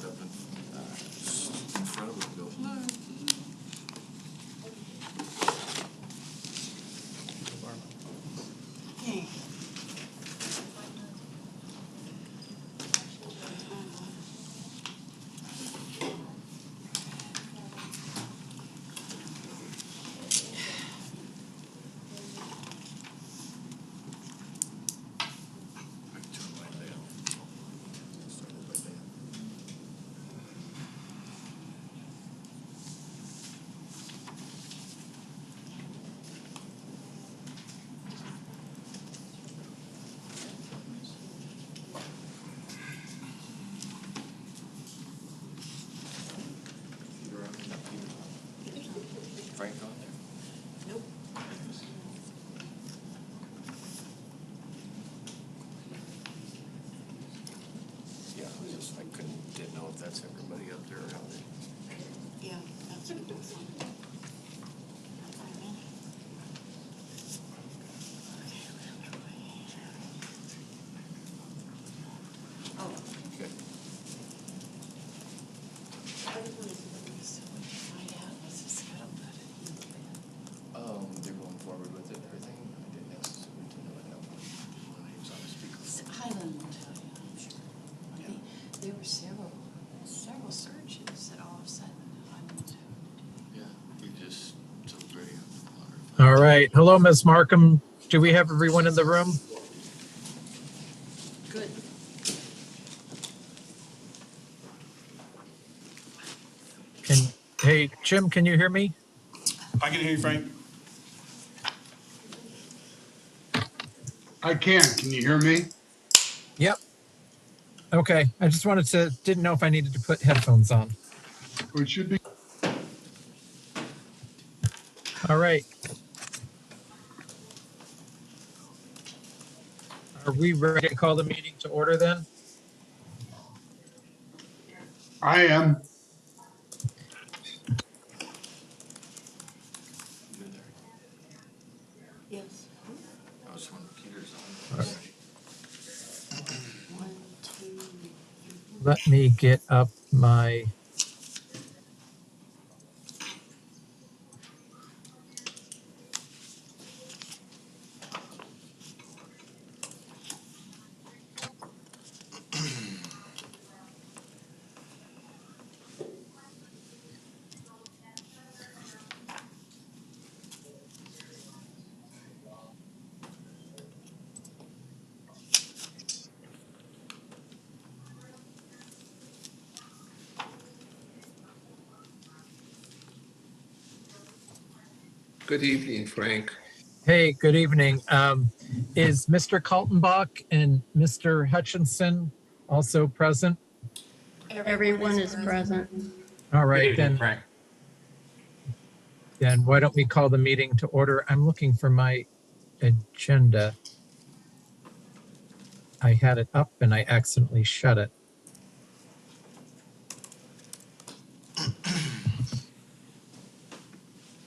up in front of them and go, hello. Okay. Frank on there? Nope. Yeah, I didn't know if that's everybody up there or how they. Yeah, that's a good one. Oh. Okay. They're going forward with it and everything. I didn't ask the superintendent what happened when he was on the speaker. Highland will tell you, I'm sure. There were several searches that all of a sudden Highland will tell you. Yeah, we just celebrating. All right. Hello, Ms. Markham. Do we have everyone in the room? Good. Hey, Jim, can you hear me? I can hear you, Frank. I can. Can you hear me? Yep. Okay. I just didn't know if I needed to put headphones on. Or it should be. All right. Are we ready to call the meeting to order then? I am. You're there. Yes. I was when Peter's on. All right. 1, 2, 3. Let me get up my. Good evening, Frank. Hey, good evening. Is Mr. Kaltenbach and Mr. Hutchinson also present? Everyone is present. All right, then why don't we call the meeting to order? I'm looking for my agenda. I had it up and I accidentally shut it.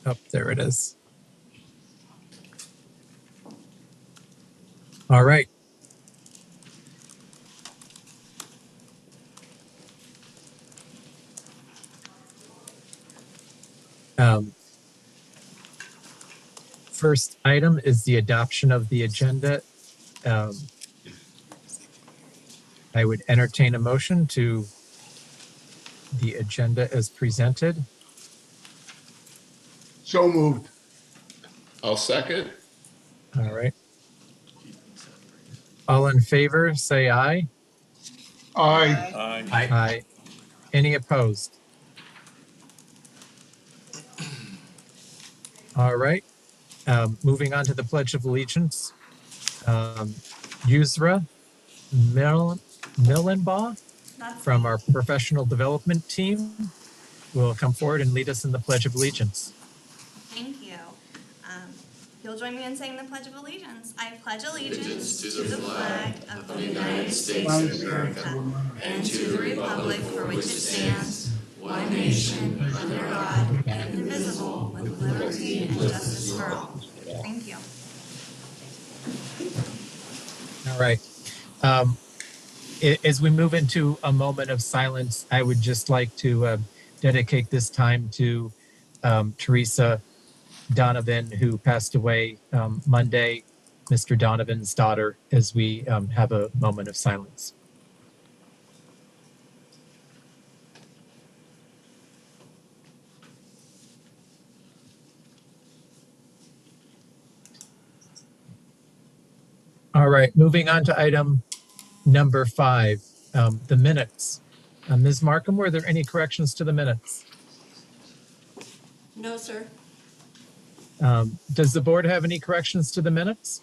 Oh, there it is. All right. First item is the adoption of the agenda. I would entertain a motion to the agenda as presented. So moved. I'll second. All right. All in favor, say aye. Aye. Aye. Aye. Any opposed? All right. Moving on to the Pledge of Allegiance. Yusra Millenbaugh from our professional development team will come forward and lead us in the Pledge of Allegiance. Thank you. You'll join me in saying the Pledge of Allegiance. I pledge allegiance to the flag of the United States of America and to the republic for which it stands, one nation, under God, indivisible, with liberty and justice for all. Thank you. All right. As we move into a moment of silence, I would just like to dedicate this time to Teresa Donovan, who passed away Monday, Mr. Donovan's daughter, as we have a moment of silence. All right, moving on to item number 5, the minutes. Ms. Markham, were there any corrections to the minutes? No, sir. Does the board have any corrections to the minutes?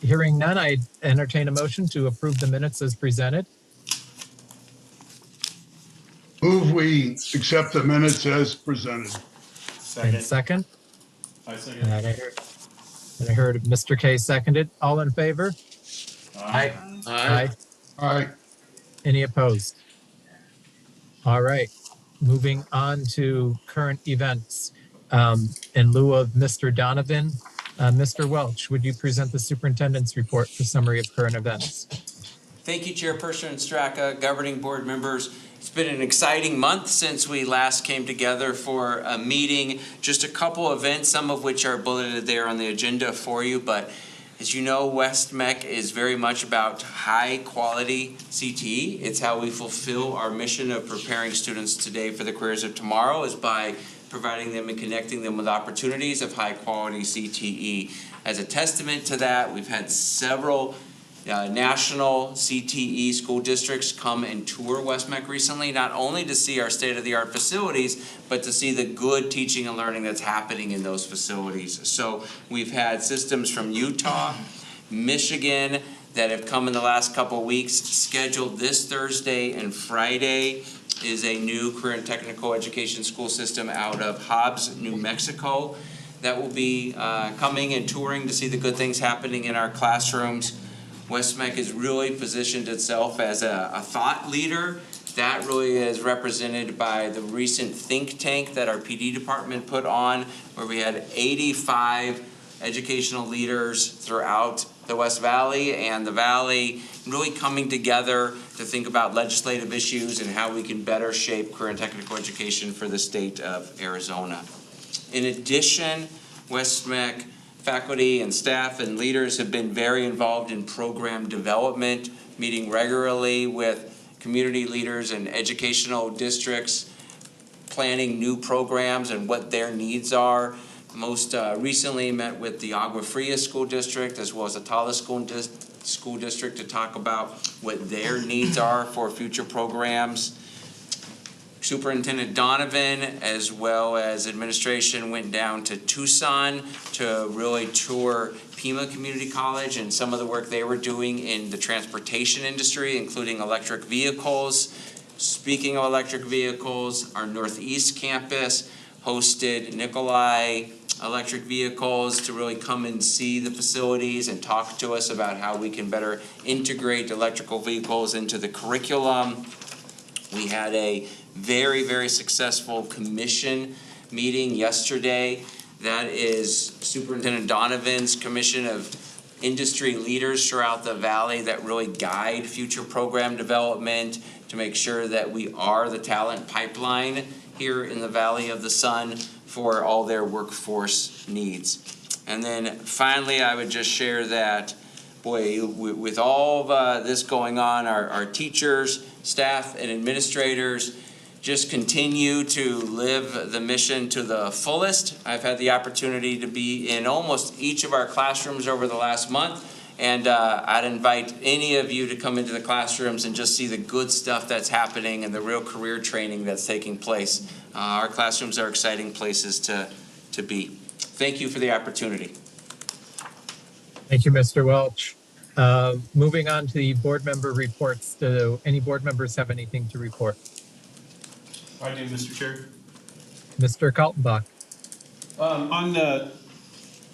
Hearing none, I entertain a motion to approve the minutes as presented. Move we accept the minutes as presented. And second? I second. And I heard Mr. K seconded. All in favor? Aye. Aye. Aye. Any opposed? All right, moving on to current events. In lieu of Mr. Donovan, Mr. Welch, would you present the superintendent's report for summary of current events? Thank you, Chairperson Straka, governing board members. It's been an exciting month since we last came together for a meeting. Just a couple events, some of which are bulleted there on the agenda for you. But as you know, West-MEC is very much about high-quality CTE. It's how we fulfill our mission of preparing students today for the careers of tomorrow, is by providing them and connecting them with opportunities of high-quality CTE. As a testament to that, we've had several national CTE school districts come and tour West-MEC recently, not only to see our state-of-the-art facilities, but to see the good teaching and learning that's happening in those facilities. So we've had systems from Utah, Michigan, that have come in the last couple of weeks. Scheduled this Thursday and Friday is a new career and technical education school system out of Hobbs, New Mexico, that will be coming and touring to see the good things happening in our classrooms. West-MEC has really positioned itself as a thought leader. That really is represented by the recent think tank that our PD department put on, where we had 85 educational leaders throughout the West Valley and the Valley really coming together to think about legislative issues and how we can better shape career and technical education for the state of Arizona. In addition, West-MEC faculty and staff and leaders have been very involved in program development, meeting regularly with community leaders and educational districts, planning new programs and what their needs are. Most recently met with the Agua Fria School District as well as the Talas School District to talk about what their needs are for future programs. Superintendent Donovan, as well as administration, went down to Tucson to really tour Pima Community College and some of the work they were doing in the transportation industry, including electric vehicles. Speaking of electric vehicles, our Northeast campus hosted Nikolai Electric Vehicles to really come and see the facilities and talk to us about how we can better integrate electrical vehicles into the curriculum. We had a very, very successful commission meeting yesterday. That is Superintendent Donovan's commission of industry leaders throughout the valley that really guide future program development to make sure that we are the talent pipeline here in the Valley of the Sun for all their workforce needs. And then finally, I would just share that, boy, with all of this going on, our teachers, staff, and administrators just continue to live the mission to the fullest. I've had the opportunity to be in almost each of our classrooms over the last month, and I'd invite any of you to come into the classrooms and just see the good stuff that's happening and the real career training that's taking place. Our classrooms are exciting places to be. Thank you for the opportunity. Thank you, Mr. Welch. Moving on to the board member reports. Do any board members have anything to report? I do, Mr. Chair. Mr. Kaltenbach. On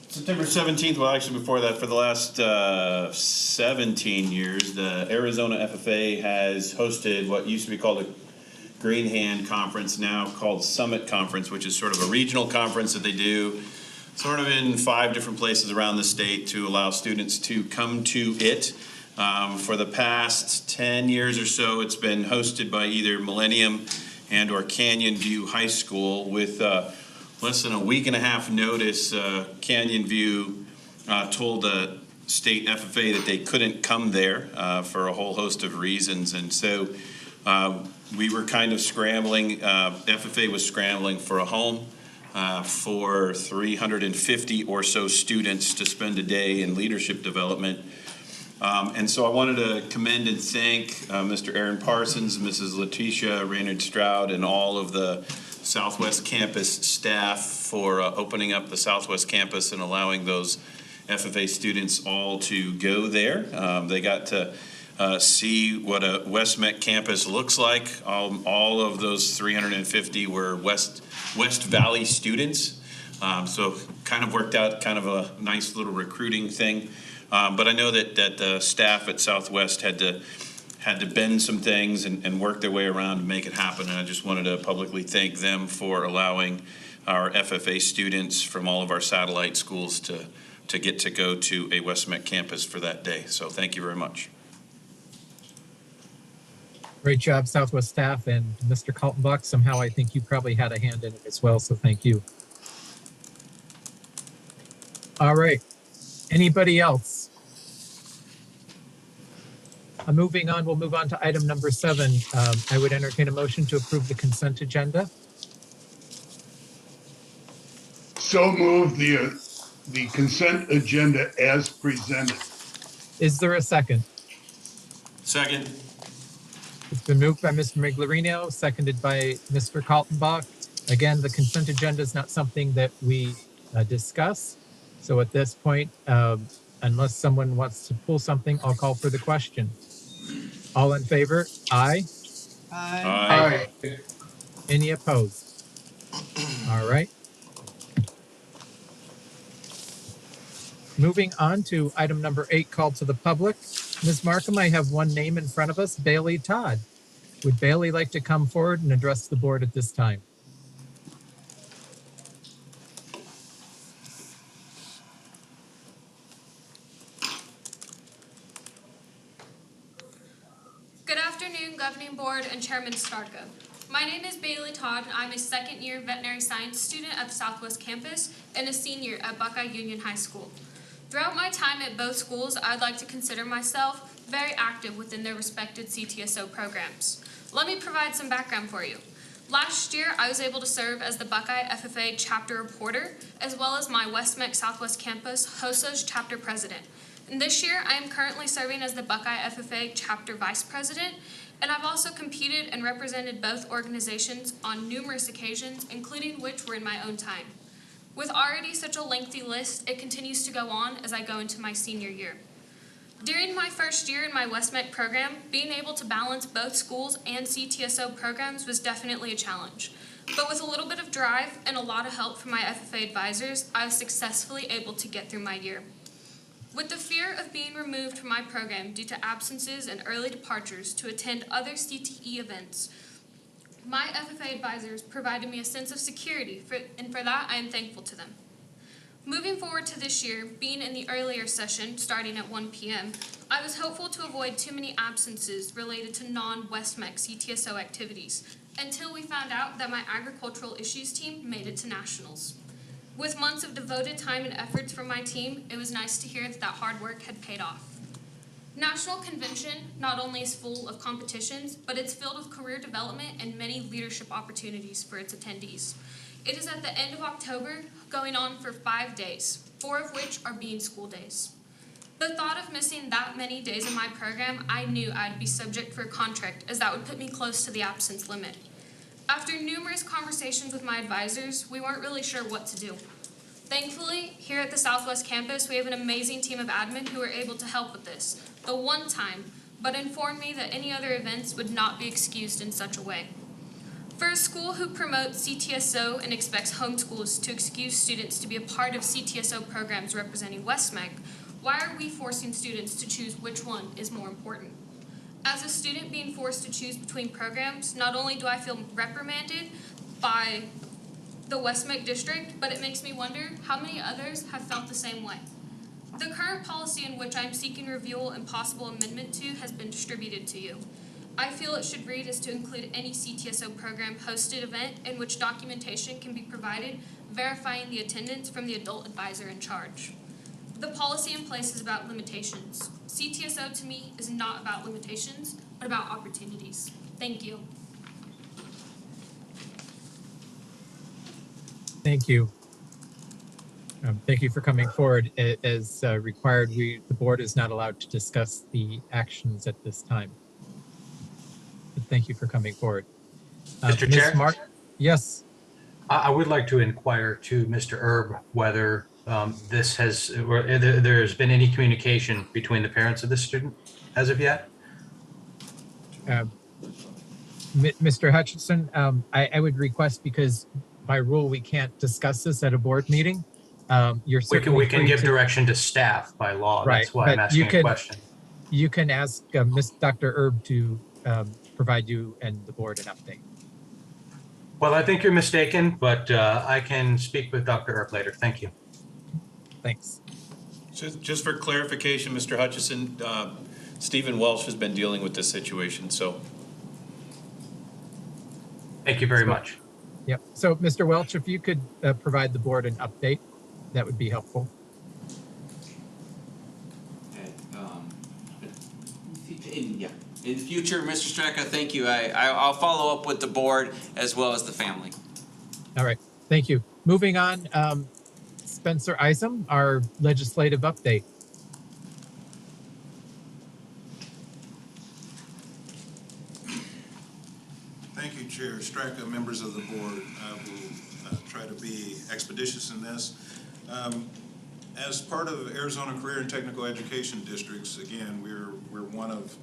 September 17th, well, actually before that, for the last 17 years, the Arizona FFA has hosted what used to be called a Green Hand Conference, now called Summit Conference, which is sort of a regional conference that they do sort of in 5 different places around the state to allow students to come to it. For the past 10 years or so, it's been hosted by either Millennium and or Canyon View High School. With less than a week and a half notice, Canyon View told the state FFA that they couldn't come there for a whole host of reasons. And so we were kind of scrambling, FFA was scrambling for a home for 350 or so students to spend a day in leadership development. And so I wanted to commend and thank Mr. Aaron Parsons, Mrs. Letitia Raynard Stroud, and all of the Southwest Campus staff for opening up the Southwest Campus and allowing those FFA students all to go there. They got to see what a West-MEC campus looks like. All of those 350 were West Valley students. So kind of worked out kind of a nice little recruiting thing. But I know that the staff at Southwest had to bend some things and work their way around to make it happen. And I just wanted to publicly thank them for allowing our FFA students from all of our satellite schools to get to go to a West-MEC campus for that day. So thank you very much. Great job, Southwest staff, and Mr. Kaltenbach. Somehow I think you probably had a hand in it as well, so thank you. All right. Anybody else? Moving on, we'll move on to item number 7. I would entertain a motion to approve the consent agenda. So move the consent agenda as presented. Is there a second? Second. It's been moved by Mr. Miglerino, seconded by Mr. Kaltenbach. Again, the consent agenda is not something that we discuss. So at this point, unless someone wants to pull something, I'll call for the question. All in favor? Aye. Aye. Any opposed? All right. Moving on to item number 8, called to the public. Ms. Markham, I have one name in front of us, Bailey Todd. Would Bailey like to come forward and address the board at this time? Good afternoon, Governing Board and Chairman Starko. My name is Bailey Todd, and I'm a second-year veterinary science student at the Southwest Campus and a senior at Buckeye Union High School. Throughout my time at both schools, I'd like to consider myself very active within their respected CTSO programs. Let me provide some background for you. Last year, I was able to serve as the Buckeye FFA chapter reporter, as well as my West-MEC Southwest Campus HOSA's chapter president. And this year, I am currently serving as the Buckeye FFA chapter vice president, and I've also competed and represented both organizations on numerous occasions, including which were in my own time. With already such a lengthy list, it continues to go on as I go into my senior year. During my first year in my West-MEC program, being able to balance both schools and CTSO programs was definitely a challenge. But with a little bit of drive and a lot of help from my FFA advisors, I was successfully able to get through my year. With the fear of being removed from my program due to absences and early departures to attend other CTE events, my FFA advisors provided me a sense of security, and for that I am thankful to them. Moving forward to this year, being in the earlier session, starting at 1 p.m., I was hopeful to avoid too many absences related to non-West-MEC CTSO activities, until we found out that my agricultural issues team made it to nationals. With months of devoted time and efforts from my team, it was nice to hear that hard work had paid off. National Convention not only is full of competitions, but it's filled with career development and many leadership opportunities for its attendees. It is at the end of October, going on for 5 days, 4 of which are being school days. The thought of missing that many days in my program, I knew I'd be subject for a contract, as that would put me close to the absence limit. After numerous conversations with my advisors, we weren't really sure what to do. Thankfully, here at the Southwest Campus, we have an amazing team of admin who were able to help with this, the one time, but informed me that any other events would not be excused in such a way. For a school who promotes CTSO and expects homeschools to excuse students to be a part of CTSO programs representing West-MEC, why are we forcing students to choose which one is more important? As a student being forced to choose between programs, not only do I feel reprimanded by the West-MEC district, but it makes me wonder how many others have felt the same way. The current policy in which I'm seeking review and possible amendment to has been distributed to you. I feel it should read as to include any CTSO program hosted event in which documentation can be provided verifying the attendance from the adult advisor in charge. The policy in place is about limitations. CTSO to me is not about limitations, but about opportunities. Thank you. Thank you. Thank you for coming forward. As required, the board is not allowed to discuss the actions at this time. But thank you for coming forward. Mr. Ms. Chair? Yes. I would like to inquire to Mr. Erb whether this has, or there's been any communication between the parents of the student as of yet? Mr. Hutchinson, I would request, because by rule we can't discuss this at a board meeting. We can give direction to staff by law. Right, That's why I'm asking a question. You can ask Dr. Erb to provide you and the board an update. Well, I think you're mistaken, but I can speak with Dr. Erb later. Thank you. Thanks. Just for clarification, Mr. Hutchison, Stephen Welsh has been dealing with this situation, so. Thank you very much. Yep. So, Mr. Welch, if you could provide the board an update, that would be helpful. In future, Mr. Straka, thank you. I'll follow up with the board as well as the family. All right. Thank you. Moving on, Spencer Isom, our legislative update. Thank you, Chair Straka, members of the board. I will try to be expeditious in this. As part of Arizona Career and Technical Education Districts, again, we're one of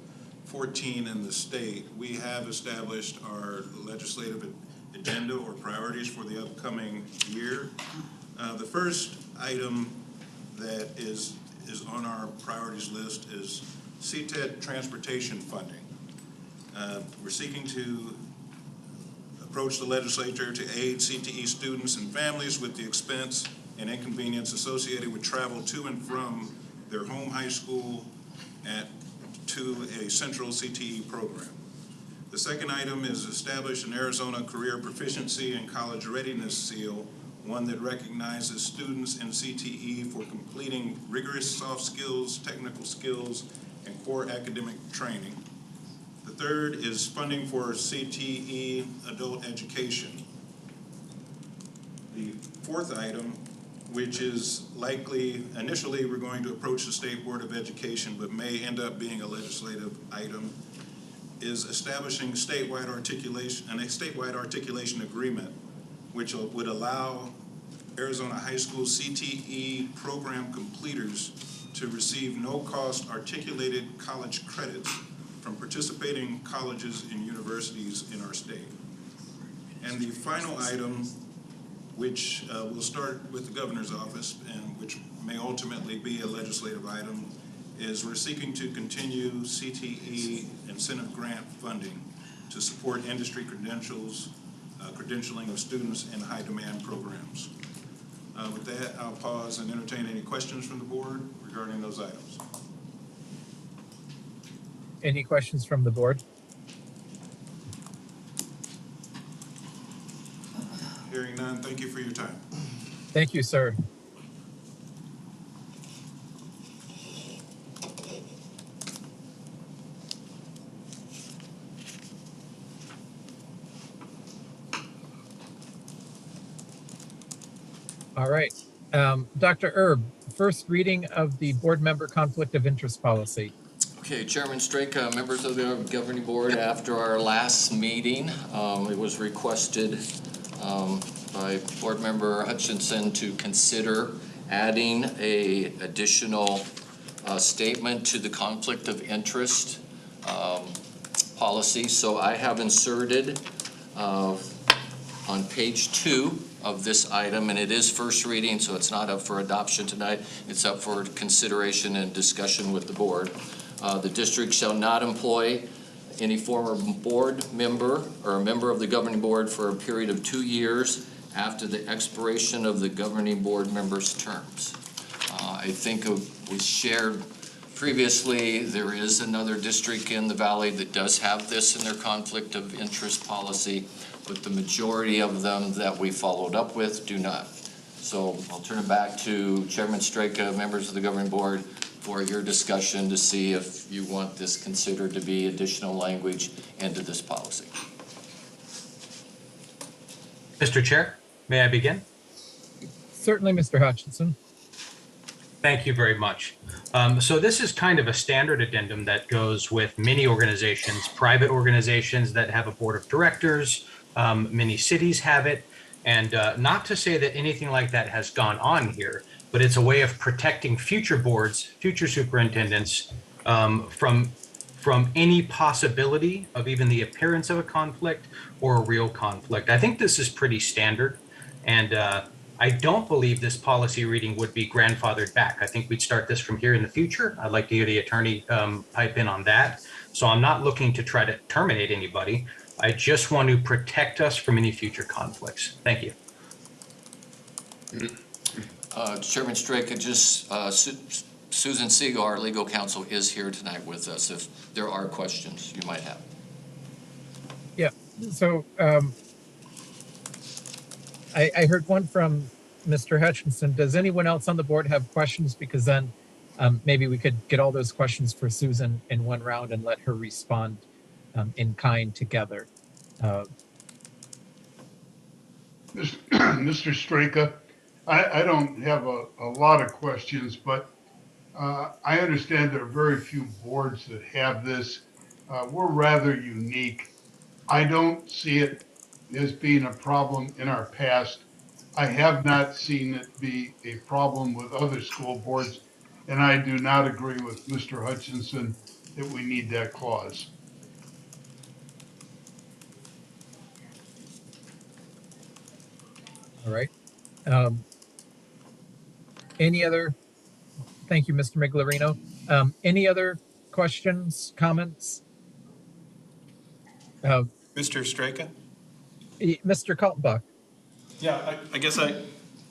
14 in the state. We have established our legislative agenda or priorities for the upcoming year. The first item that is on our priorities list is Cted transportation funding. We're seeking to approach the legislature to aid CTE students and families with the expense and inconvenience associated with travel to and from their home high school to a central CTE program. The second item is establish an Arizona Career Proficiency and College Readiness Seal, one that recognizes students in CTE for completing rigorous soft skills, technical skills, and core academic training. The third is funding for CTE adult education. The fourth item, which is likely, initially we're going to approach the State Board of Education, but may end up being a legislative item, is establishing statewide articulation agreement, which would allow Arizona high school CTE program completers to receive no-cost articulated college credits from participating colleges and universities in our state. And the final item, which will start with the governor's office and which may ultimately be a legislative item, is we're seeking to continue CTE incentive grant funding to support industry credentials, credentialing of students in high demand programs. With that, I'll pause and entertain any questions from the board regarding those items. Any questions from the board? Hearing none, thank you for your time. Thank you, sir. All right. Dr. Erb, first reading of the board member conflict of interest policy. Okay, Chairman Straka, members of the governing board, after our last meeting, it was requested by board member Hutchinson to consider adding a additional statement to the conflict of interest policy. So I have inserted on page 2 of this item, and it is first reading, so it's not up for adoption tonight. It's up for consideration and discussion with the board. The district shall not employ any former board member or a member of the governing board for a period of 2 years after the expiration of the governing board member's terms. I think it was shared previously, there is another district in the valley that does have this in their conflict of interest policy, but the majority of them that we followed up with do not. So I'll turn it back to Chairman Straka, members of the governing board, for your discussion to see if you want this considered to be additional language into this policy. Mr. Chair, may I begin? Certainly, Mr. Hutchinson. Thank you very much. So this is kind of a standard addendum that goes with many organizations, private organizations that have a board of directors. Many cities have it. And not to say that anything like that has gone on here, but it's a way of protecting future boards, future superintendents from any possibility of even the appearance of a conflict or a real conflict. I think this is pretty standard. And I don't believe this policy reading would be grandfathered back. I think we'd start this from here in the future. I'd like to hear the attorney pipe in on that. So I'm not looking to try to terminate anybody. I just want to protect us from any future conflicts. Thank you. Chairman Straka, just Susan Siegel, our legal counsel, is here tonight with us if there are questions you might have. Yeah, so I heard one from Mr. Hutchinson. Does anyone else on the board have questions? Because then maybe we could get all those questions for Susan in one round and let her respond in kind together. Mr. Straka, I don't have a lot of questions, but I understand there are very few boards that have this. We're rather unique. I don't see it as being a problem in our past. I have not seen it be a problem with other school boards, and I do not agree with Mr. Hutchinson that we need that clause. All right. Any other? Thank you, Mr. Miglarino. Any other questions, comments? Mr. Straka? Mr. Kaltenbach. Yeah, I guess I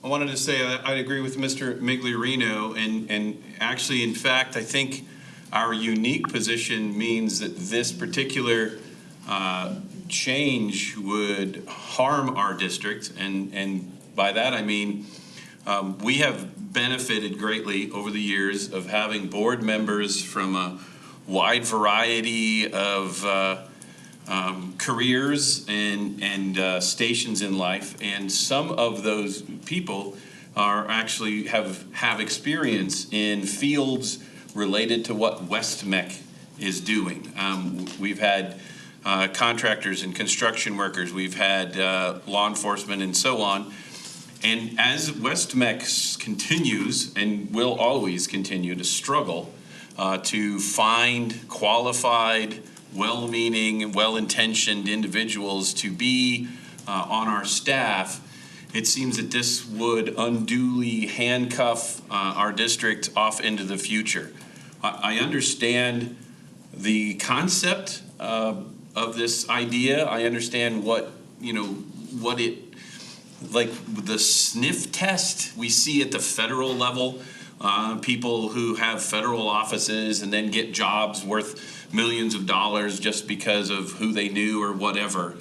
wanted to say I agree with Mr. Migliorino, and actually, in fact, I think our unique position means that this particular change would harm our district, and by that I mean we have benefited greatly over the years of having board members from a wide variety of careers and stations in life, and some of those people are actually have experience in fields related to what West-MEC is doing. We've had contractors and construction workers, we've had law enforcement and so on. And as West-MEC continues and will always continue to struggle to find qualified, well-meaning, well-intentioned individuals to be on our staff, it seems that this would unduly handcuff our district off into the future. I understand the concept of this idea. I understand what it, like the sniff test we see at the federal level, people who have federal offices and then get jobs worth millions of dollars just because of who they knew or whatever.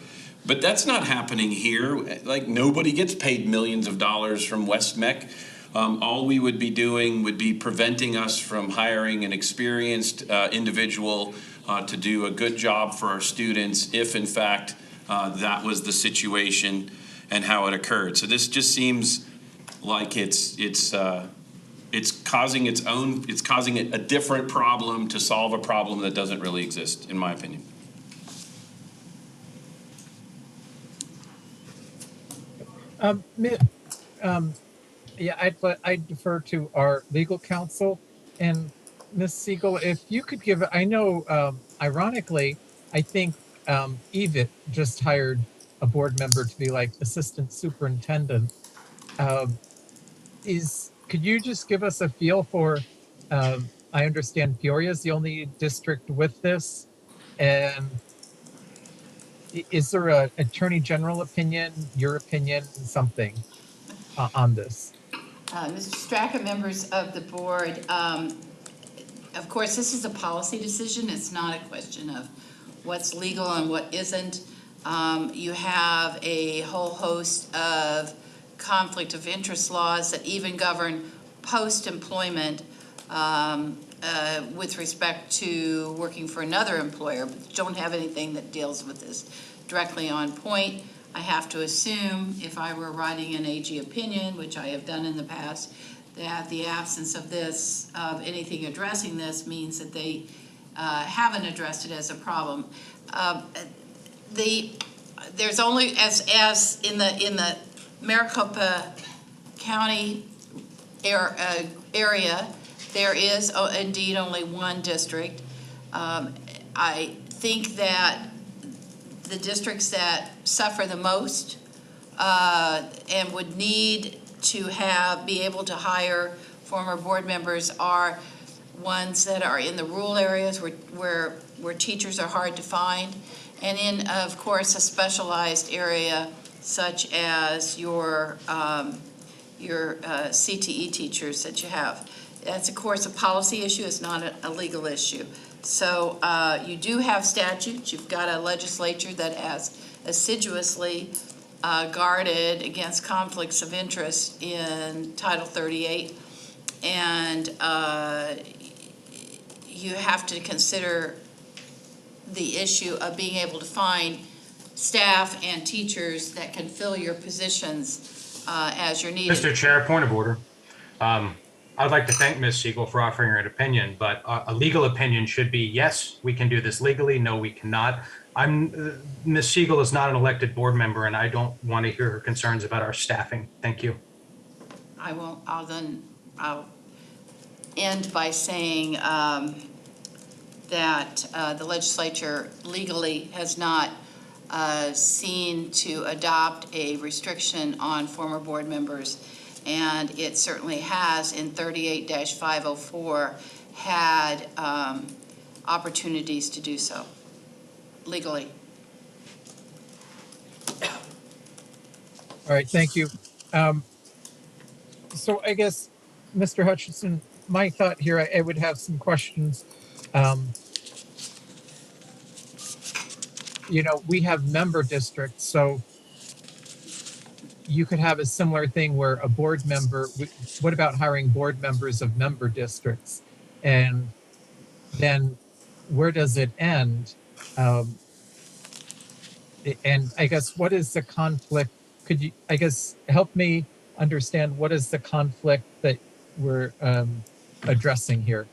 But that's not happening here. Like, nobody gets paid millions of dollars from West-MEC. All we would be doing would be preventing us from hiring an experienced individual to do a good job for our students if, in fact, that was the situation and how it occurred. So this just seems like it's causing a different problem to solve a problem that doesn't really exist, in my opinion. Yeah, I'd defer to our legal counsel. And Ms. Siegel, if you could give, I know, ironically, I think EVIT just hired a board member to be like assistant superintendent. Could you just give us a feel for, I understand Peoria is the only district with this, and is there a attorney general opinion, your opinion, something on this? Mr. Straka, members of the board, of course, this is a policy decision. It's not a question of what's legal and what isn't. You have a whole host of conflict of interest laws that even govern post-employment with respect to working for another employer, but don't have anything that deals with this directly on point. I have to assume, if I were writing an AG opinion, which I have done in the past, that the absence of this, of anything addressing this, means that they haven't addressed it as a problem. There's only, as in the Maricopa County area, there is indeed only one district. I think that the districts that suffer the most and would need to be able to hire former board members are ones that are in the rural areas where teachers are hard to find, and in, of course, a specialized area such as your CTE teachers that you have. That's, of course, a policy issue. It's not a legal issue. So you do have statutes. You've got a legislature that has assiduously guarded against conflicts of interest in Title 38. And you have to consider the issue of being able to find staff and teachers that can fill your positions as you're needed. Mr. Chair, point of order. I'd like to thank Ms. Siegel for offering her an opinion, but a legal opinion should be, yes, we can do this legally, no, we cannot. Ms. Siegel is not an elected board member, and I don't want to hear her concerns about our staffing. Thank you. I'll end by saying that the legislature legally has not seen to adopt a restriction on former board members, and it certainly has in 38-504 had opportunities to do so legally. All right, thank you. So I guess, Mr. Hutchinson, my thought here, I would have some questions. You know, we have member districts, so you could have a similar thing where a board member, what about hiring board members of member districts? And then where does it end? And I guess, what is the conflict? Could you, I guess, help me understand what is the conflict that we're addressing here?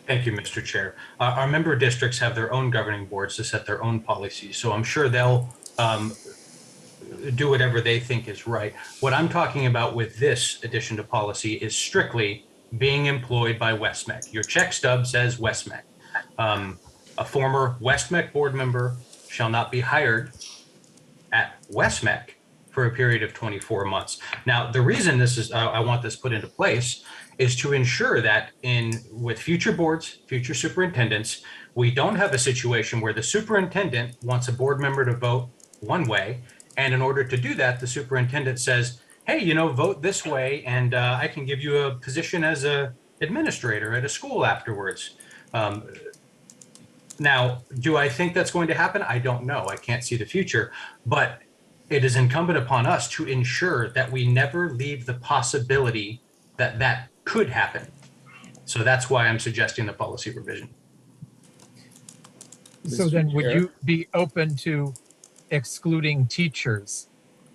Thank you, Mr. Chair. Our member districts have their own governing boards to set their own policies, so I'm sure they'll do whatever they think is right. What I'm talking about with this addition to policy is strictly being employed by West-MEC. Your check stub says West-MEC. A former West-MEC board member shall not be hired at West-MEC for a period of 24 months. Now, the reason this is, I want this put into place is to ensure that with future boards, future superintendents, we don't have a situation where the superintendent wants a board member to vote one way, and in order to do that, the superintendent says, hey, you know, vote this way, and I can give you a position as a administrator at a school afterwards. Now, do I think that's going to happen? I don't know. I can't see the future, but it is incumbent upon us to ensure that we never leave the possibility that that could happen. So that's why I'm suggesting the policy revision. So then would you be open to excluding teachers?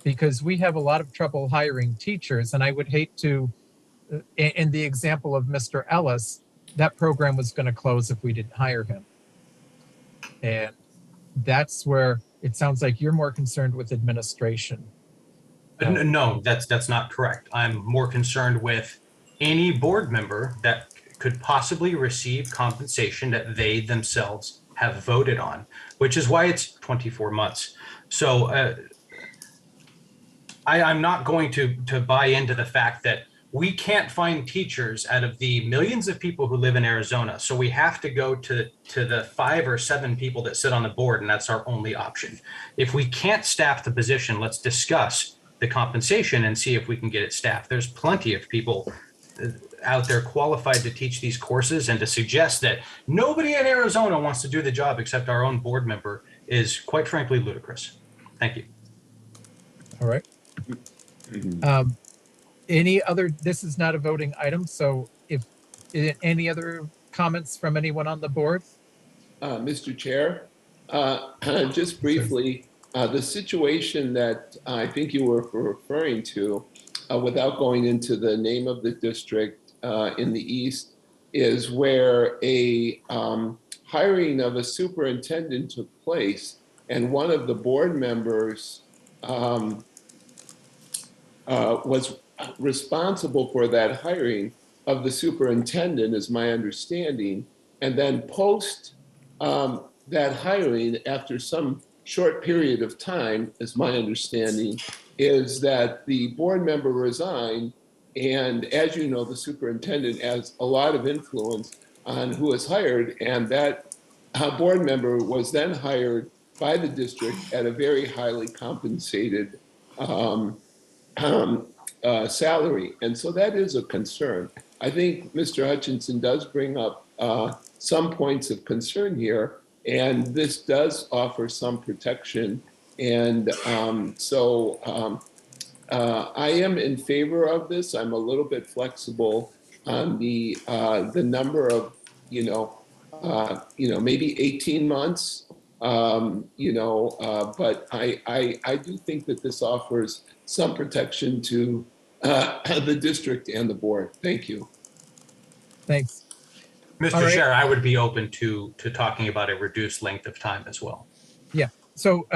Because we have a lot of trouble hiring teachers, and I would hate to, in the example of Mr. Ellis, that program was going to close if we didn't hire him. And that's where it sounds like you're more concerned with administration. No, that's not correct. I'm more concerned with any board member that could possibly receive compensation that they themselves have voted on, which is why it's 24 months. So I'm not going to buy into the fact that we can't find teachers out of the millions of people who live in Arizona. So we have to go to the 5 or 7 people that sit on the board, and that's our only option. If we can't staff the position, let's discuss the compensation and see if we can get it staffed. There's plenty of people out there qualified to teach these courses, and to suggest that nobody in Arizona wants to do the job except our own board member is quite frankly ludicrous. Thank you. All right. Any other, this is not a voting item, so if any other comments from anyone on the board? Mr. Chair, just briefly, the situation that I think you were referring to, without going into the name of the district in the east, is where a hiring of a superintendent took place, and one of the board members was responsible for that hiring of the superintendent, is my understanding, and then post that hiring, after some short period of time, is my understanding, is that the board member resigned, and as you know, the superintendent has a lot of influence on who is hired, and that board member was then hired by the district at a very highly compensated salary. And so that is a concern. I think Mr. Hutchinson does bring up some points of concern here, and this does offer some protection. And I am in favor of this. I'm a little bit flexible on the number of, maybe 18 months, but I do think that this offers some protection to the district and the board. Thank you. Thanks. Mr. Chair, I would be open to talking about a reduced length of time as well. Yeah, so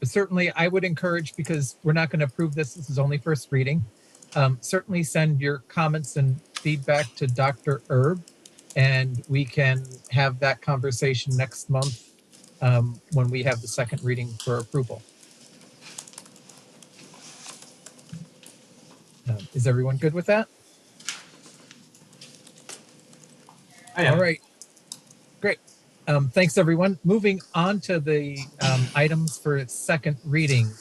certainly I would encourage, because we're not going to approve this, this is only first reading, certainly send your comments and feedback to Dr. Erb, and we can have that conversation next month when we have the second reading for approval. Is everyone good with that? All right, great. Thanks, everyone. Moving on to the items for second reading.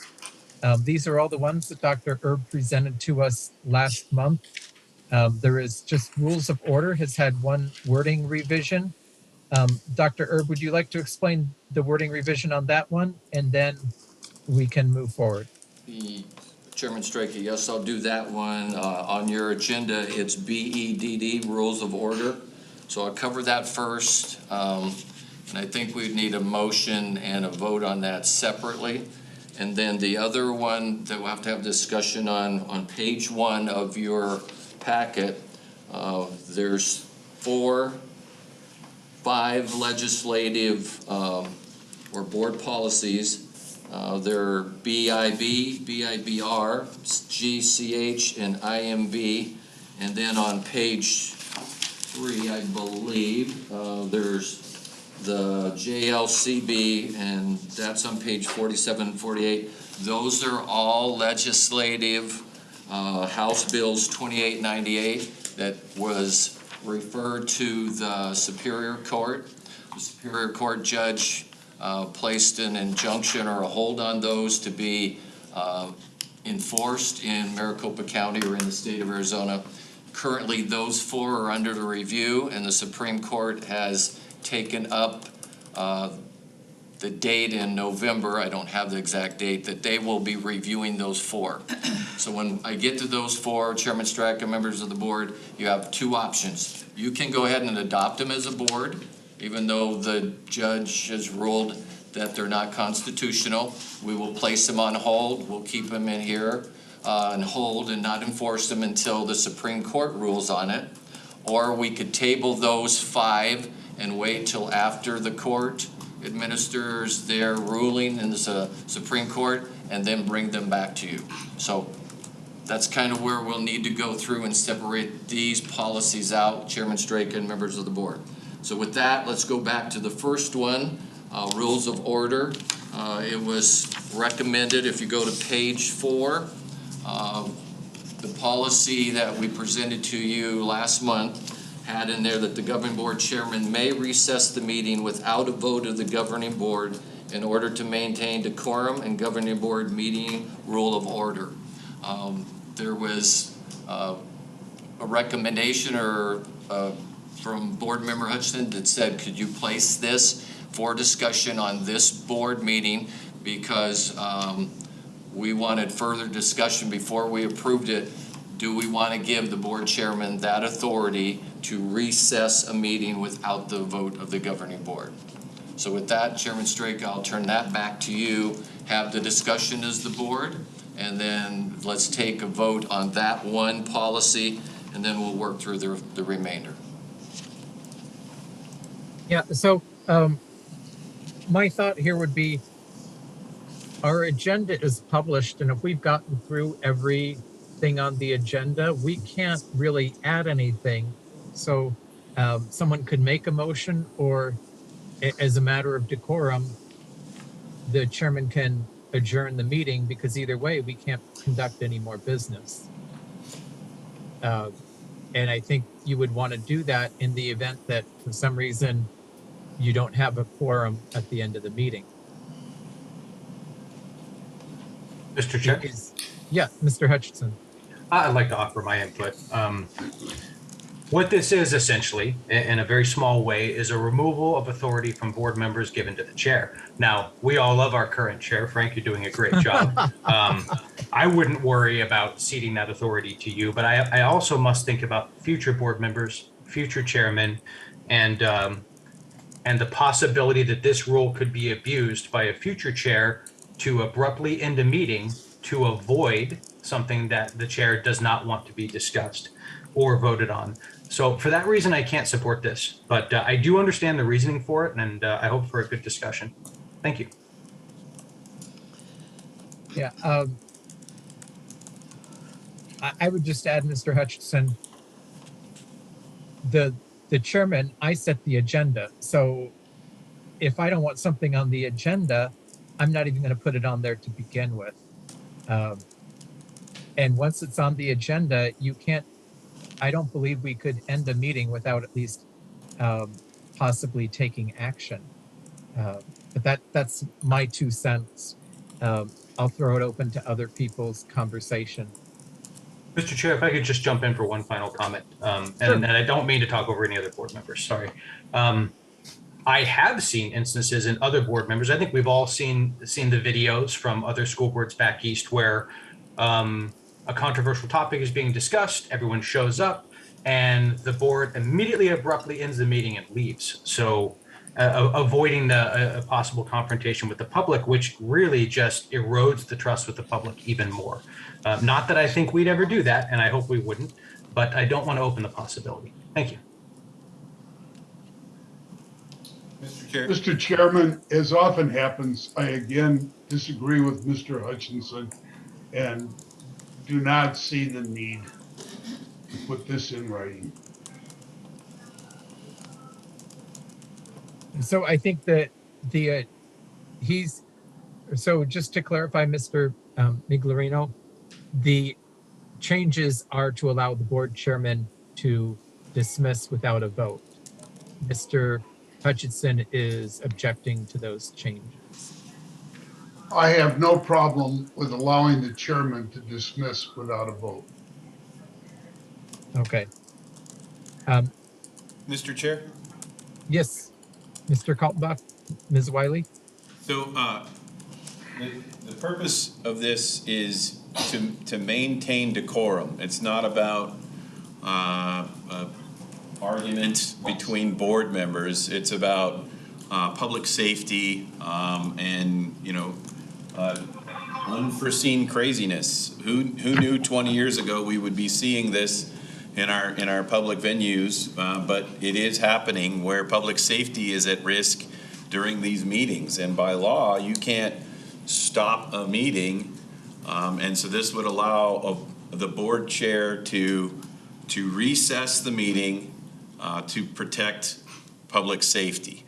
These are all the ones that Dr. Erb presented to us last month. There is just rules of order has had one wording revision. Dr. Erb, would you like to explain the wording revision on that one? And then we can move forward. Chairman Strachey, yes, I'll do that one. On your agenda, it's BEDD, Rules of Order. So I'll cover that first. And I think we'd need a motion and a vote on that separately. And then the other one that we'll have to have discussion on page 1 of your packet, there's 5 legislative or board policies. They're BIB, BIBR, GCH, and IMB. And then on page 3, I believe, there's the JLCB, and that's on page 47 and 48. Those are all legislative House Bills 2898 that was referred to the Superior Court. The Superior Court judge placed an injunction or a hold on those to be enforced in Maricopa County or in the state of Arizona. Currently, those 4 are under the review, and the Supreme Court has taken up the date in November, I don't have the exact date, that they will be reviewing those 4. So when I get to those 4, Chairman Straka, members of the board, you have 2 options. You can go ahead and adopt them as a board, even though the judge has ruled that they're not constitutional. We will place them on hold. We'll keep them in here on hold and not enforce them until the Supreme Court rules on it. Or we could table those 5 and wait till after the court administers their ruling in the Supreme Court and then bring them back to you. So that's kind of where we'll need to go through and separate these policies out, Chairman Straka and members of the board. So with that, let's go back to the first one, rules of order. It was recommended, if you go to page 4, the policy that we presented to you last month had in there that the governing board chairman may recess the meeting without a vote of the governing board in order to maintain decorum and governing board meeting rule of order. There was a recommendation from Board Member Hutchinson that said, could you place this for discussion on this board meeting, because we wanted further discussion before we approved it. Do we want to give the board chairman that authority to recess a meeting without the vote of the governing board? So with that, Chairman Straka, I'll turn that back to you. Have the discussion as the board, and then let's take a vote on that one policy, and then we'll work through the remainder. Yeah, so my thought here would be, our agenda is published, and if we've gotten through everything on the agenda, we can't really add anything. So someone could make a motion, or as a matter of decorum, the chairman can adjourn the meeting, because either way, we can't conduct any more business. And I think you would want to do that in the event that for some reason you don't have a quorum at the end of the meeting. Mr. Chair? Yeah, Mr. Hutchinson. I'd like to offer my input. What this is essentially, in a very small way, is a removal of authority from board members given to the chair. Now, we all love our current chair. Frank, you're doing a great job. I wouldn't worry about ceding that authority to you, but I also must think about future board members, future chairmen, and the possibility that this rule could be abused by a future chair to abruptly end a meeting to avoid something that the chair does not want to be discussed or voted on. So for that reason, I can't support this, but I do understand the reasoning for it, and I hope for a good discussion. Thank you. Yeah, I would just add, Mr. Hutchinson, the chairman, I set the agenda. So if I don't want something on the agenda, I'm not even going to put it on there to begin with. And once it's on the agenda, you can't, I don't believe we could end a meeting without at least possibly taking action. But that's my 2 cents. I'll throw it open to other people's conversation. Mr. Chair, if I could just jump in for one final comment, Sure. and I don't mean to talk over any other board members, sorry. I have seen instances in other board members, I think we've all seen the videos from other school boards back east where a controversial topic is being discussed, everyone shows up, and the board immediately abruptly ends the meeting and leaves. So avoiding a possible confrontation with the public, which really just erodes the trust with the public even more. Not that I think we'd ever do that, and I hope we wouldn't, but I don't want to open the possibility. Thank you. Mr. Chairman, as often happens, I again disagree with Mr. Hutchinson and do not see the need to put this in writing. So I think that so just to clarify, Mr. Miglerino, the changes are to allow the board chairman to dismiss without a vote. Mr. Hutchinson is objecting to those changes. I have no problem with allowing the chairman to dismiss without a vote. Okay. Mr. Chair? Yes, Mr. Kaltenbach, Ms. Wiley? So the purpose of this is to maintain decorum. It's not about argument between board members. It's about public safety and unforeseen craziness. Who knew 20 years ago we would be seeing this in our public venues? But it is happening where public safety is at risk during these meetings, and by law you can't stop a meeting, and so this would allow the board chair to recess the meeting to protect public safety.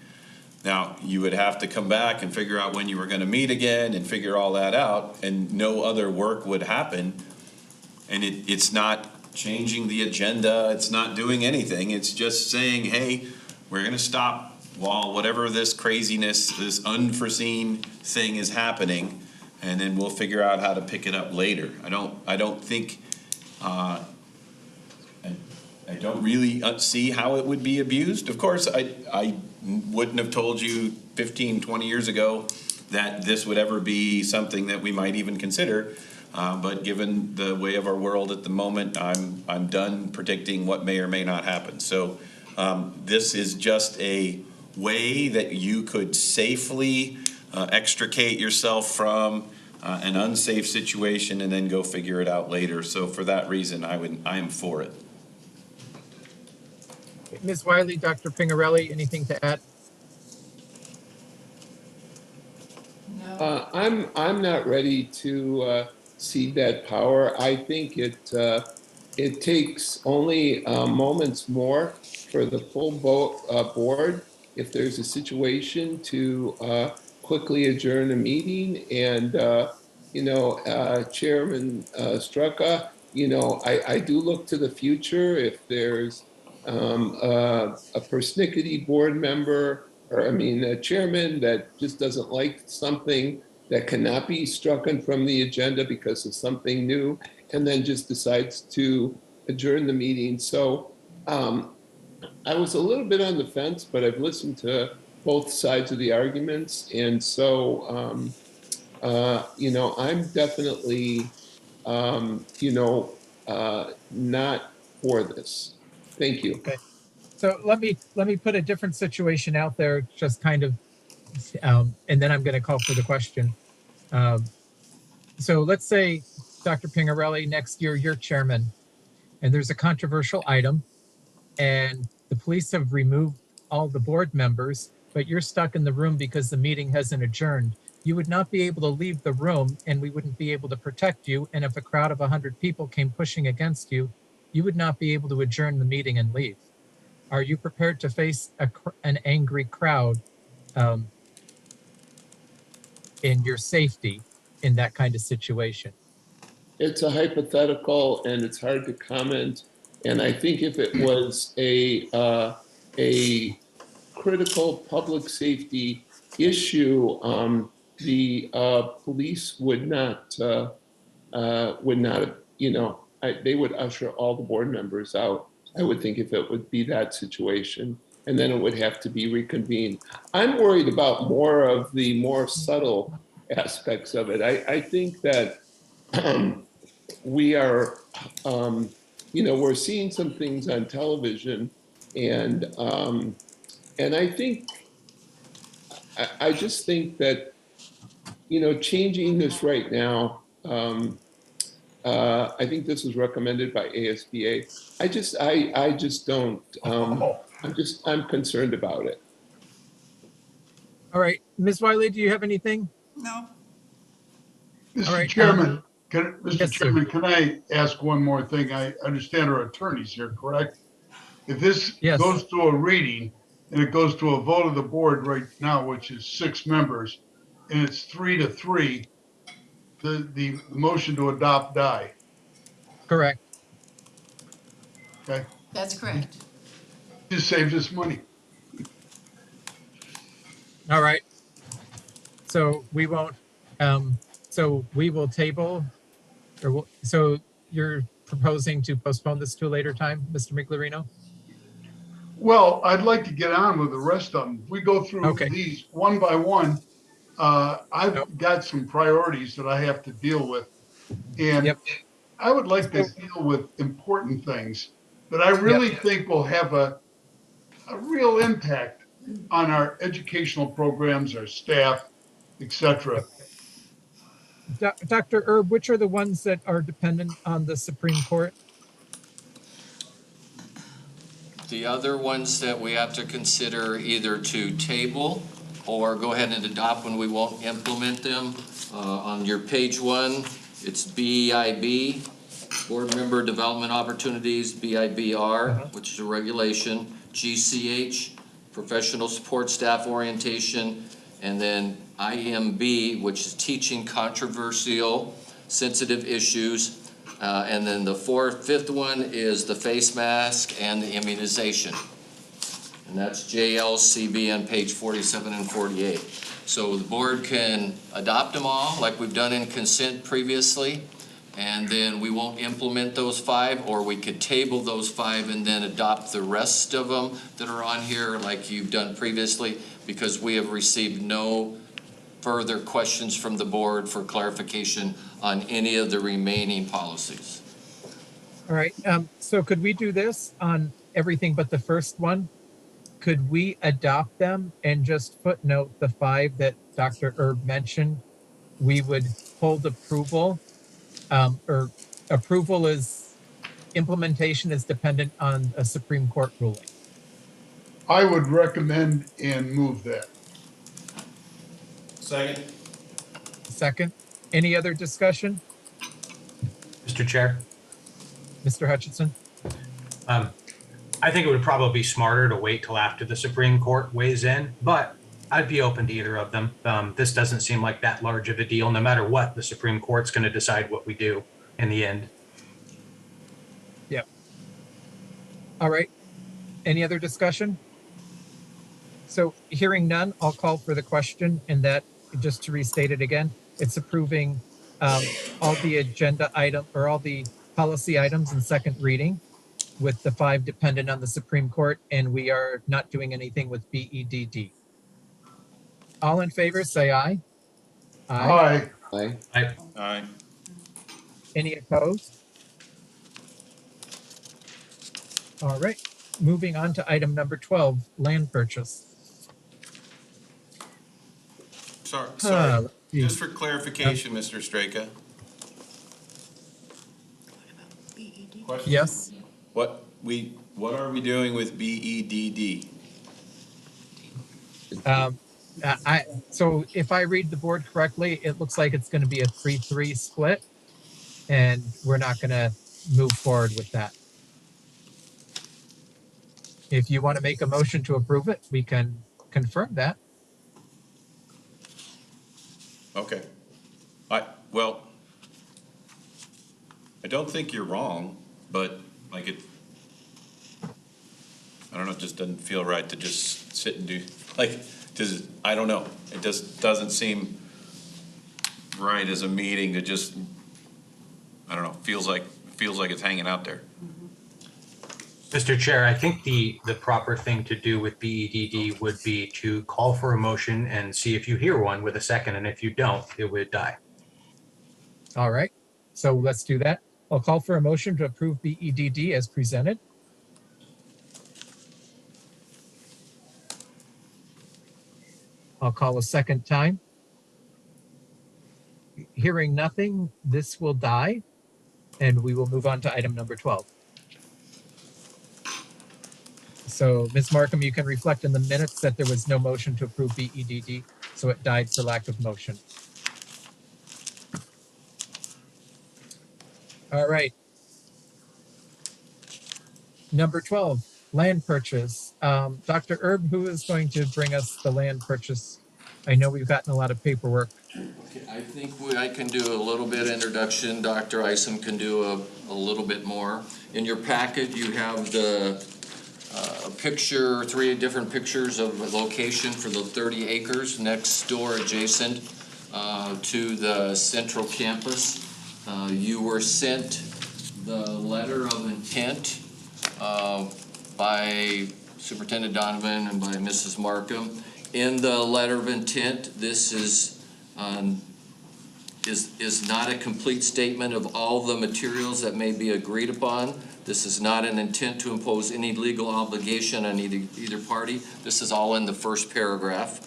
Now, you would have to come back and figure out when you were going to meet again and figure all that out, and no other work would happen. And it's not changing the agenda. It's not doing anything. It's just saying, hey, we're going to stop while whatever this craziness, this unforeseen thing is happening, and then we'll figure out how to pick it up later. I don't think, I don't really see how it would be abused. Of course, I wouldn't have told you 15, 20 years ago that this would ever be something that we might even consider. But given the way of our world at the moment, I'm done predicting what may or may not happen. So this is just a way that you could safely extricate yourself from an unsafe situation and then go figure it out later. So for that reason, I am for it. Ms. Wiley, Dr. Pingarelli, anything to add? I'm not ready to cede that power. I think it takes only moments more for the full board, if there's a situation, to quickly adjourn a meeting. And Chairman Straka, I do look to the future. If there's a persnickety board member, or a chairman that just doesn't like something that cannot be struck from the agenda because of something new, and then just decides to adjourn the meeting. So I was a little bit on the fence, but I've listened to both sides of the arguments. And so, I'm definitely, not for this. Thank you. Okay. So let me put a different situation out there, just kind of, and then I'm going to call for the question. So let's say, Dr. Pingarelli, next year you're chairman, and there's a controversial item, and the police have removed all the board members, but you're stuck in the room because the meeting hasn't adjourned. You would not be able to leave the room, and we wouldn't be able to protect you. And if a crowd of 100 people came pushing against you, you would not be able to adjourn the meeting and leave. Are you prepared to face an angry crowd in your safety in that kind of situation? It's a hypothetical, and it's hard to comment. And I think if it was a critical public safety issue, the police would not, they would usher all the board members out, I would think, if it would be that situation, and then it would have to be reconvened. I'm worried about more of the more subtle aspects of it. I think that we are, we're seeing some things on television, and I think, I just think that, changing this right now, I think this was recommended by ASBA. I just don't, I'm concerned about it. All right, Ms. Wiley, do you have anything? No. Mr. Chairman, can I ask one more thing? I understand our attorney's here, correct? If this goes to a reading and it goes to a vote of the board right now, which is 6 members, and it's 3-3, the motion to adopt die. Correct. Okay. That's correct. Just saves us money. All right. So we won't, so we will table, so you're proposing to postpone this to a later time, Mr. Miglerino? Well, I'd like to get on with the rest of them. If we go through these one by one, I've got some priorities that I have to deal with. And I would like to deal with important things that I really think will have a real impact on our educational programs, our staff, etc. Dr. Erb, which are the ones that are dependent on the Supreme Court? The other ones that we have to consider either to table or go ahead and adopt when we won't implement them. On your page 1, it's BIB, Board Member Development Opportunities, BIBR, which is a regulation, GCH, Professional Support Staff Orientation, and then IMB, which is Teaching Controversial Sensitive Issues. And then the fifth one is the face mask and the immunization. And that's JLCB on page 47 and 48. So the board can adopt them all like we've done in consent previously, and then we won't implement those 5, or we could table those 5 and then adopt the rest of them that are on here like you've done previously, because we have received no further questions from the board for clarification on any of the remaining policies. All right, so could we do this on everything but the first one? Could we adopt them and just footnote the 5 that Dr. Erb mentioned? We would hold approval, or approval is, implementation is dependent on a Supreme Court ruling. I would recommend and move that. Second. Second, any other discussion? Mr. Chair, Mr. Hutchinson? I think it would probably be smarter to wait till after the Supreme Court weighs in, but I'd be open to either of them. This doesn't seem like that large of a deal. No matter what, the Supreme Court's going to decide what we do in the end. Yep. All right. Any other discussion? So hearing none, I'll call for the question, and that, just to restate it again, it's approving all the agenda item or all the policy items in second reading, with the 5 dependent on the Supreme Court, and we are not doing anything with BEDD. All in favor, say aye. Aye. Aye. Aye. Any opposed? All right, moving on to item number 12, land purchase. Sorry. let's see. Just for clarification, Mr. Straka. Question? Yes, What are we doing with BEDD? so if I read the board correctly, it looks like it's going to be a 3-3 split, and we're not going to move forward with that. If you want to make a motion to approve it, we can confirm that. Okay. Well, I don't think you're wrong, but like I don't know, it just doesn't feel right to just sit and do, like, I don't know. It just doesn't seem right as a meeting to just, I don't know, feels like it's hanging out there. Mr. Chair, I think the proper thing to do with BEDD would be to call for a motion and see if you hear one with a second, and if you don't, it would die. All right, so let's do that. I'll call for a motion to approve BEDD as presented. I'll call a second time. Hearing nothing, this will die, and we will move on to item number 12. So, Ms. Markham, you can reflect in the minutes that there was no motion to approve BEDD, so it died for lack of motion. All right. Number 12, land purchase. Dr. Erb, who is going to bring us the land purchase? I know we've gotten a lot of paperwork. Okay, I think I can do a little bit introduction. Dr. Isom can do a little bit more. In your packet, you have the picture, 3 different pictures of a location for the 30 acres next door adjacent to the central campus. You were sent the letter of intent by Superintendent Donovan and by Mrs. Markham. In the letter of intent, this is not a complete statement of all the materials that may be agreed upon. This is not an intent to impose any legal obligation on either party. This is all in the first paragraph.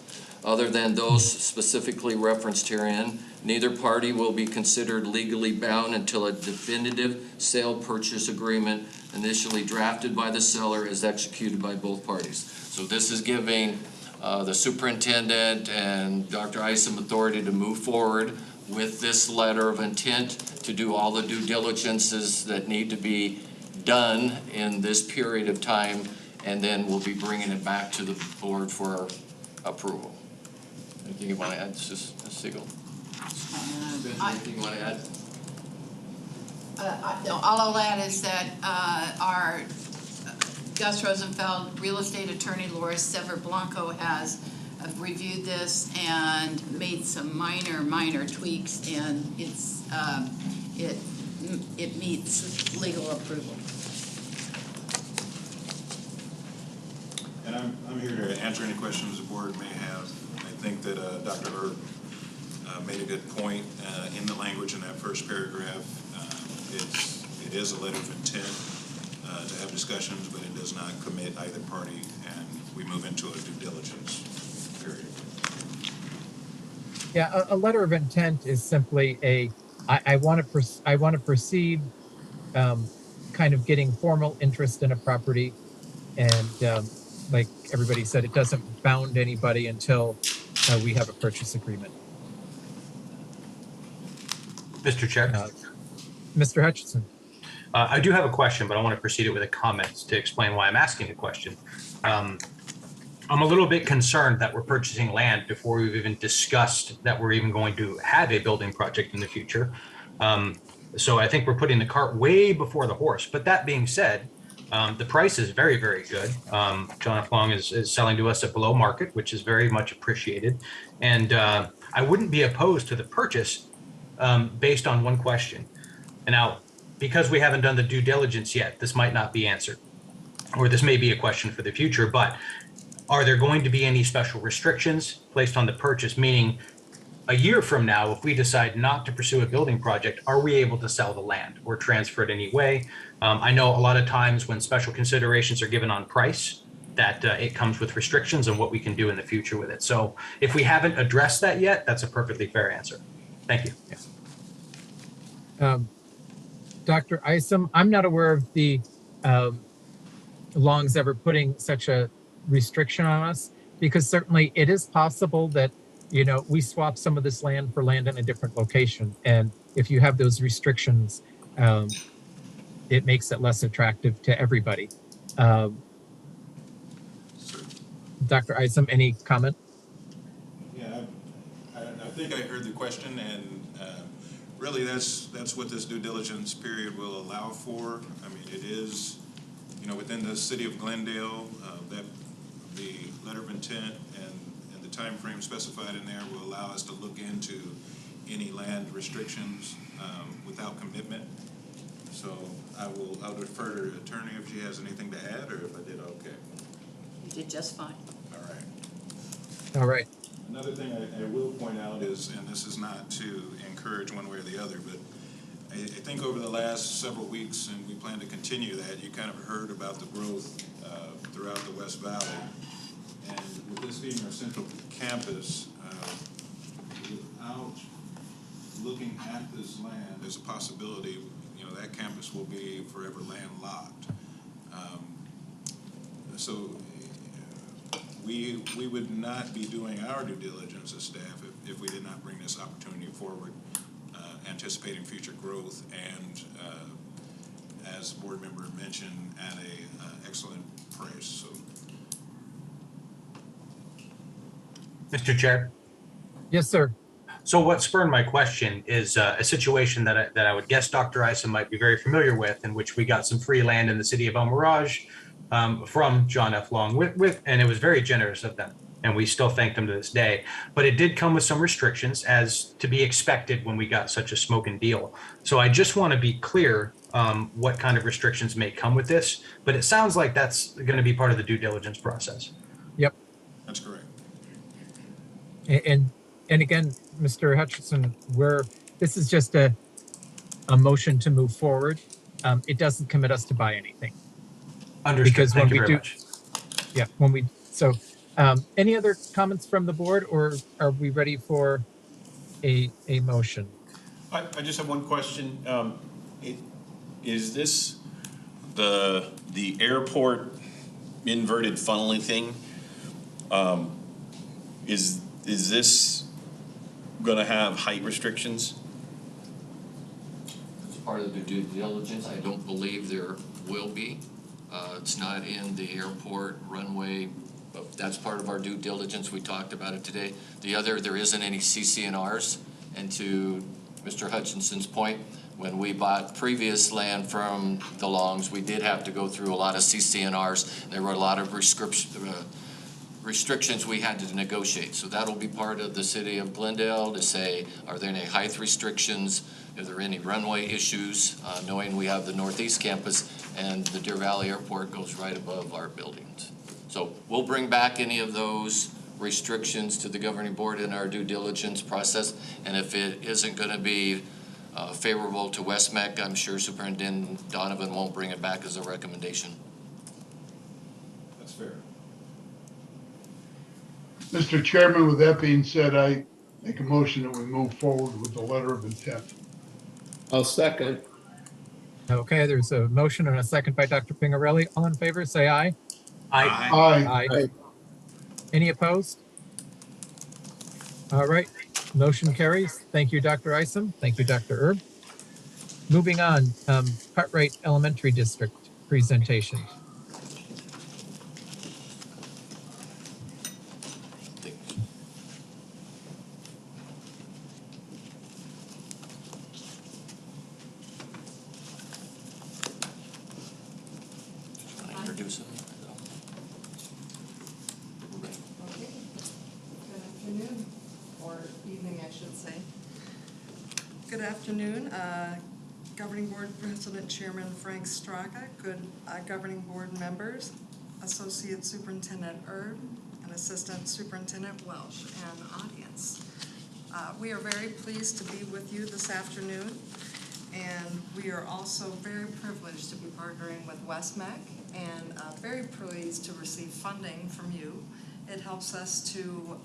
Other than those specifically referenced herein, neither party will be considered legally bound until a definitive sale purchase agreement initially drafted by the seller is executed by both parties. So this is giving the superintendent and Dr. Isom authority to move forward with this letter of intent to do all the due diligences that need to be done in this period of time, and then we'll be bringing it back to the board for approval. Anything you want to add, Ms. Siegel? Anything you want to add? No, all I'll add is that our Gus Rosenfeld, real estate attorney Laura Sever Blanco has reviewed this and made some minor tweaks, and it meets legal approval. And I'm here to answer any questions the board may have. I think that Dr. Hurd made a good point in the language in that first paragraph. It is a letter of intent to have discussions, but it does not commit either party, and we move into a due diligence period. Yeah, a letter of intent is simply I want to proceed, kind of getting formal interest in a property, and like everybody said, it doesn't bound anybody until we have a purchase agreement. Mr. Chair. Mr. Hutchinson. I do have a question, but I want to proceed it with a comment to explain why I'm asking the question. I'm a little bit concerned that we're purchasing land before we've even discussed that we're even going to have a building project in the future. So I think we're putting the cart way before the horse. But that being said, the price is very, very good. John F. Long is selling to us at below market, which is very much appreciated. And I wouldn't be opposed to the purchase based on one question. And now, because we haven't done the due diligence yet, this might not be answered, or this may be a question for the future, but are there going to be any special restrictions placed on the purchase? Meaning, a year from now, if we decide not to pursue a building project, are we able to sell the land or transfer it anyway? I know a lot of times when special considerations are given on price, that it comes with restrictions on what we can do in the future with it. So if we haven't addressed that yet, that's a perfectly fair answer. Thank you. Dr. Isom, I'm not aware of the Longs ever putting such a restriction on us, because certainly it is possible that, you know, we swap some of this land for land in a different location. And if you have those restrictions, it makes it less attractive to everybody. Dr. Isom, any comment? Yeah, I think I heard the question, and really that's what this due diligence period will allow for. I mean, it is, you know, within the city of Glendale, that the letter of intent and the time frame specified in there will allow us to look into any land restrictions without commitment. So I'll defer to the attorney if she has anything to add, or if I did okay. You did just fine. All right. All right. Another thing I will point out is, and this is not to encourage one way or the other, but I think over the last several weeks, and we plan to continue that, you kind of heard about the growth throughout the West Valley. And with this being our central campus, without looking at this land, there's a possibility, you know, that campus will be forever landlocked. So we would not be doing our due diligence as staff if we did not bring this opportunity forward, anticipating future growth, and as board member mentioned, at a excellent price. So, Mr. Chair. Yes, sir. So what spurred my question is a situation that I would guess Dr. Isom might be very familiar with, in which we got some free land in the city of El Mirage from John F. Long, and it was very generous of them, and we still thank them to this day. But it did come with some restrictions, as to be expected when we got such a smoking deal. So I just want to be clear what kind of restrictions may come with this, but it sounds like that's going to be part of the due diligence process. Yep. that's correct. And again, Mr. Hutchinson, this is just a motion to move forward. It doesn't commit us to buy anything. Understood. Because Thank you very much. Yeah, any other comments from the board, or are we ready for a motion? I just have one question. Is this the airport inverted funneling thing? Is this going to have height restrictions? As part of the due diligence, I don't believe there will be. It's not in the airport runway, but that's part of our due diligence. We talked about it today. There isn't any CC&Rs, and to Mr. Hutchinson's point, When we bought previous land from the Longs, we did have to go through a lot of CCNRs. There were a lot of restrictions we had to negotiate. So that'll be part of the city of Glendale to say, are there any height restrictions? Are there any runway issues? Knowing we have the Northeast campus and the Deer Valley Airport goes right above our buildings. So we'll bring back any of those restrictions to the governing board in our due diligence process. And if it isn't going to be favorable to West-MEC, I'm sure Superintendent Donovan won't bring it back as a recommendation. That's fair. Mr. Chairman, with that being said, I make a motion that we move forward with the letter of intent. I'll second. Okay, there's a motion and a second by Dr. Pingarelli. All in favor, say aye. Aye. Aye. Aye. Any opposed? All right, motion carries. Thank you, Dr. Isom. Thank you, Dr. Erb. Moving on, Cartwright Elementary District presentation. Introduce him. Okay. Good afternoon, or evening, I should say. Good afternoon, Governing Board President Chairman Frank Straka, good Governing Board members, Associate Superintendent Erb, and Assistant Superintendent Welsh, and audience. We are very pleased to be with you this afternoon, and we are also very privileged to be partnering with West-MEC, and very pleased to receive funding from you. It helps us to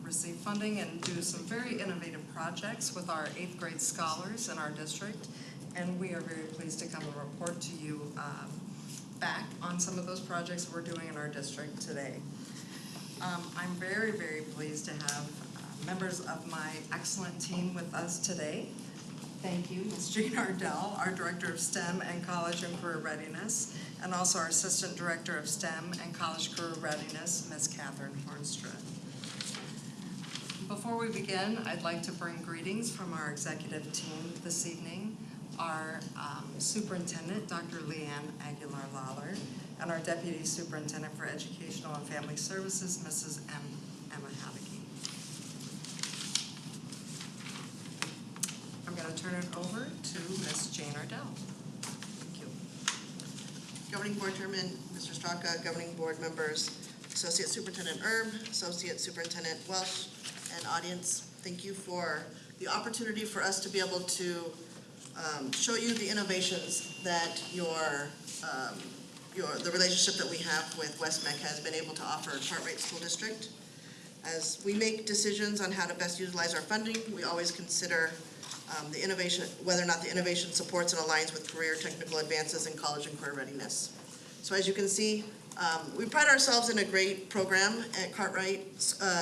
receive funding and do some very innovative projects with our 8th grade scholars in our district, and we are very pleased to come and report to you back on some of those projects we're doing in our district today. I'm very, very pleased to have members of my excellent team with us today. Thank you, Ms. Jean Ardell, our Director of STEM and College and Career Readiness, and also our Assistant Director of STEM and College Career Readiness, Ms. Catherine Hornstra. Before we begin, I'd like to bring greetings from our executive team this evening, our Superintendent, Dr. Leanne Aguilar-Lawler, and our Deputy Superintendent for Educational and Family Services, Mrs. Emma Haddocky. I'm going to turn it over to Ms. Jane Ardell. Thank you. Governing Board Chairman, Mr. Straka, Governing Board members, Associate Superintendent Erb, Associate Superintendent Welsh, and audience, thank you for the opportunity for us to be able to show you the innovations that the relationship that we have with West-MEC has been able to offer Cartwright School District. As we make decisions on how to best utilize our funding, we always consider the innovation, whether or not the innovation supports and aligns with career technical advances in college and career readiness. So as you can see, we pride ourselves in a great program at Cartwright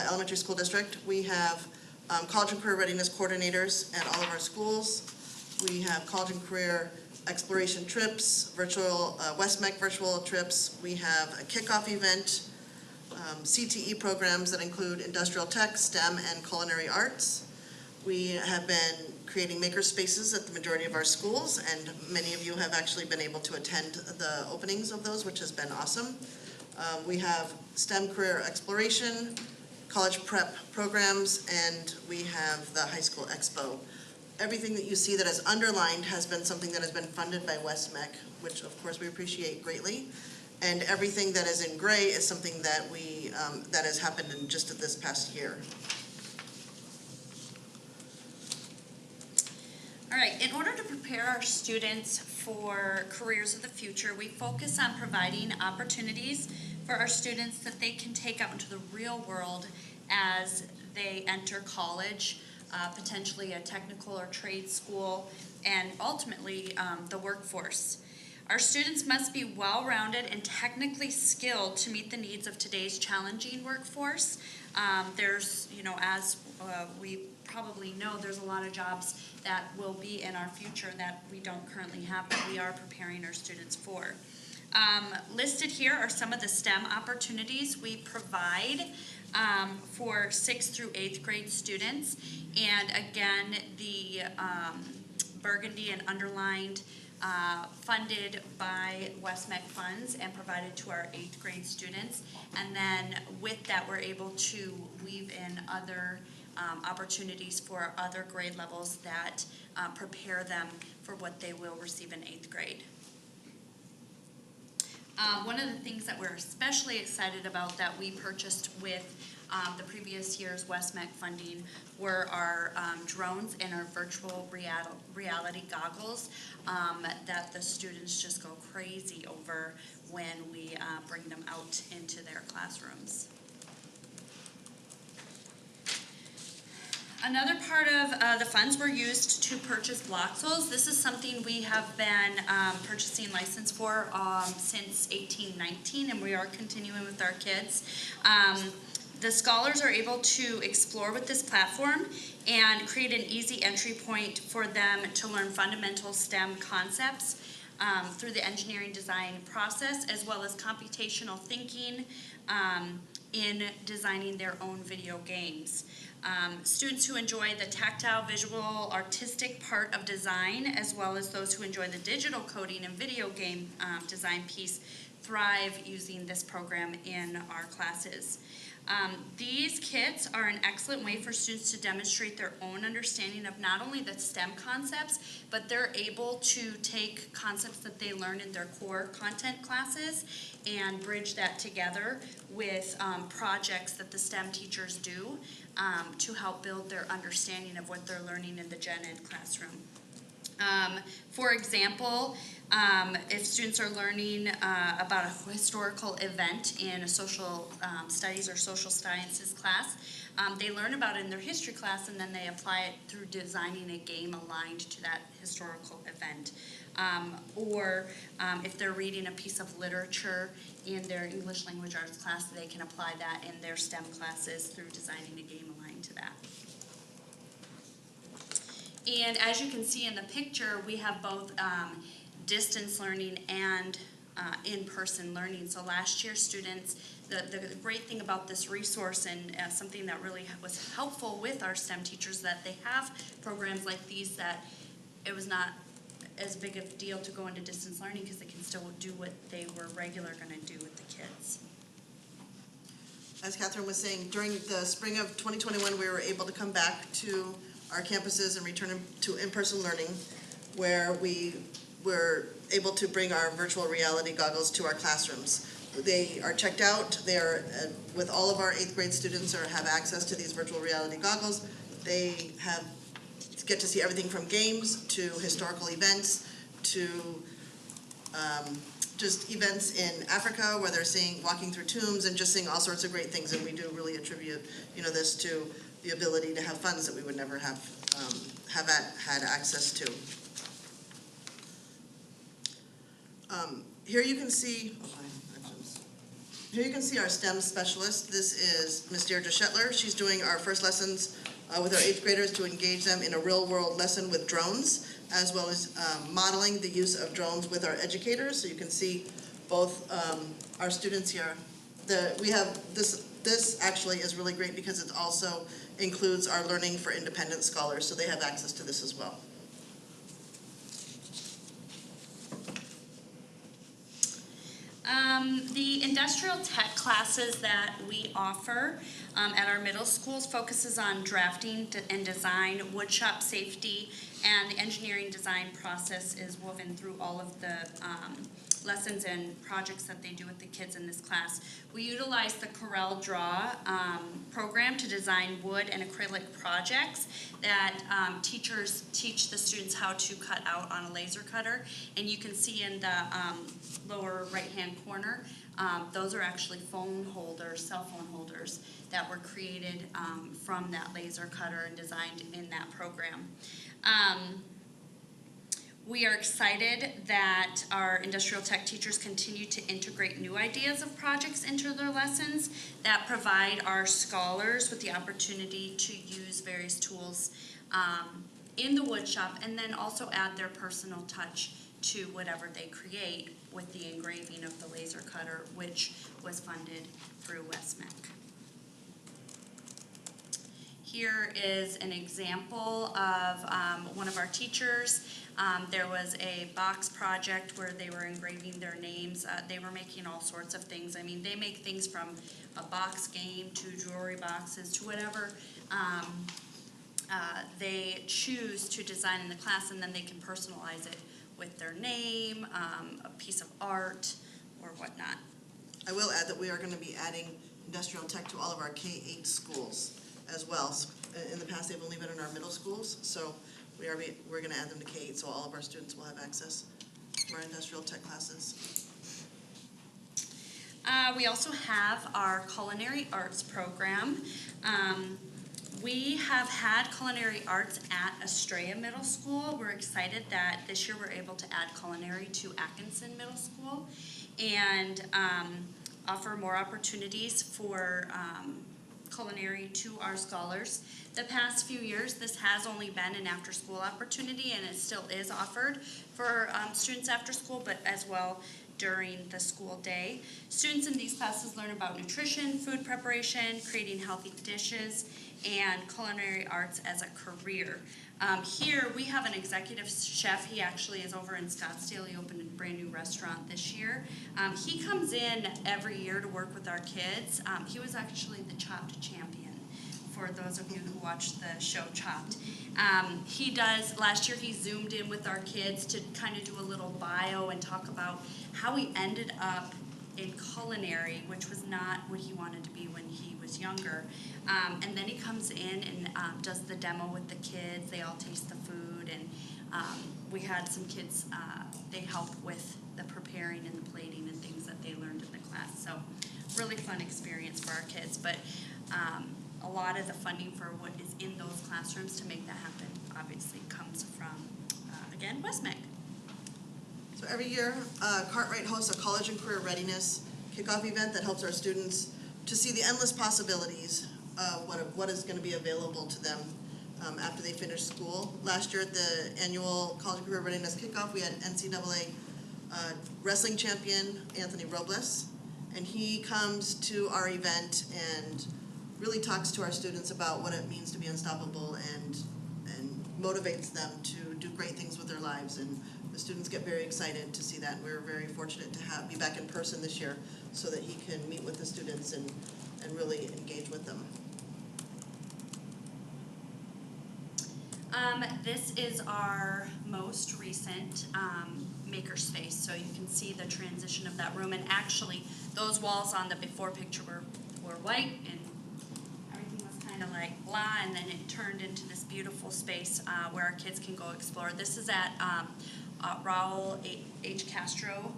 Elementary School District. We have college and career readiness coordinators at all of our schools. We have college and career exploration trips, virtual West-MEC virtual trips. We have a kickoff event, CTE programs that include industrial tech, STEM, and culinary arts. We have been creating makerspaces at the majority of our schools, and many of you have actually been able to attend the openings of those, which has been awesome. We have STEM career exploration, college prep programs, and we have the high school expo. Everything that you see that is underlined has been something that has been funded by West-MEC, which of course we appreciate greatly. And everything that is in gray is something that that has happened in just this past year. All right, in order to prepare our students for careers of the future, we focus on providing opportunities for our students that they can take out into the real world as they enter college, potentially a technical or trade school, and ultimately the workforce. Our students must be well-rounded and technically skilled to meet the needs of today's challenging workforce. There's, as we probably know, there's a lot of jobs that will be in our future that we don't currently have, that we are preparing our students for. Listed here are some of the STEM opportunities we provide for 6th through 8th grade students. And again, the burgundy and underlined, funded by West-MEC funds and provided to our 8th grade students. And then with that, we're able to weave in other opportunities for other grade levels that prepare them for what they will receive in 8th grade. One of the things that we're especially excited about that we purchased with the previous year's West-MEC funding were our drones and our virtual reality goggles that the students just go crazy over when we bring them out into their classrooms. Another part of the funds were used to purchase Bloxels. This is something we have been purchasing license for since 1819, and we are continuing with our kids. The scholars are able to explore with this platform and create an easy entry point for them to learn fundamental STEM concepts through the engineering design process, as well as computational thinking in designing their own video games. Students who enjoy the tactile, visual, artistic part of design, as well as those who enjoy the digital coding and video game design piece, thrive using this program in our classes. These kits are an excellent way for students to demonstrate their own understanding of not only the STEM concepts, but they're able to take concepts that they learn in their core content classes and bridge that together with projects that the STEM teachers do to help build their understanding of what they're learning in the Gen Ed classroom. For example, if students are learning about a historical event in a social studies or social sciences class, they learn about it in their history class and then they apply it through designing a game aligned to that historical event. Or if they're reading a piece of literature in their English language arts class, they can apply that in their STEM classes through designing a game aligned to that. And as you can see in the picture, we have both distance learning and in-person learning. So last year students, the great thing about this resource and something that really was helpful with our STEM teachers, that they have programs like these that it was not as big a deal to go into distance learning because they can still do what they were regular going to do with the kids. As Catherine was saying, during the spring of 2021, we were able to come back to our campuses and return to in-person learning, where we were able to bring our virtual reality goggles to our classrooms. They are checked out. They are, with all of our 8th grade students, or have access to these virtual reality goggles. They get to see everything from games to historical events to just events in Africa where they're walking through tombs and just seeing all sorts of great things. And we do really attribute, this to the ability to have funds that we would never have had access to. Here you can see our STEM specialist. This is Ms. Deirdre Shetler. She's doing our first lessons with our 8th graders to engage them in a real-world lesson with drones, as well as modeling the use of drones with our educators. So you can see both our students here. We have this actually is really great because it also includes our Learning for Independent Scholars, so they have access to this as well. The industrial tech classes that we offer at our middle schools focuses on drafting and design, woodshop safety, and the engineering design process is woven through all of the lessons and projects that they do with the kids in this class. We utilize the Corel Draw program to design wood and acrylic projects that teachers teach the students how to cut out on a laser cutter. And you can see in the lower right-hand corner, those are actually phone holders, cell phone holders that were created from that laser cutter and designed in that program. We are excited that our industrial tech teachers continue to integrate new ideas of projects into their lessons that provide our scholars with the opportunity to use various tools in the woodshop and then also add their personal touch to whatever they create with the engraving of the laser cutter, which was funded through West-MEC. here is an example of one of our teachers. There was a box project where they were engraving their names. They were making all sorts of things. I mean, they make things from a box game to jewelry boxes to whatever they choose to design in the class, and then they can personalize it with their name, a piece of art, or whatnot. I will add that we are going to be adding industrial tech to all of our K-8 schools as well. In the past, they've only been in our middle schools, so we're going to add them to K-8, so all of our students will have access to our industrial tech classes. We also have our Culinary Arts program. We have had Culinary Arts at Estrella Middle School. We're excited that this year we're able to add culinary to Atkinson Middle School and offer more opportunities for culinary to our scholars. The past few years, this has only been an after-school opportunity, and it still is offered for students after school, but as well during the school day. Students in these classes learn about nutrition, food preparation, creating healthy dishes, and culinary arts as a career. Here we have an executive chef. He actually is over in Scottsdale. He opened a brand new restaurant this year. He comes in every year to work with our kids. He was actually the Chopped champion, for those of you who watched the show Chopped. Last year he zoomed in with our kids to kind of do a little bio and talk about how he ended up in culinary, which was not what he wanted to be when he was younger. And then he comes in and does the demo with the kids. They all taste the food, and we had some kids, they help with the preparing and the plating and things that they learned in the class. So really fun experience for our kids, but a lot of the funding for what is in those classrooms to make that happen obviously comes from, again, West-MEC. So every year, Cartwright hosts a college and career readiness kickoff event that helps our students to see the endless possibilities of what is going to be available to them after they finish school. Last year at the annual college and career readiness kickoff, we had NCAA wrestling champion Anthony Robles, and he comes to our event and really talks to our students about what it means to be unstoppable and motivates them to do great things with their lives. And the students get very excited to see that. And we're very fortunate to be back in person this year so that he can meet with the students and really engage with them. This is our most recent Makerspace, so you can see the transition of that room. And actually, those walls on the before picture were white, and everything was kind of like blah, and then it turned into this beautiful space where our kids can go explore. This is at Raul H. Castro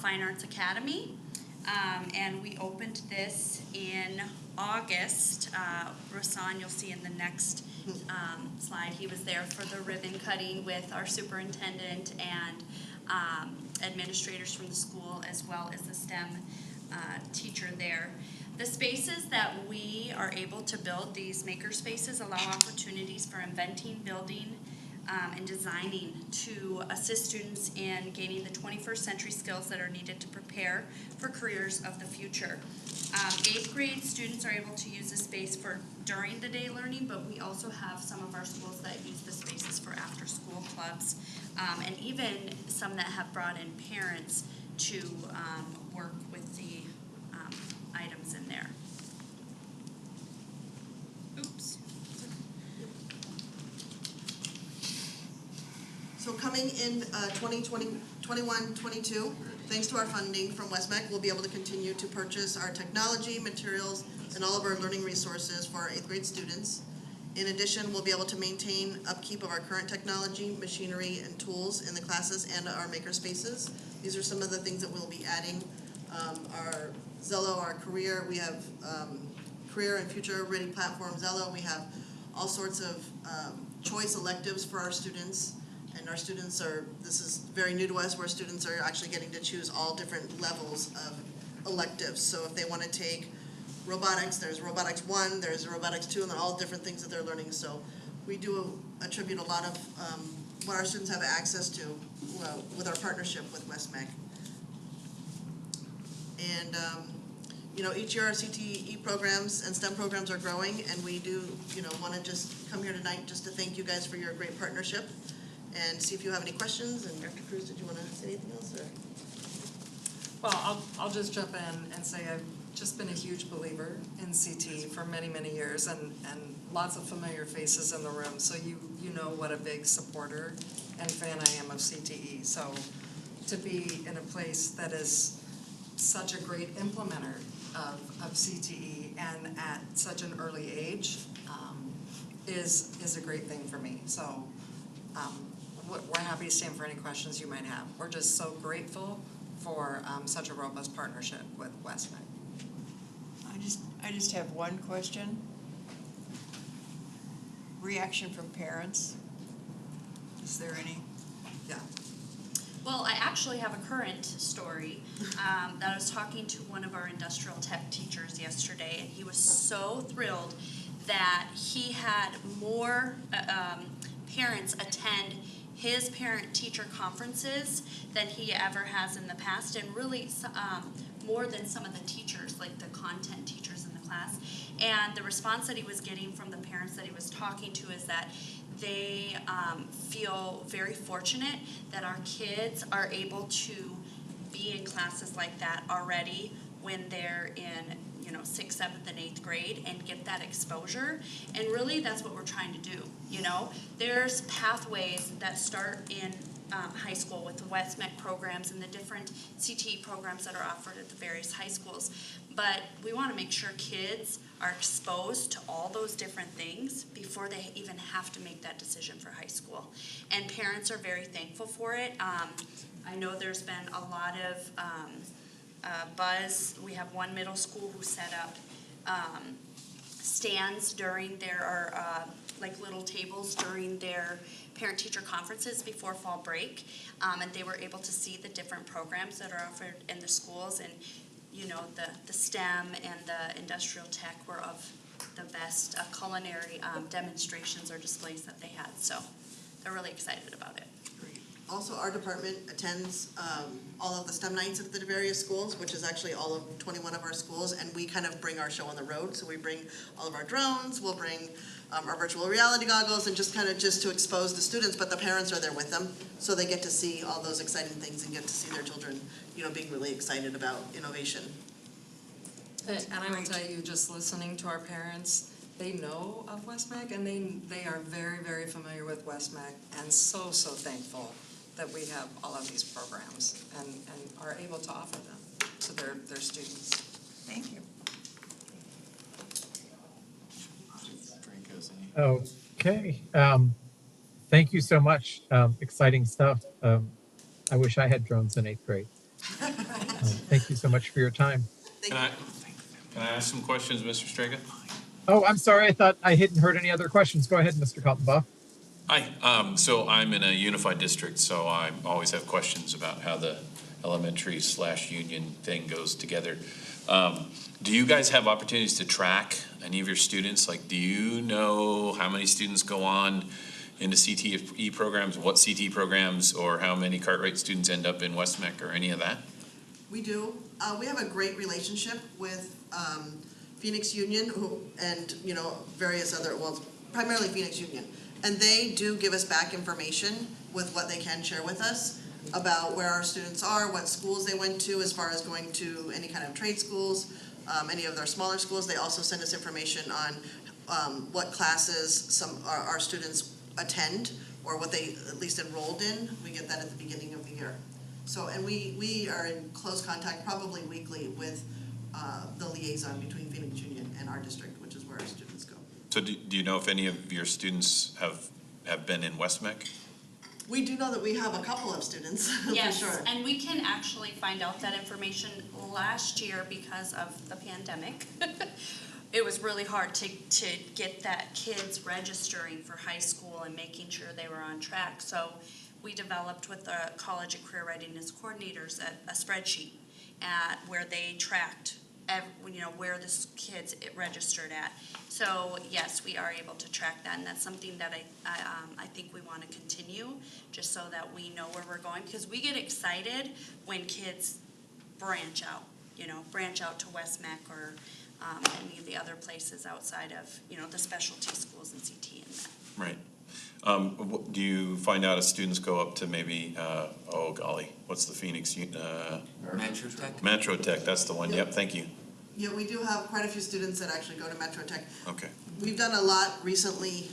Fine Arts Academy, and we opened this in August. Rasan, you'll see in the next slide, he was there for the ribbon cutting with our superintendent and administrators from the school, as well as the STEM teacher there. The spaces that we are able to build, these maker spaces, allow opportunities for inventing, building, and designing to assist students in gaining the 21st century skills that are needed to prepare for careers of the future. 8th grade students are able to use the space for during the day learning, but we also have some of our schools that use the spaces for after school clubs, and even some that have brought in parents to work with the items in there. Oops. So coming in 2021-22, thanks to our funding from West-MEC, we'll be able to continue to purchase our technology, materials, and all of our learning resources for our 8th grade students. In addition, we'll be able to maintain upkeep of our current technology, machinery, and tools in the classes and our maker spaces. These are some of the things that we'll be adding. Our Zello, our career, we have career and future ready platform Zello. We have all sorts of choice electives for our students. And our students this is very new to us, where students are actually getting to choose all different levels of electives. So if they want to take robotics, there's robotics 1, there's robotics 2, and they're all different things that they're learning. So we do attribute a lot of what our students have access to with our partnership with West-MEC. And each year our CTE programs and STEM programs are growing, and we do, want to just come here tonight just to thank you guys for your great partnership and see if you have any questions. And Dr. Cruz, did you want to say anything else? Or? Well, I'll just jump in and say I've just been a huge believer in CTE for many, many years, and lots of familiar faces in the room, so you know what a big supporter and fan I am of CTE. So to be in a place that is such a great implementer of CTE and at such an early age is a great thing for me. So we're happy to stand for any questions you might have. We're just so grateful for such a robust partnership with West-MEC. I just have one question. Reaction from parents. Is there any? Yeah. Well, I actually have a current story that I was talking to one of our industrial tech teachers yesterday, and he was so thrilled that he had more parents attend his parent-teacher conferences than he ever has in the past, and really more than some of the teachers, like the content teachers in the class. And the response that he was getting from the parents that he was talking to is that they feel very fortunate that our kids are able to be in classes like that already when they're in 6th, 7th, and 8th grade and get that exposure. And really that's what we're trying to do. There's pathways that start in high school with the West-MEC programs and the different CTE programs that are offered at the various high schools. But we want to make sure kids are exposed to all those different things before they even have to make that decision for high school. And parents are very thankful for it. I know there's been a lot of buzz. We have one middle school who set up stands during their, like little tables during their parent-teacher conferences before fall break, and they were able to see the different programs that are offered in the schools, and the STEM and the industrial tech were of the best culinary demonstrations or displays that they had, so they're really excited about it. Also, our department attends all of the STEM nights at the various schools, which is actually all of 21 of our schools, and we kind of bring our show on the road. So we bring all of our drones, we'll bring our virtual reality goggles, and just to expose the students, but the parents are there with them, so they get to see all those exciting things and get to see their children, being really excited about innovation. And I will tell you, just listening to our parents, they know of West-MEC, and they are very, very familiar with West-MEC, and so thankful that we have all of these programs and are able to offer them to their students. Thank you. Okay. Thank you so much. Exciting stuff. I wish I had drones in 8th grade. Thank you so much for your time. Can I ask some questions, Mr. Strega? Oh, I'm sorry. I thought I hadn't heard any other questions. Go ahead, Mr. Kaltenbach. Hi. So I'm in a unified district, so I always have questions about how the elementary/union thing goes together. Do you guys have opportunities to track any of your students? Like, do you know how many students go on into CTE programs, what CTE programs, or how many Cartwright students end up in West-MEC or any of that? We do. We have a great relationship with Phoenix Union and various other, primarily Phoenix Union. And they do give us back information with what they can share with us about where our students are, what schools they went to, as far as going to any kind of trade schools, any of their smaller schools. They also send us information on what classes our students attend or what they at least enrolled in. We get that at the beginning of the year. So, and we are in close contact probably weekly with the liaison between Phoenix Union and our district, which is where our students go. So do you know if any of your students have been in West-MEC? We do know that we have a couple of students, Yes, for sure. and we can actually find out that information. Last year, because of the pandemic, it was really hard to get that kids registering for high school and making sure they were on track. So we developed with the college and career readiness coordinators a spreadsheet where they tracked where the kids registered at. So yes, we are able to track that, and that's something that I think we want to continue, just so that we know where we're going, because we get excited when kids branch out. branch out to West-MEC or any of the other places outside of, the specialty schools and CT and that. Right. Do you find out as students go up to maybe, oh golly, what's the Phoenix? Metro Tech? Metro Tech, that's the one. Yep, thank you. Yeah, we do have quite a few students that actually go to Metro Tech. Okay. We've done a lot recently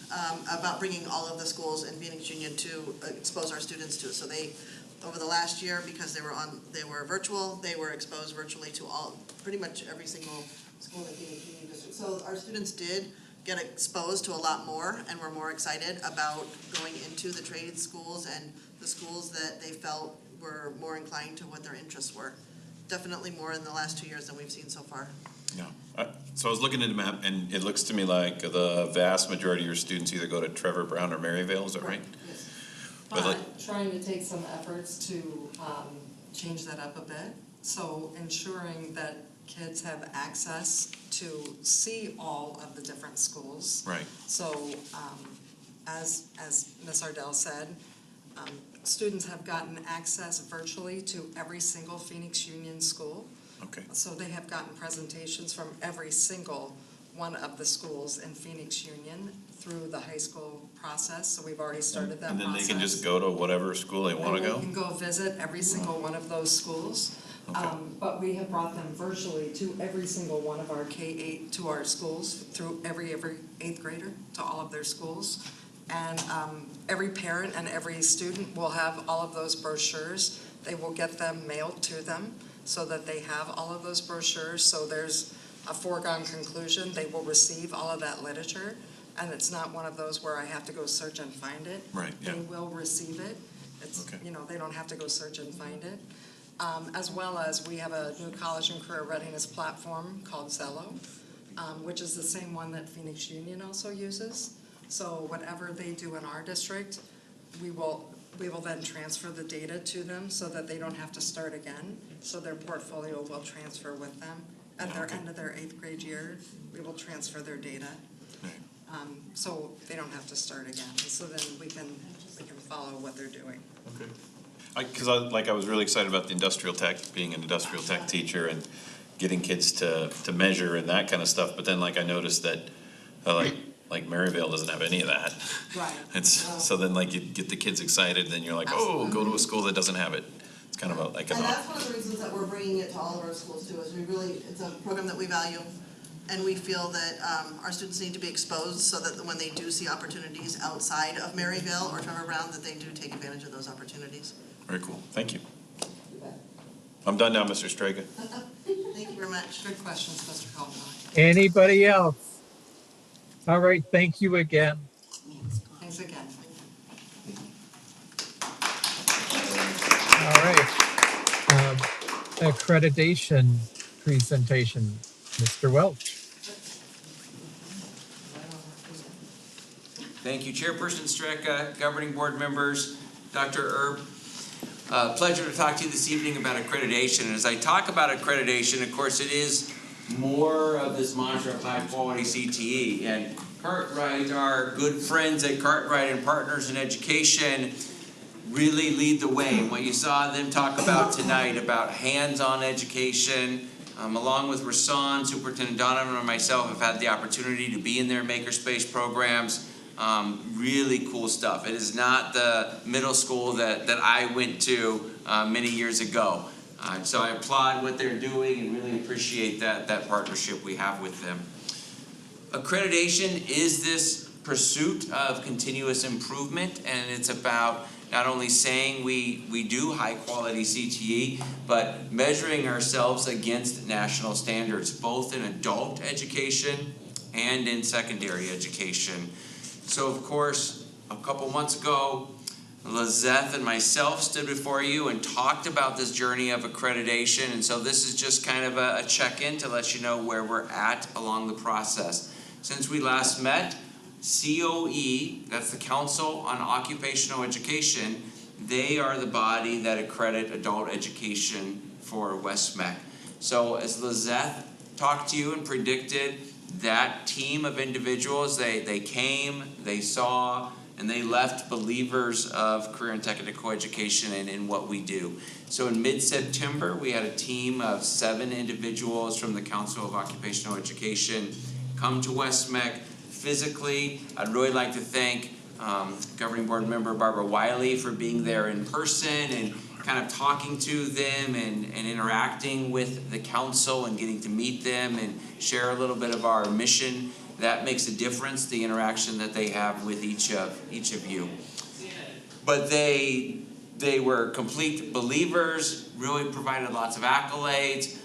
about bringing all of the schools in Phoenix Union to expose our students to it. So they, over the last year, because they were virtual, they were exposed virtually to pretty much every single school in the Phoenix Union district. So our students did get exposed to a lot more and were more excited about going into the trade schools and the schools that they felt were more inclined to what their interests were. Definitely more in the last 2 years than we've seen so far. Yeah. So I was looking at the map, and it looks to me like the vast majority of your students either go to Trevor Brown or Maryvale. Is that right? Yes. Trying to take some efforts to change that up a bit. So ensuring that kids have access to see all of the different schools. Right. So as Ms. Ardell said, students have gotten access virtually to every single Phoenix Union school. Okay. So they have gotten presentations from every single one of the schools in Phoenix Union through the high school process. So we've already started that process. And then they can just go to whatever school they want to go? They can go visit every single one of those schools. Okay. But we have brought them virtually to every single one of our K-8 to our schools, through every 8th grader to all of their schools. And every parent and every student will have all of those brochures. They will get them mailed to them so that they have all of those brochures. So there's a foregone conclusion. They will receive all of that literature. And it's not one of those where I have to go search and find it. Right, yeah. They will receive it. It's, Okay. they don't have to go search and find it. As well as we have a new college and career readiness platform called Zello, which is the same one that Phoenix Union also uses. So whatever they do in our district, we will then transfer the data to them so that they don't have to start again. So their portfolio will transfer with them. At their end of their 8th grade year, we will transfer their data. So they don't have to start again. So then we can follow what they're doing. Okay. Because I was really excited about the industrial tech, being an industrial tech teacher and getting kids to measure and that kind of stuff. But then I noticed that like Maryvale doesn't have any of that. Right. So then you get the kids excited, then you're like, oh, go to a school that doesn't have it. It's kind of And that's one of the reasons that we're bringing it to all of our schools too, is it's a program that we value. And we feel that our students need to be exposed so that when they do see opportunities outside of Maryvale or Trevor Brown, that they do take advantage of those opportunities. Very cool. Thank you. I'm done now, Mr. Straka. Thank you very much. Good questions, Mr. Caldwell. Anybody else? All right, thank you again. Thanks again. All right. Accreditation presentation, Mr. Welch. Thank you, Chairperson Straka, governing board members, Dr. Erb. Pleasure to talk to you this evening about accreditation. And as I talk about accreditation, of course, it is more of this mantra of high quality CTE. And Cartwright, our good friends at Cartwright and Partners in Education, really lead the way. And what you saw them talk about tonight about hands-on education, along with Rasan, Superintendent Donovan, and myself have had the opportunity to be in their Makerspace programs. Really cool stuff. It is not the middle school that I went to many years ago. So I applaud what they're doing and really appreciate that partnership we have with them. Accreditation is this pursuit of continuous improvement, and it's about not only saying we do high quality CTE, but measuring ourselves against national standards, both in adult education and in secondary education. So of course, a couple months ago, Lizeth and myself stood before you and talked about this journey of accreditation. And so this is just kind of a check-in to let you know where we're at along the process. Since we last met, COE, that's the Council on Occupational Education, they are the body that accredit adult education for West-MEC. So as Lizeth talked to you and predicted, that team of individuals, they came, they saw, and they left believers of career and technical education and in what we do. So in mid-September, we had a team of 7 individuals from the Council of Occupational Education come to West-MEC physically. I'd really like to thank Governing Board Member Barbara Wiley for being there in person and kind of talking to them and interacting with the council and getting to meet them and share a little bit of our mission. That makes a difference, the interaction that they have with each of you. But they were complete believers, really provided lots of accolades,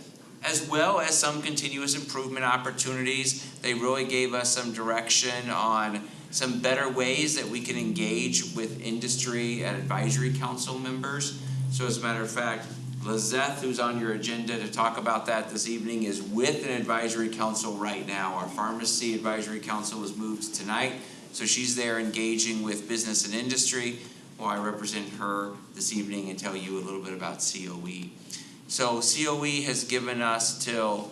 as well as some continuous improvement opportunities. They really gave us some direction on some better ways that we can engage with industry and advisory council members. So as a matter of fact, Lizeth, who's on your agenda to talk about that this evening, is with an advisory council right now. Our pharmacy advisory council was moved tonight, so she's there engaging with business and industry while I represent her this evening and tell you a little bit about COE. So COE has given us till,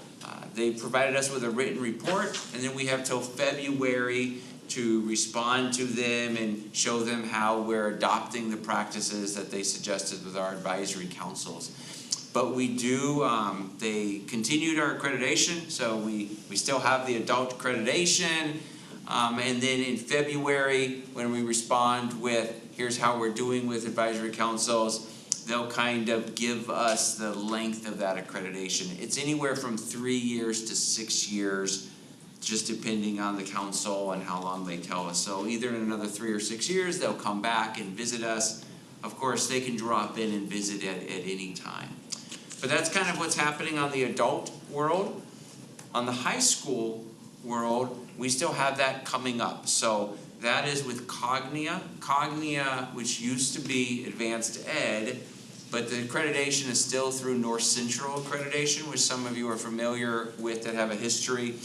they provided us with a written report, and then we have till February to respond to them and show them how we're adopting the practices that they suggested with our advisory councils. But we do, they continued our accreditation, so we still have the adult accreditation. And then in February, when we respond with, here's how we're doing with advisory councils, they'll kind of give us the length of that accreditation. It's anywhere from 3 years to 6 years, just depending on the council and how long they tell us. So either in another 3 or 6 years, they'll come back and visit us. Of course, they can drop in and visit at any time. But that's kind of what's happening on the adult world. On the high school world, we still have that coming up. So that is with Cognia. Cognia, which used to be Advanced Ed, but the accreditation is still through North Central Accreditation, which some of you are familiar with that have a history.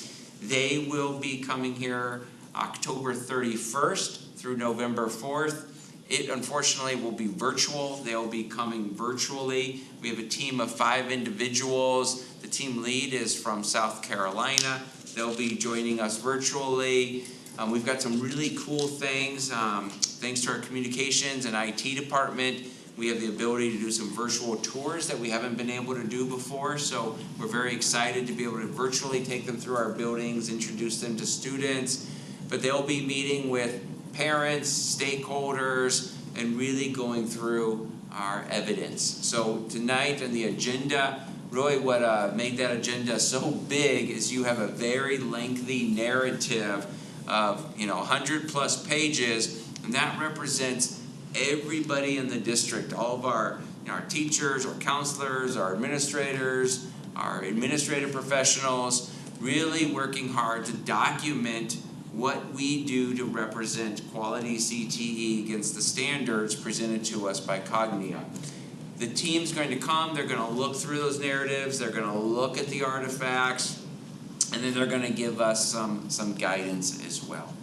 They will be coming here October 31st through November 4th. It unfortunately will be virtual. They'll be coming virtually. We have a team of 5 individuals. The team lead is from South Carolina. They'll be joining us virtually. We've got some really cool things. Thanks to our communications and IT department, we have the ability to do some virtual tours that we haven't been able to do before. So we're very excited to be able to virtually take them through our buildings, introduce them to students. But they'll be meeting with parents, stakeholders, and really going through our evidence. So tonight on the agenda, really what made that agenda so big is you have a very lengthy narrative of 100+ pages, and that represents everybody in the district, all of our teachers, our counselors, our administrators, our administrative professionals, really working hard to document what we do to represent quality CTE against the standards presented to us by Cognia. The team's going to come, they're going to look through those narratives, they're going to look at the artifacts, and then they're going to give us some guidance as well.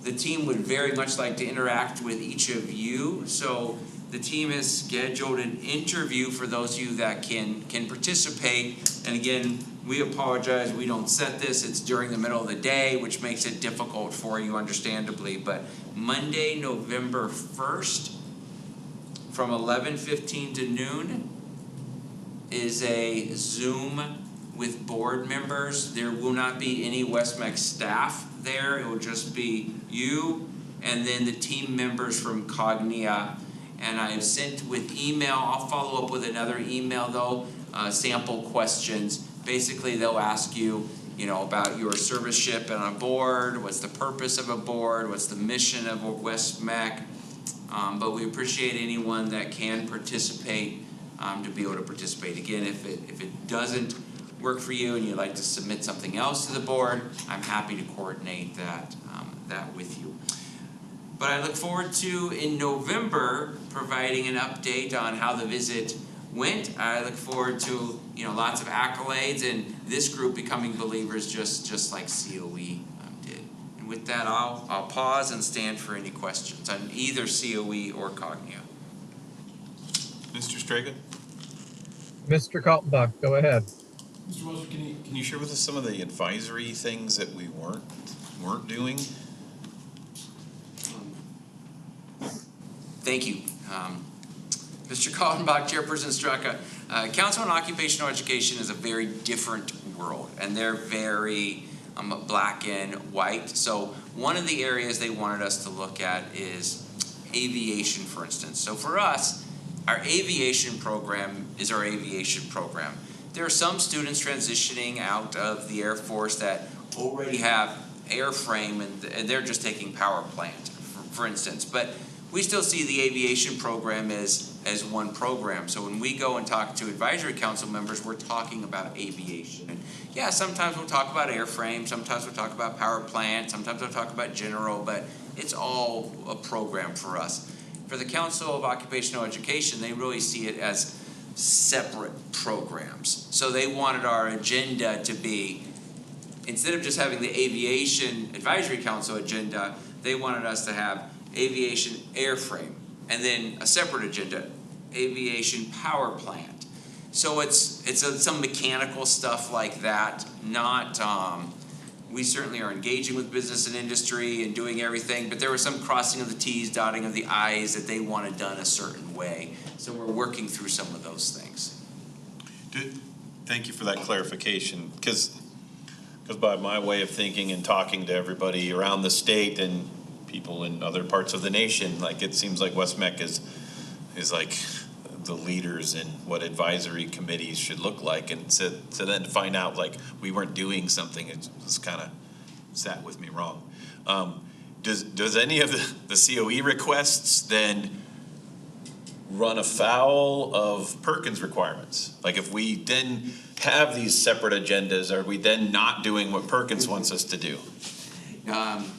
The team would very much like to interact with each of you, so the team has scheduled an interview for those of you that can participate. And again, we apologize, we don't set this, it's during the middle of the day, which makes it difficult for you, understandably. But Monday, November 1st, from 11:15 to noon, is a Zoom with board members. There will not be any West-MEC staff there. It will just be you and then the team members from Cognia. And I have sent with email, I'll follow up with another email though, sample questions. Basically they'll ask you, about your serviceship on a board, what's the purpose of a board, what's the mission of West-MEC. But we appreciate anyone that can participate to be able to participate. Again, if it doesn't work for you and you'd like to submit something else to the board, I'm happy to coordinate that with you. But I look forward to, in November, providing an update on how the visit went. I look forward to lots of accolades and this group becoming believers just like COE did. And with that, I'll pause and stand for any questions on either COE or Cognia. Mr. Strega? Mr. Kaltenbach, go ahead. Mr. Wells, can you share with us some of the advisory things that we weren't doing? Thank you. Mr. Kaltenbach, Chairperson Straka, Council on Occupational Education is a very different world, and they're very black and white. So one of the areas they wanted us to look at is aviation, for instance. So for us, our aviation program is our aviation program. There are some students transitioning out of the Air Force that already have airframe and they're just taking power plant, for instance. But we still see the aviation program as one program. So when we go and talk to advisory council members, we're talking about aviation. And yeah, sometimes we'll talk about airframe, sometimes we'll talk about power plant, sometimes we'll talk about general, but it's all a program for us. For the Council of Occupational Education, they really see it as separate programs. So they wanted our agenda to be, instead of just having the Aviation Advisory Council agenda, they wanted us to have aviation airframe, and then a separate agenda, aviation power plant. So it's some mechanical stuff like that, not, we certainly are engaging with business and industry and doing everything, but there was some crossing of the T's, dotting of the I's that they wanted done a certain way. So we're working through some of those things. Thank you for that clarification, because by my way of thinking and talking to everybody around the state and people in other parts of the nation, like it seems like West-MEC is like the leaders in what advisory committees should look like, and so then to find out like we weren't doing something, it just kind of sat with me wrong. Does any of the COE requests then run afoul of Perkins requirements? Like if we then have these separate agendas, are we then not doing what Perkins wants us to do?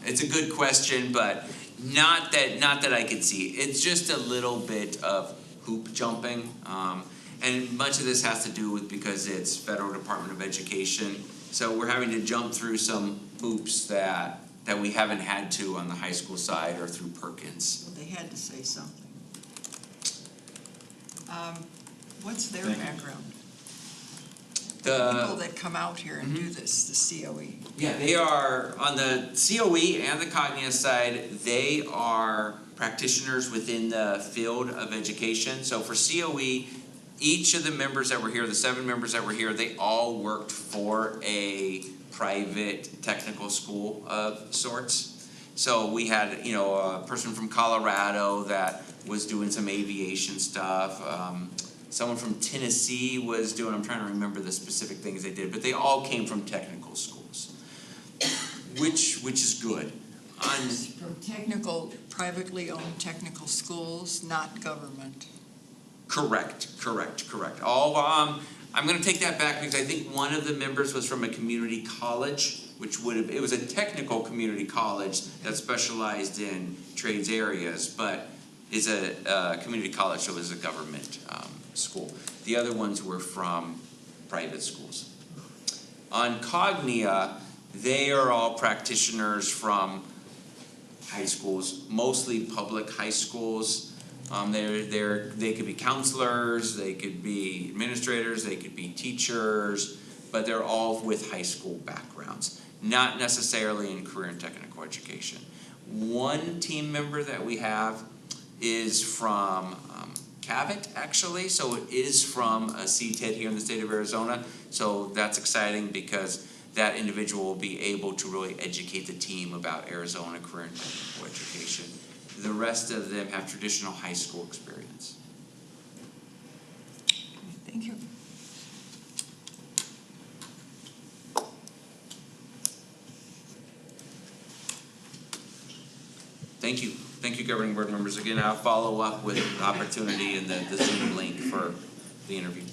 It's a good question, but not that I could see. It's just a little bit of hoop jumping, and much of this has to do with because it's Federal Department of Education. So we're having to jump through some hoops that we haven't had to on the high school side or through Perkins. Well, they had to say something. What's their background? The people that come out here and do this, the COE. Yeah, they are, on the COE and the Cognia side, they are practitioners within the field of education. So for COE, each of the members that were here, the 7 members that were here, they all worked for a private technical school of sorts. So we had, a person from Colorado that was doing some aviation stuff. Someone from Tennessee was doing, I'm trying to remember the specific things they did, but they all came from technical schools, which is good. From technical, privately owned technical schools, not government. Correct. All, I'm gonna take that back because I think one of the members was from a community college, it was a technical community college that specialized in trades areas, but is a community college, so it was a government school. The other ones were from private schools. On Cognia, they are all practitioners from high schools, mostly public high schools. They could be counselors, they could be administrators, they could be teachers, but they're all with high school backgrounds, not necessarily in career and technical education. One team member that we have is from Cabot, actually, so it is from a Cted here in the state of Arizona. So that's exciting because that individual will be able to really educate the team about Arizona career and technical education. The rest of them have traditional high school experience. Thank you. Thank you. Thank you, governing board members. Again, I'll follow up with an opportunity in the Zoom link for the interview.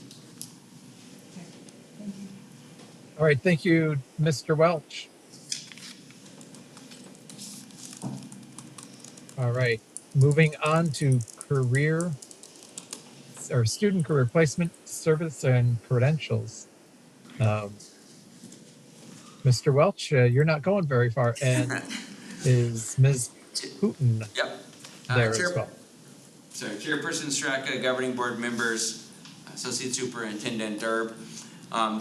All right, thank you, Mr. Welch. All right, moving on to student career placement service and credentials. Mr. Welch, you're not going very far, and is Ms. Hooten there as well? Sorry, Chairperson Straka, governing board members, Associate Superintendent Derb.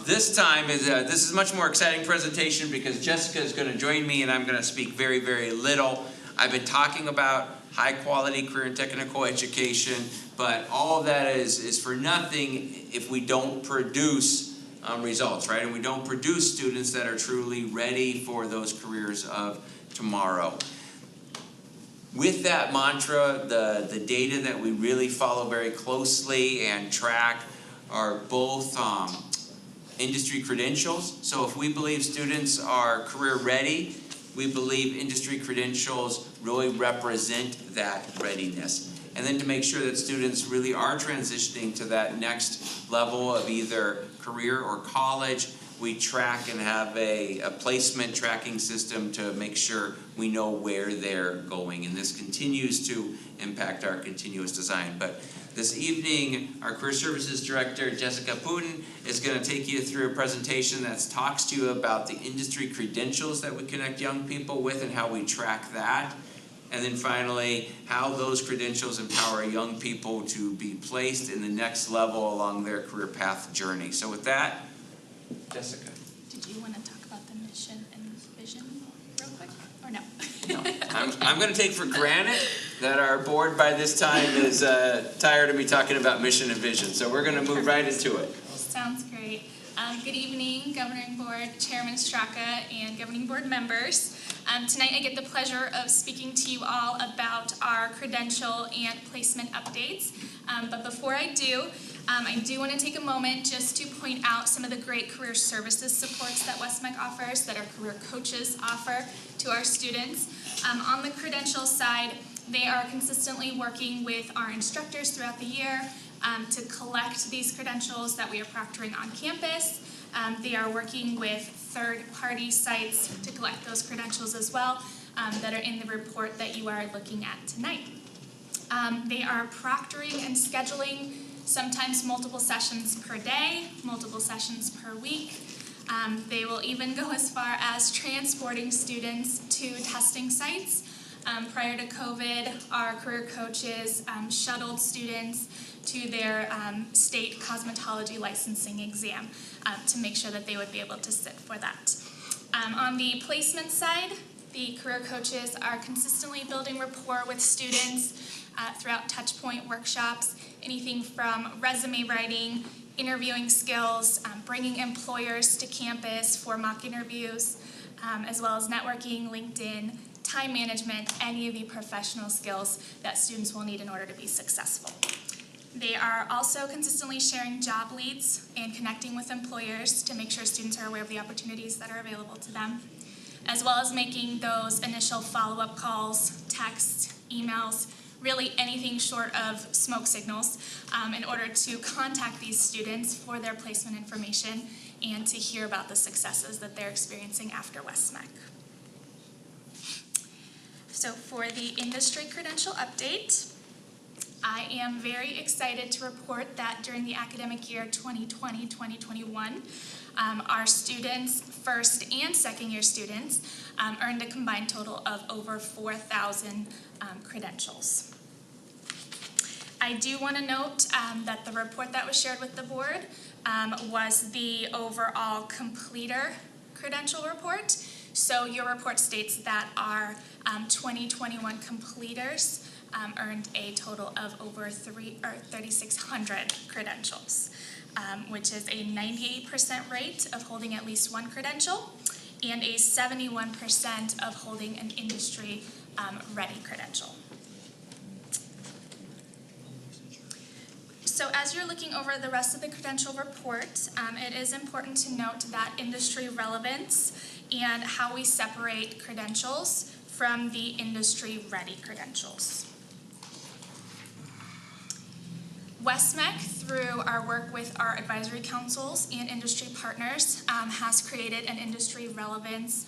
This time this is a much more exciting presentation because Jessica is going to join me and I'm going to speak very, very little. I've been talking about high-quality career and technical education, but all of that is for nothing if we don't produce results, right? And we don't produce students that are truly ready for those careers of tomorrow. With that mantra, the data that we really follow very closely and track are both industry credentials. So if we believe students are career ready, we believe industry credentials really represent that readiness. And then to make sure that students really are transitioning to that next level of either career or college, we track and have a placement tracking system to make sure we know where they're going. And this continues to impact our continuous design. But this evening, our Career Services Director, Jessica Putin, is going to take you through a presentation that talks to you about the industry credentials that we connect young people with and how we track that. And then finally, how those credentials empower young people to be placed in the next level along their career path journey. So with that, Jessica. Did you want to talk about the mission and vision real quick, or no? No, I'm going to take for granted that our board by this time is tired of me talking about mission and vision. So we're going to move right into it. Sounds great. Good evening, Governing Board Chairman Straka and Governing Board members. Tonight I get the pleasure of speaking to you all about our credential and placement updates. But before I do want to take a moment just to point out some of the great career services supports that West-MEC offers, that our career coaches offer to our students. On the credential side, they are consistently working with our instructors throughout the year to collect these credentials that we are proctoring on campus. They are working with third-party sites to collect those credentials as well that are in the report that you are looking at tonight. They are proctoring and scheduling sometimes multiple sessions per day, multiple sessions per week. They will even go as far as transporting students to testing sites. Prior to COVID, our career coaches shuttled students to their state cosmetology licensing exam to make sure that they would be able to sit for that. On the placement side, the career coaches are consistently building rapport with students throughout touchpoint workshops, anything from resume writing, interviewing skills, bringing employers to campus for mock interviews, as well as networking, LinkedIn, time management, any of the professional skills that students will need in order to be successful. They are also consistently sharing job leads and connecting with employers to make sure students are aware of the opportunities that are available to them, as well as making those initial follow-up calls, texts, emails, really anything short of smoke signals in order to contact these students for their placement information and to hear about the successes that they're experiencing after West-MEC. So for the industry credential update, I am very excited to report that during the academic year 2020-2021, our students, first and second year students, earned a combined total of over 4,000 credentials. I do want to note that the report that was shared with the board was the overall completer credential report. So your report states that our 2021 completers earned a total of over 3,600 credentials, which is a 98% rate of holding at least one credential and a 71% of holding an industry ready credential. So as you're looking over the rest of the credential report, it is important to note that industry relevance and how we separate credentials from the industry ready credentials. West-MEC, through our work with our advisory councils and industry partners, has created an industry relevance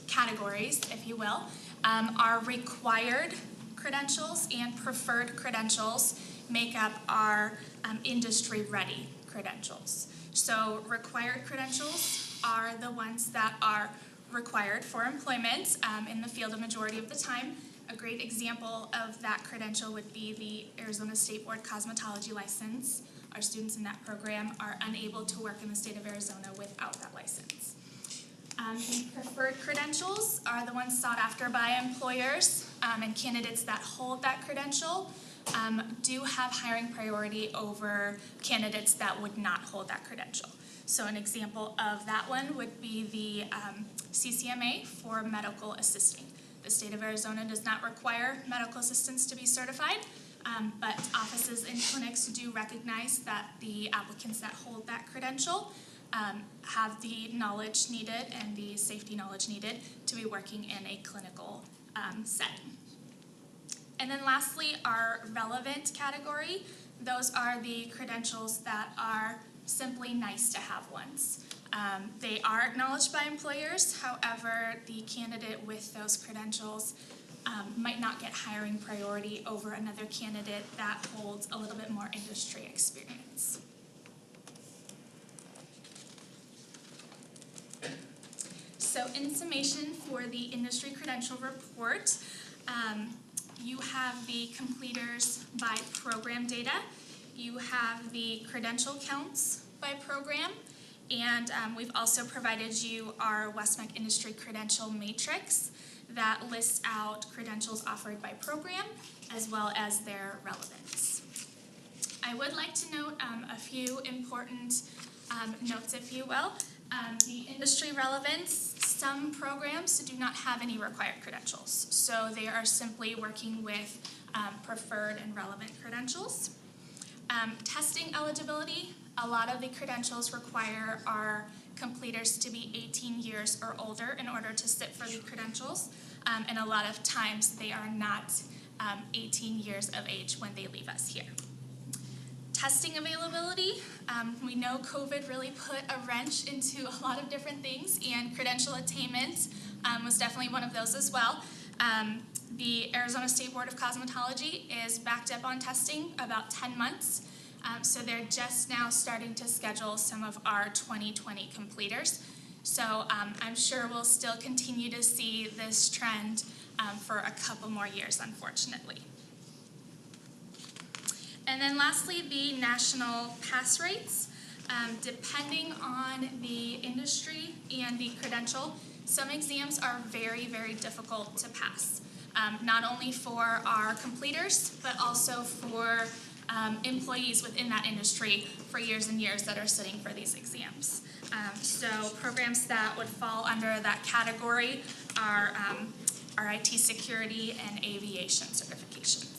categories, if you will. Our required credentials and preferred credentials make up our industry-ready credentials. So required credentials are the ones that are required for employment in the field a majority of the time. A great example of that credential would be the Arizona State Board Cosmetology license. Our students in that program are unable to work in the state of Arizona without that license. The preferred credentials are the ones sought after by employers. and candidates that hold that credential do have hiring priority over candidates that would not hold that credential. So an example of that one would be the CCMA for medical assisting. The state of Arizona does not require medical assistants to be certified, but offices and clinics do recognize that the applicants that hold that credential have the knowledge needed and the safety knowledge needed to be working in a clinical setting. And then lastly, our relevant category. Those are the credentials that are simply nice to have ones. They are acknowledged by employers, however, the candidate with those credentials might not get hiring priority over another candidate that holds a little bit more industry experience. So in summation for the industry credential report, you have the completers by program data, you have the credential counts by program, and we've also provided you our West-MEC industry credential matrix that lists out credentials offered by program as well as their relevance. I would like to note a few important notes, if you will. The industry relevance, some programs do not have any required credentials, so they are simply working with preferred and relevant credentials. Testing eligibility, a lot of the credentials require our completers to be 18 years or older in order to sit for the credentials, and a lot of times they are not 18 years of age when they leave us here. Testing availability, we know COVID really put a wrench into a lot of different things, and credential attainment was definitely one of those as well. The Arizona State Board of Cosmetology is backed up on testing about 10 months, so they're just now starting to schedule some of our 2020 completers. So I'm sure we'll still continue to see this trend for a couple more years, unfortunately. And then lastly, the national pass rates. Depending on the industry and the credential, some exams are very, very difficult to pass. Not only for our completers, but also for employees within that industry for years and years that are sitting for these exams. So programs that would fall under that category are our IT security and aviation certifications.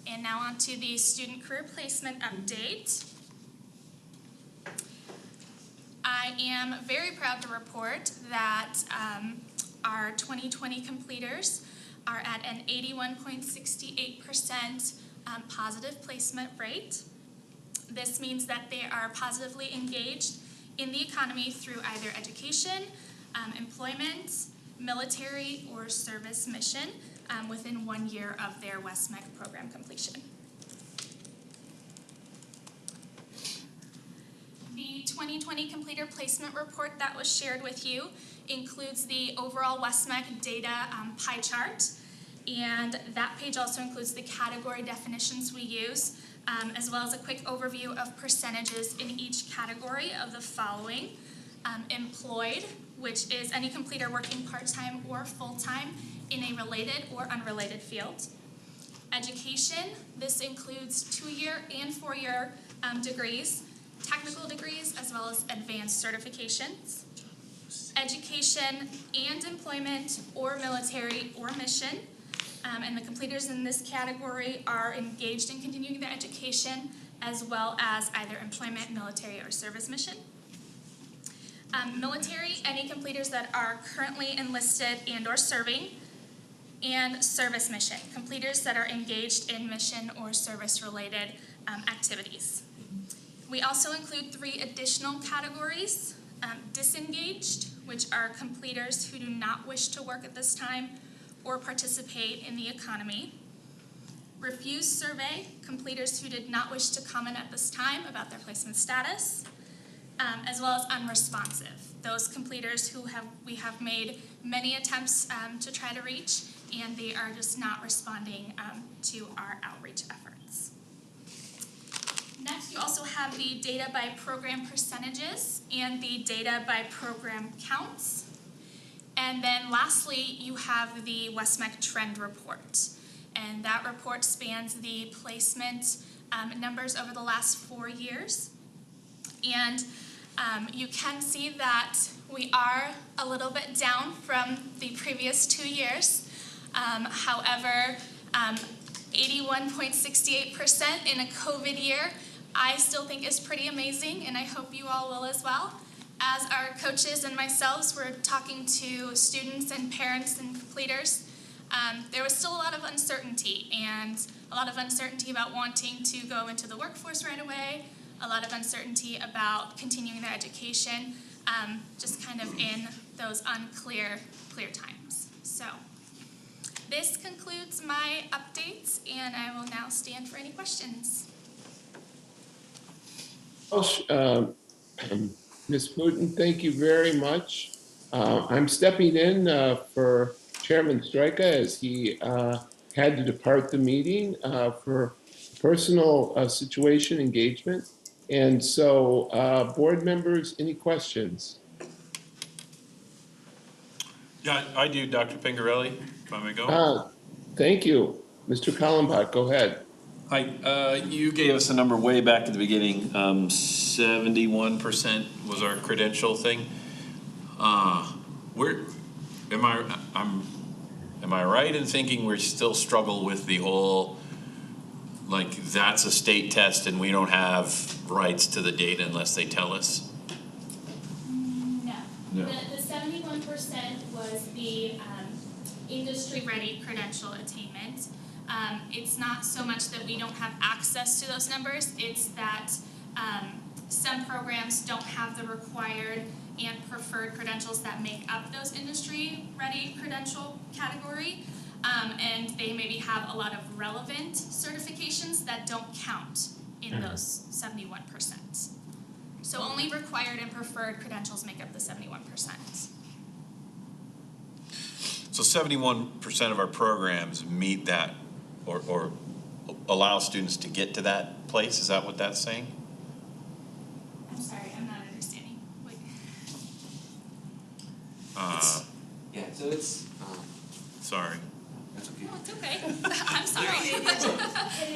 And now on to the student career placement update. I am very proud to report that our 2020 completers are at an 81.68% positive placement rate. This means that they are positively engaged in the economy through either education, employment, military, or service mission within 1 year of their West-MEC program completion. The 2020 completer placement report that was shared with you includes the overall West-MEC data pie chart, and that page also includes the category definitions we use, as well as a quick overview of percentages in each category of the following. Employed, which is any completer working part-time or full-time in a related or unrelated field. Education, this includes 2-year and 4-year degrees, technical degrees, as well as advanced certifications. Education and employment or military or mission. And the completers in this category are engaged in continuing their education as well as either employment, military, or service mission. Military, any completers that are currently enlisted and or serving, and service mission, completers that are engaged in mission or service related activities. We also include 3 additional categories. Disengaged, which are completers who do not wish to work at this time or participate in the economy. Refused survey, completers who did not wish to comment at this time about their placement status, as well as unresponsive, those completers who we have made many attempts to try to reach, and they are just not responding to our outreach efforts. Next, you also have the data by program percentages and the data by program counts. And then lastly, you have the West-MEC Trend Report. And that report spans the placement numbers over the last 4 years. And you can see that we are a little bit down from the previous 2 years. However, 81.68% in a COVID year, I still think is pretty amazing, and I hope you all will as well. As our coaches and myself were talking to students and parents and completers, there was still a lot of uncertainty, and a lot of uncertainty about wanting to go into the workforce right away, a lot of uncertainty about continuing their education, just kind of in those unclear times. So this concludes my updates, and I will now stand for any questions. Ms. Putin, thank you very much. I'm stepping in for Chairman Strika as he had to depart the meeting for personal situation engagement. And so, board members, any questions? Yeah, I do, Dr. Pingarelli, if I may go. Thank you. Mr. Kallenbach, go ahead. Hi, you gave us a number way back at the beginning, 71% was our credential thing. Where, am I right in thinking we still struggle with the whole, like, that's a state test and we don't have rights to the data unless they tell us? No. The 71% was the industry-ready credential attainment. It's not so much that we don't have access to those numbers, it's that some programs don't have the required and preferred credentials that make up those industry-ready credential category, and they maybe have a lot of relevant certifications that don't count in those 71%. So only required and preferred credentials make up the 71%. So 71% of our programs meet that or allow students to get to that place? Is that what that's saying? I'm sorry, I'm not understanding. Wait. Yeah, so it's, Sorry. that's okay. No, it's okay. I'm sorry. It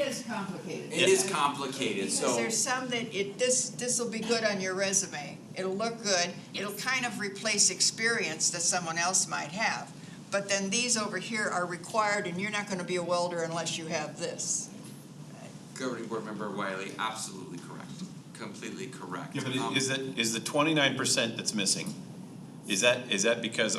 is complicated. It is complicated, so. Because there's some that this will be good on your resume. It'll look good. It'll kind of replace experience that someone else might have. But then these over here are required, and you're not going to be a welder unless you have this. Governing Board Member Wiley, absolutely correct, completely correct. Yeah, but is the 29% that's missing, is that because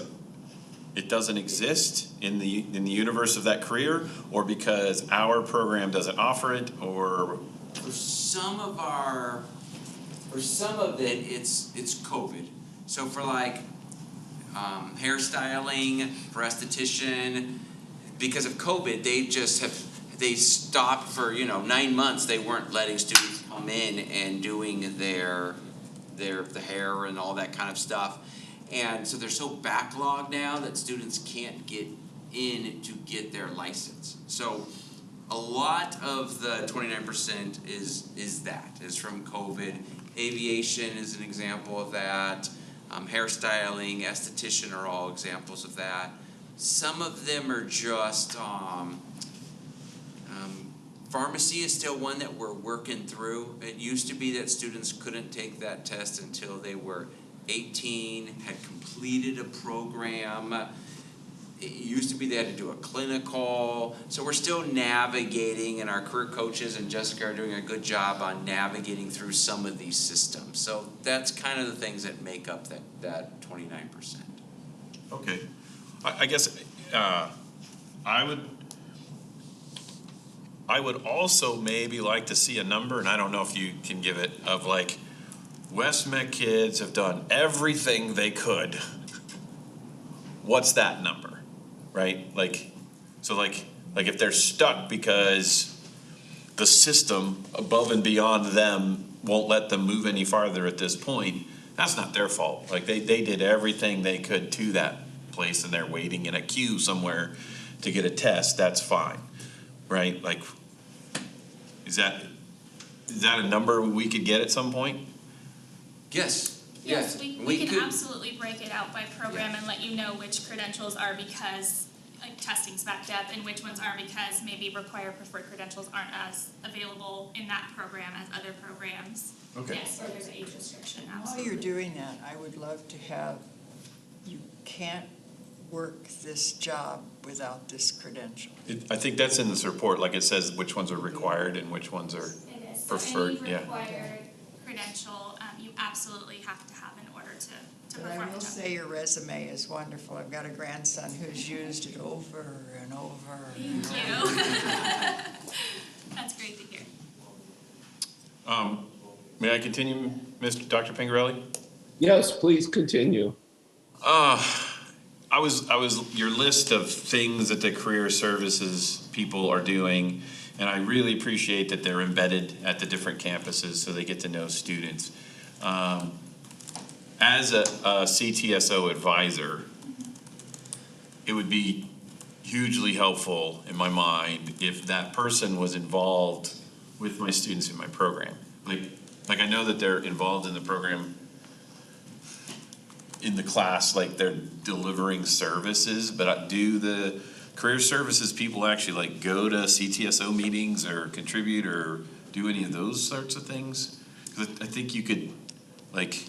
it doesn't exist in the universe of that career, or because our program doesn't offer it, or? For some of it, it's COVID. So for like hairstyling, for esthetician, because of COVID, they stopped for 9 months. They weren't letting students come in and doing the hair and all that kind of stuff. And so they're so backlogged now that students can't get in to get their license. So a lot of the 29% is from COVID. Aviation is an example of that. Hairstyling, esthetician are all examples of that. Some of them are just, pharmacy is still one that we're working through. It used to be that students couldn't take that test until they were 18, had completed a program. It used to be they had to do a clinical. So we're still navigating, and our career coaches and Jessica are doing a good job on navigating through some of these systems. So that's kind of the things that make up that 29%. Okay. I guess I would also maybe like to see a number, and I don't know if you can give it, of like West-MEC kids have done everything they could. What's that number? Right? So if they're stuck because the system above and beyond them won't let them move any farther at this point, that's not their fault. Like they did everything they could to that place and they're waiting in a queue somewhere to get a test. That's fine. Right? Like, is that a number we could get at some point? Yes. Yes, we we can could- absolutely break it out by program and let you know which credentials are because like testing's backed up and which ones are because maybe required preferred credentials aren't as available in that program as other programs. Okay. Yes, or there's an age restriction, While absolutely. you're doing that, I would love to have, you can't work this job without this credential. I think that's in this report, like it says which ones are required and which ones are It is. So preferred, any yeah. required credential, you absolutely have to have in order to But perform I the will job. say your resume is wonderful. I've got a grandson who's used it over and over. Thank you. That's great to hear. May I continue, Dr. Pingarelli? Yes, please continue. Your list of things that the career services people are doing, and I really appreciate that they're embedded at the different campuses so they get to know students. As a CTSO advisor, it would be hugely helpful in my mind if that person was involved with my students in my program. Like I know that they're involved in the program in the class, like they're delivering services, but do the career services people actually like go to CTSO meetings or contribute or do any of those sorts of things? 'Cause I think you could like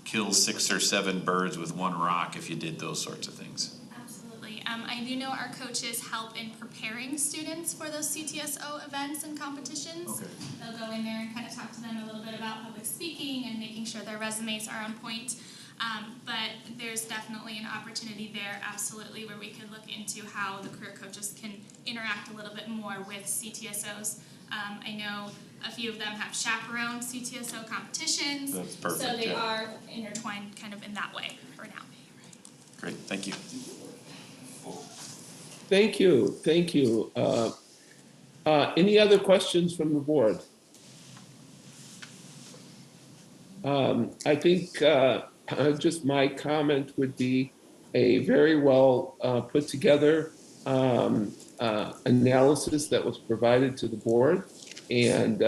kill 6 or 7 birds with one rock if you did those sorts of things. Absolutely. I do know our coaches help in preparing students for those CTSO events and competitions. Okay. They'll go in there and kind of talk to them a little bit about public speaking and making sure their resumes are on point. But there's definitely an opportunity there, absolutely, where we could look into how the career coaches can interact a little bit more with CTSOs. I know a few of them have chaperoned CTSO competitions. That's perfect, So they yeah. are intertwined kind of in that way for now. Great, thank you. Thank you, thank you. Any other questions from the board? I think just my comment would be a very well put together analysis that was provided to the board. And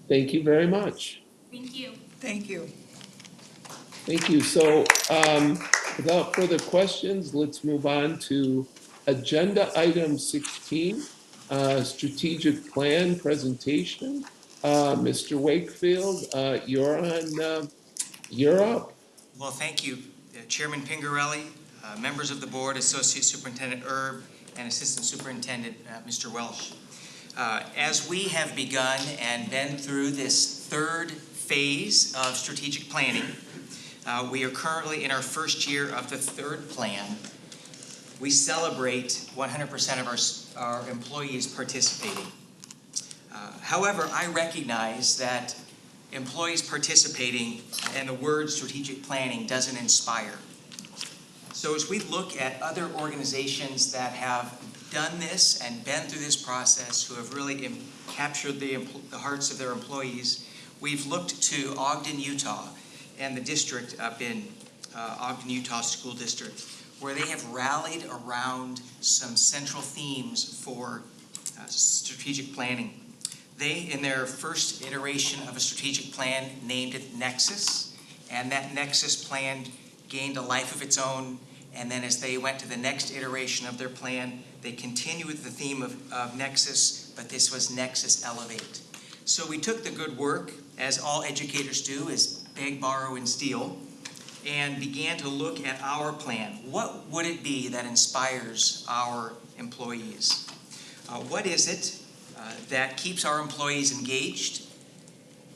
thank you very much. Thank you. Thank you. Thank you. So without further questions, let's move on to agenda item 16, strategic plan presentation. Mr. Wakefield, you're up. Well, thank you, Chairman Pingarelli, members of the board, Associate Superintendent Erb, and Assistant Superintendent Mr. Welsh. As we have begun and been through this third phase of strategic planning, we are currently in our first year of the third plan. We celebrate 100% of our employees participating. However, I recognize that employees participating and the word strategic planning doesn't inspire. So as we look at other organizations that have done this and been through this process, who have really captured the hearts of their employees, we've looked to Ogden, Utah, and the district up in Ogden, Utah School District, where they have rallied around some central themes for strategic planning. They, in their first iteration of a strategic plan, named it Nexus, and that Nexus plan gained a life of its own, and then as they went to the next iteration of their plan, they continued with the theme of Nexus, but this was Nexus Elevate. So we took the good work, as all educators do, is beg, borrow, and steal, and began to look at our plan. What would it be that inspires our employees? What is it that keeps our employees engaged?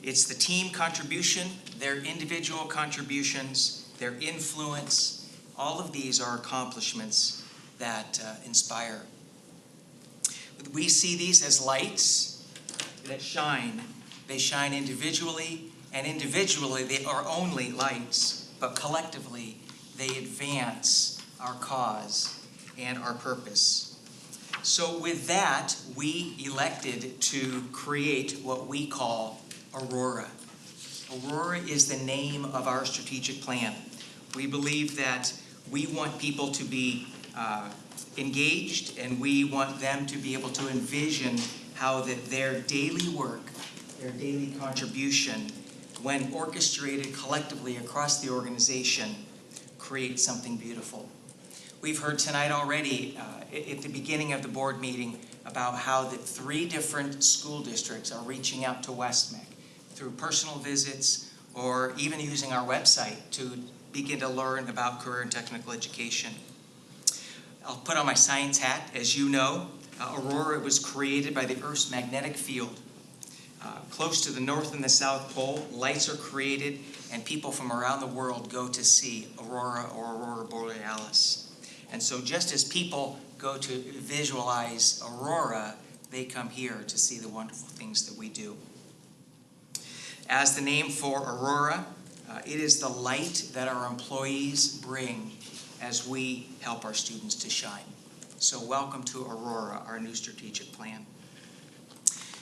It's the team contribution, their individual contributions, their influence. All of these are accomplishments that inspire. We see these as lights that shine. They shine individually, and individually they are only lights, but collectively they advance our cause and our purpose. So with that, we elected to create what we call Aurora. Aurora is the name of our strategic plan. We believe that we want people to be engaged, and we want them to be able to envision how that their daily work, their daily contribution when orchestrated collectively across the organization, create something beautiful. We've heard tonight already at the beginning of the board meeting about how the 3 different school districts are reaching out to West-MEC through personal visits or even using our website to begin to learn about career and technical education. I'll put on my science hat. As you know, Aurora was created by the Earth's magnetic field. Close to the North and the South Pole, lights are created and people from around the world go to see Aurora or Aurora Borealis. And so just as people go to visualize Aurora, they come here to see the wonderful things that we do. As the name for Aurora, it is the light that our employees bring as we help our students to shine. So welcome to Aurora, our new strategic plan.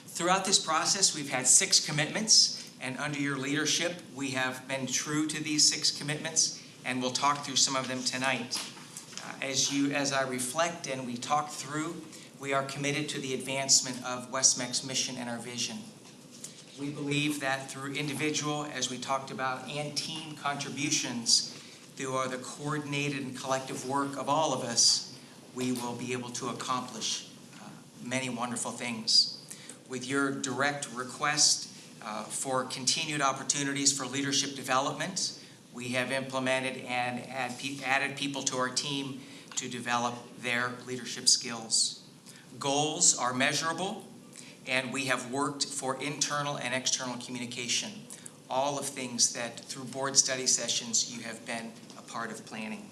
Throughout this process, we've had 6 commitments, and under your leadership, we have been true to these 6 commitments, and we'll talk through some of them tonight. As I reflect and we talk through, we are committed to the advancement of West-MEC's mission and our vision. We believe that through individual, as we talked about, and team contributions, through the coordinated and collective work of all of us, we will be able to accomplish many wonderful things. With your direct request for continued opportunities for leadership development, we have implemented and added people to our team to develop their leadership skills. Goals are measurable, and we have worked for internal and external communication, all of things that through board study sessions you have been a part of planning.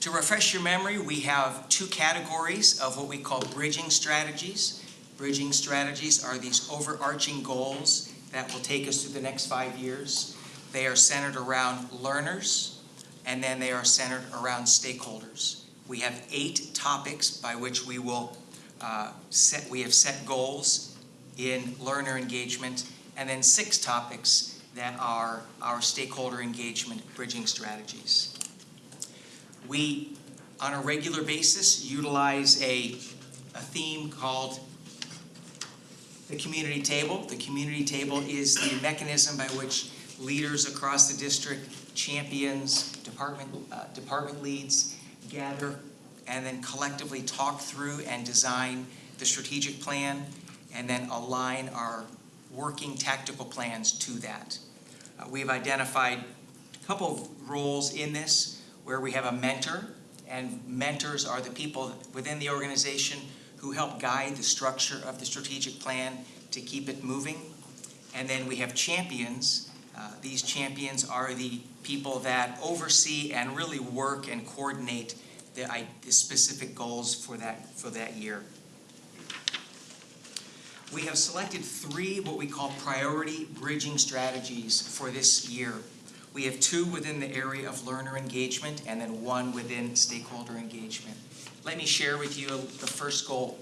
To refresh your memory, we have 2 categories of what we call bridging strategies. Bridging strategies are these overarching goals that will take us through the next 5 years. They are centered around learners, and then they are centered around stakeholders. We have 8 topics by which we will we have set goals in learner engagement, and then 6 topics that are our stakeholder engagement bridging strategies. We, on a regular basis, utilize a theme called the community table. The community table is the mechanism by which leaders across the district, champions, department leads, gather and then collectively talk through and design the strategic plan and then align our working tactical plans to that. We've identified a couple of roles in this where we have a mentor, and mentors are the people within the organization who help guide the structure of the strategic plan to keep it moving. And then we have champions. These champions are the people that oversee and really work and coordinate the specific goals for that year. We have selected 3 what we call priority bridging strategies for this year. We have 2 within the area of learner engagement and then 1 within stakeholder engagement. Let me share with you the first goal.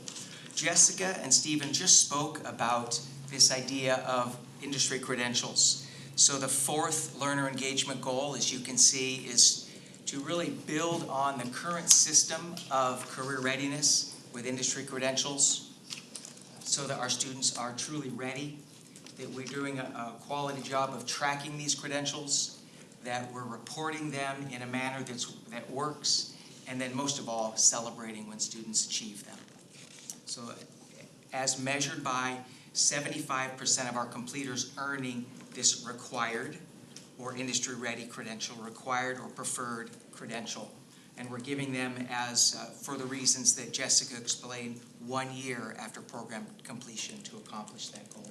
Jessica and Stephen just spoke about this idea of industry credentials. So the 4th learner engagement goal, as you can see, is to really build on the current system of career readiness with industry credentials so that our students are truly ready, that we're doing a quality job of tracking these credentials, that we're reporting them in a manner that works, and then most of all, celebrating when students achieve them. So as measured by 75% of our completers earning this required or industry-ready credential, required or preferred credential. And we're giving them as, for the reasons that Jessica explained, 1 year after program completion to accomplish that goal.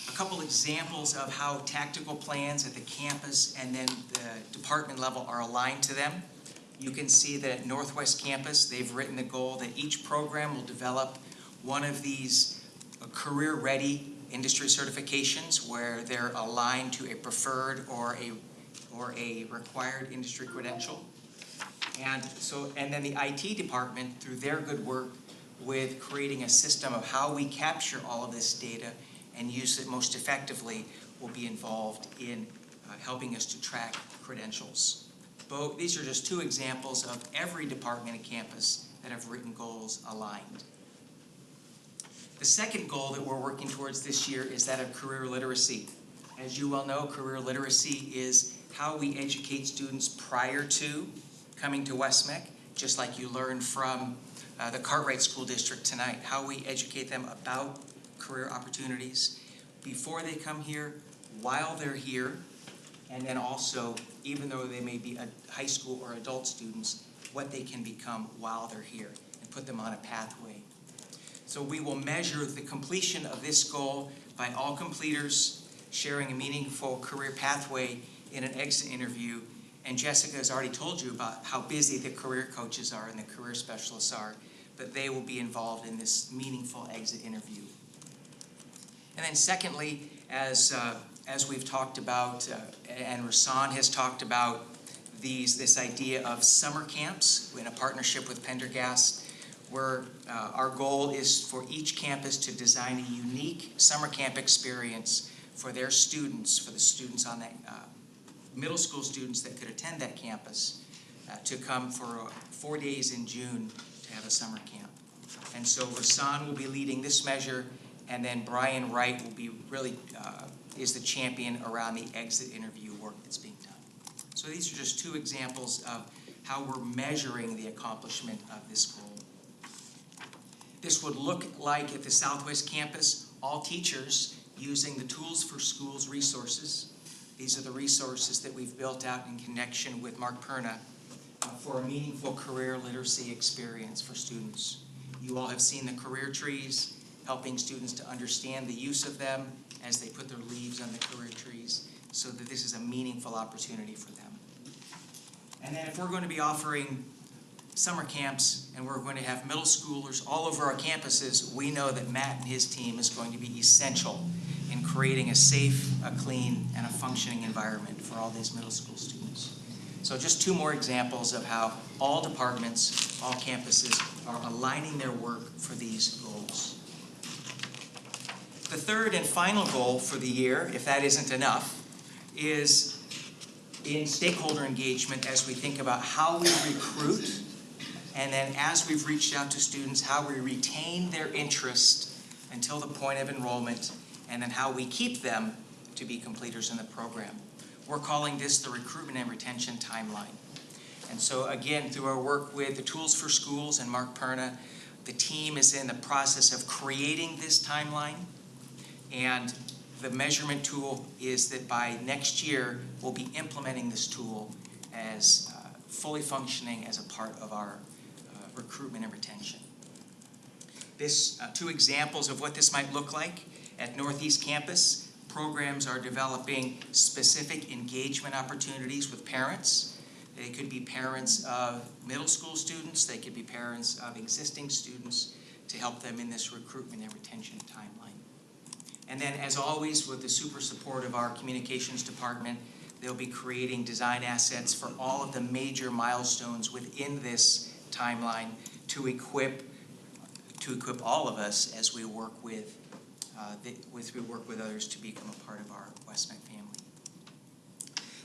A couple examples of how tactical plans at the campus and then the department level are aligned to them. You can see that at Northwest Campus, they've written the goal that each program will develop one of these career-ready industry certifications where they're aligned to a preferred or a required industry credential. And then the IT department, through their good work with creating a system of how we capture all of this data and use it most effectively, will be involved in helping us to track credentials. These are just 2 examples of every department at campus that have written goals aligned. The second goal that we're working towards this year is that of career literacy. As you well know, career literacy is how we educate students prior to coming to West-MEC, just like you learned from the Cartwright School District tonight, how we educate them about career opportunities before they come here, while they're here, and then also, even though they may be high school or adult students, what they can become while they're here and put them on a pathway. So we will measure the completion of this goal by all completers sharing a meaningful career pathway in an exit interview. And Jessica has already told you about how busy the career coaches are and the career specialists are, but they will be involved in this meaningful exit interview. And then secondly, as we've talked about, and Rasan has talked about, this idea of summer camps in a partnership with Pendergast, where our goal is for each campus to design a unique summer camp experience for their students, for the students on that, middle school students that could attend that campus, to come for 4 days in June to have a summer camp. And so Rasan will be leading this measure, and then Brian Wright will be really, is the champion around the exit interview work that's being done. So these are just two examples of how we're measuring the accomplishment of this goal. This would look like at the Southwest campus, all teachers using the Tools for Schools resources. These are the resources that we've built out in connection with Mark Perna for a meaningful career literacy experience for students. You all have seen the career trees, helping students to understand the use of them as they put their leaves on the career trees, so that this is a meaningful opportunity for them. And then if we're going to be offering summer camps and we're going to have middle schoolers all over our campuses, we know that Matt and his team is going to be essential in creating a safe, a clean, and a functioning environment for all these middle school students. So just two more examples of how all departments, all campuses are aligning their work for these goals. The third and final goal for the year, if that isn't enough, is in stakeholder engagement as we think about how we recruit, and then as we've reached out to students, how we retain their interest until the point of enrollment, and then how we keep them to be completers in the program. We're calling this the recruitment and retention timeline. And so again, through our work with the Tools for Schools and Mark Perna, the team is in the process of creating this timeline. And the measurement tool is that by next year, we'll be implementing this tool as fully functioning as a part of our recruitment and retention. This, two examples of what this might look like. At Northeast Campus, programs are developing specific engagement opportunities with parents. They could be parents of middle school students, they could be parents of existing students, to help them in this recruitment and retention timeline. And then, as always, with the super support of our communications department, they'll be creating design assets for all of the major milestones within this timeline to equip all of us as we work with others to become a part of our West-MEC family.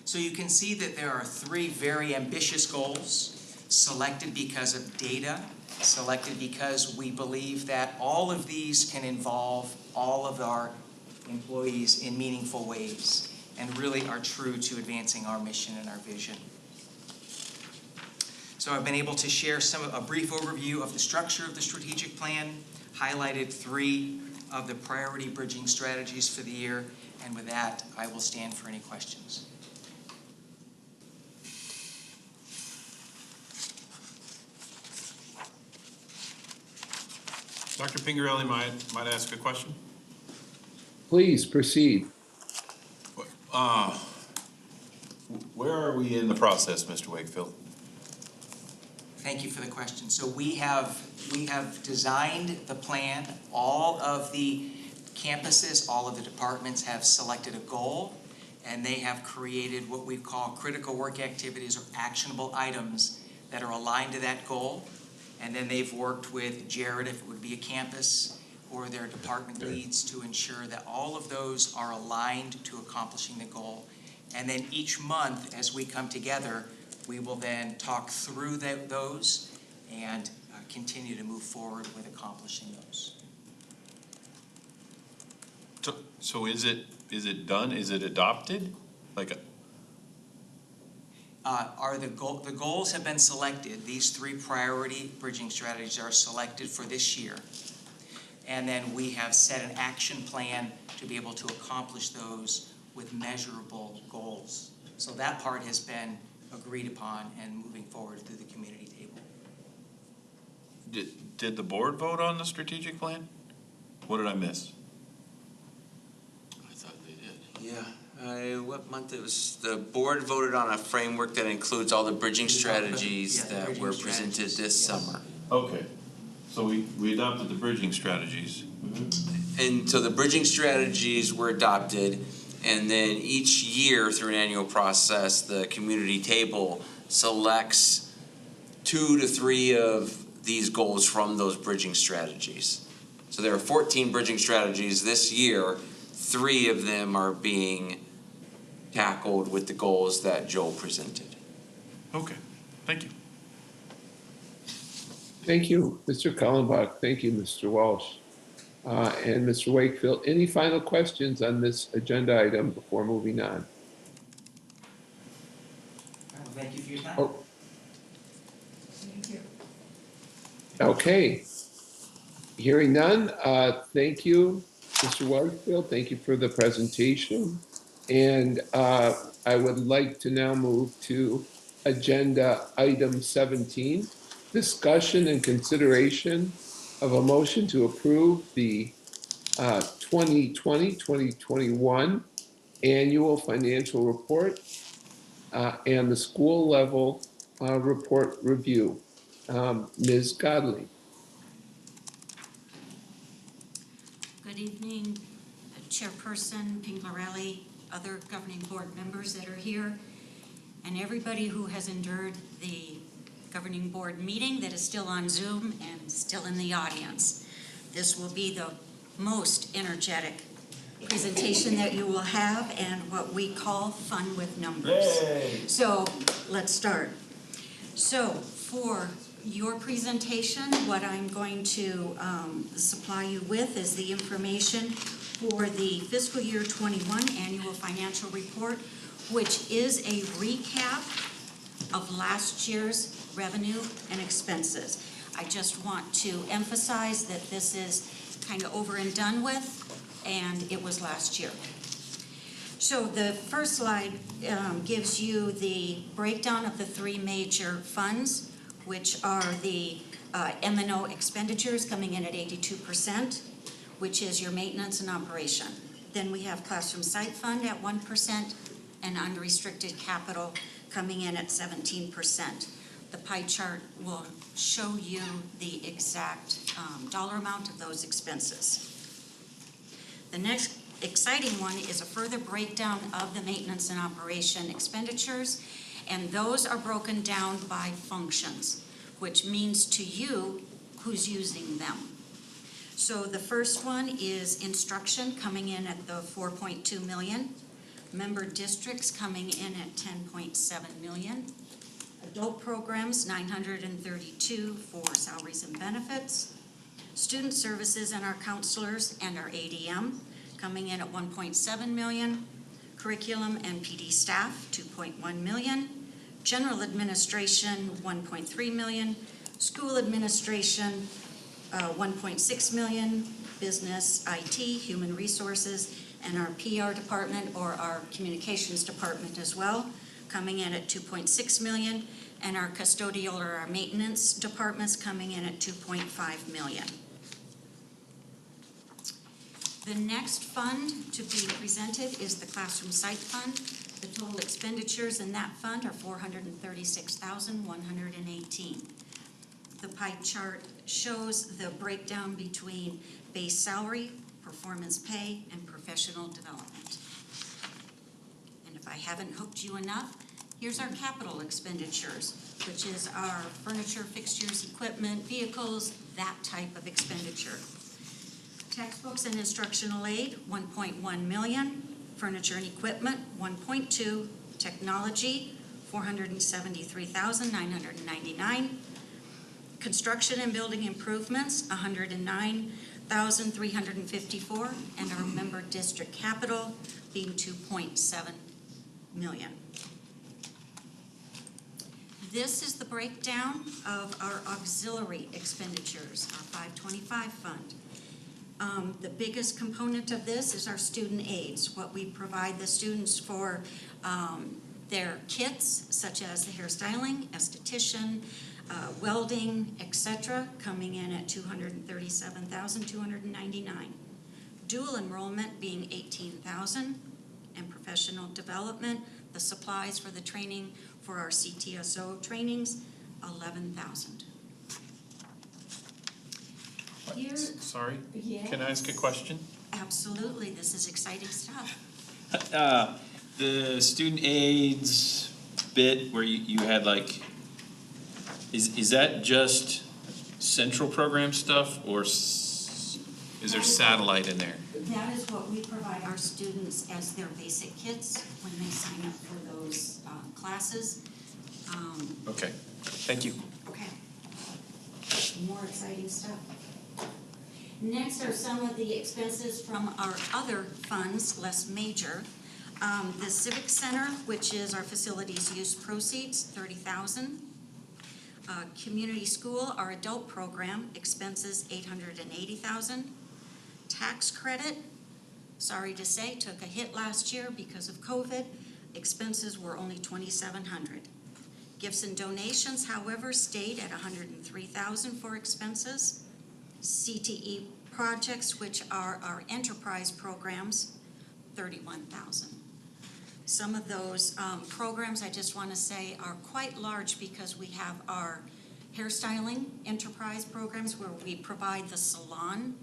So you can see that there are three very ambitious goals, selected because of data, selected because we believe that all of these can involve all of our employees in meaningful ways and really are true to advancing our mission and our vision. So I've been able to share a brief overview of the structure of the strategic plan, highlighted 3 of the priority bridging strategies for the year, and with that, I will stand for any questions. Dr. Pingarelli might ask a question. Please proceed. Where are we in the process, Mr. Wakefield? Thank you for the question. So we have designed the plan. All of the campuses, all of the departments have selected a goal, and they have created what we call critical work activities or actionable items that are aligned to that goal. And then they've worked with Jared, if it would be a campus, or their department leads to ensure that all of those are aligned to accomplishing the goal. And then each month, as we come together, we will then talk through those and continue to move forward with accomplishing those. So is it done? Is it adopted? Like, The goals have been selected. These 3 priority bridging strategies are selected for this year. And then we have set an action plan to be able to accomplish those with measurable goals. So that part has been agreed upon and moving forward through the community table. did the board vote on the strategic plan? What did I miss? I thought they did. Yeah, what month it was, the board voted on a framework that includes all the bridging strategies that were presented this summer. Okay, so we adopted the bridging strategies. And so the bridging strategies were adopted, and then each year through an annual process, the community table selects 2 to 3 of these goals from those bridging strategies. So there are 14 bridging strategies this year. 3 of them are being tackled with the goals that Joel presented. Okay, thank you. Thank you, Mr. Kallenbach. Thank you, Mr. Walsh. And Mr. Wakefield, any final questions on this agenda item before moving on? Well, thank you for your time. Oh, Thank you. okay. Hearing none, thank you, Mr. Wakefield. Thank you for the presentation. And I would like to now move to agenda item 17, discussion and consideration of a motion to approve the 2020-2021 annual financial report and the school level report review. Ms. Godley. Good evening, Chairperson Pinglarelli, other governing board members that are here, and everybody who has endured the governing board meeting that is still on Zoom and still in the audience. This will be the most energetic presentation that you will have and what we call fun with numbers. Yay. So let's start. So for your presentation, what I'm going to supply you with is the information for the fiscal year 21 annual financial report, which is a recap of last year's revenue and expenses. I just want to emphasize that this is kind of over and done with, and it was last year. So the first slide gives you the breakdown of the 3 major funds, which are the M&O expenditures coming in at 82%, which is your maintenance and operation. Then we have classroom site fund at 1% and unrestricted capital coming in at 17%. The pie chart will show you the exact dollar amount of those expenses. The next exciting one is a further breakdown of the maintenance and operation expenditures, and those are broken down by functions, which means to you who's using them. So the first one is instruction coming in at the 4.2 million, member districts coming in at 10.7 million, adult programs 932 for salaries and benefits, student services and our counselors and our ADM coming in at 1.7 million, curriculum and PD staff 2.1 million, general administration 1.3 million, school administration 1.6 million, business, IT, human resources, and our PR department or our communications department as well, coming in at 2.6 million, and our custodial or our maintenance departments coming in at 2.5 million. The next fund to be presented is the classroom site fund. The total expenditures in that fund are $436,118. The pie chart shows the breakdown between base salary, performance pay, and professional development. And if I haven't hooked you enough, here's our capital expenditures, which is our furniture, fixtures, equipment, vehicles, that type of expenditure. Textbooks and instructional aid, 1.1 million. Furniture and equipment, 1.2. Technology, 473,999. Construction and building improvements, $109,354, and our member district capital being $2.7 million. This is the breakdown of our auxiliary expenditures, our 525 fund. The biggest component of this is our student aids, what we provide the students for their kits, such as the hairstyling, esthetician, welding, etc., coming in at $237,299. Dual enrollment being $18,000, and professional development, the supplies for the training for our CTSO trainings, $11,000. Sorry? Yes. Can I ask a question? Absolutely, this is exciting stuff. The student aids bit where you had like, is that just central program stuff, or is there satellite in there? That is what we provide our students as their basic kits when they sign up for those classes. Okay, thank you. Okay. More exciting stuff. Next are some of the expenses from our other funds, less major. The Civic Center, which is our facilities use proceeds, $30,000. Community School, our adult program, expenses $880,000. Tax credit, sorry to say, took a hit last year because of COVID. Expenses were only $2,700. Gifts and donations, however, stayed at $103,000 for expenses. CTE projects, which are our enterprise programs, $31,000. Some of those programs, I just want to say, are quite large because we have our hairstyling enterprise programs where we provide the salon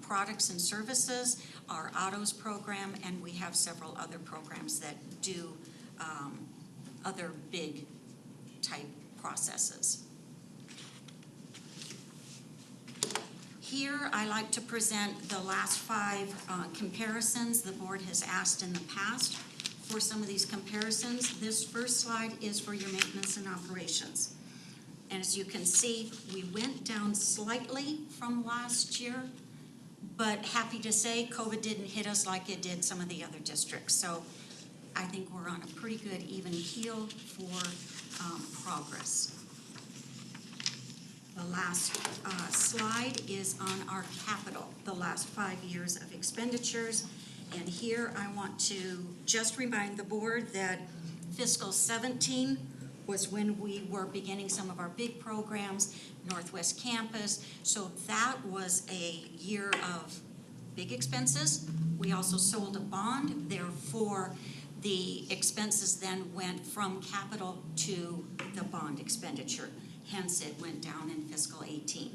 products and services, our autos program, and we have several other programs that do other big type processes. Here, I like to present the last 5 comparisons the board has asked in the past for some of these comparisons. This first slide is for your maintenance and operations. And as you can see, we went down slightly from last year, but happy to say COVID didn't hit us like it did some of the other districts. So I think we're on a pretty good even keel for progress. The last slide is on our capital, the last 5 years of expenditures. And here I want to just remind the board that fiscal 17 was when we were beginning some of our big programs, Northwest Campus. So that was a year of big expenses. We also sold a bond, therefore the expenses then went from capital to the bond expenditure. Hence, it went down in fiscal 18.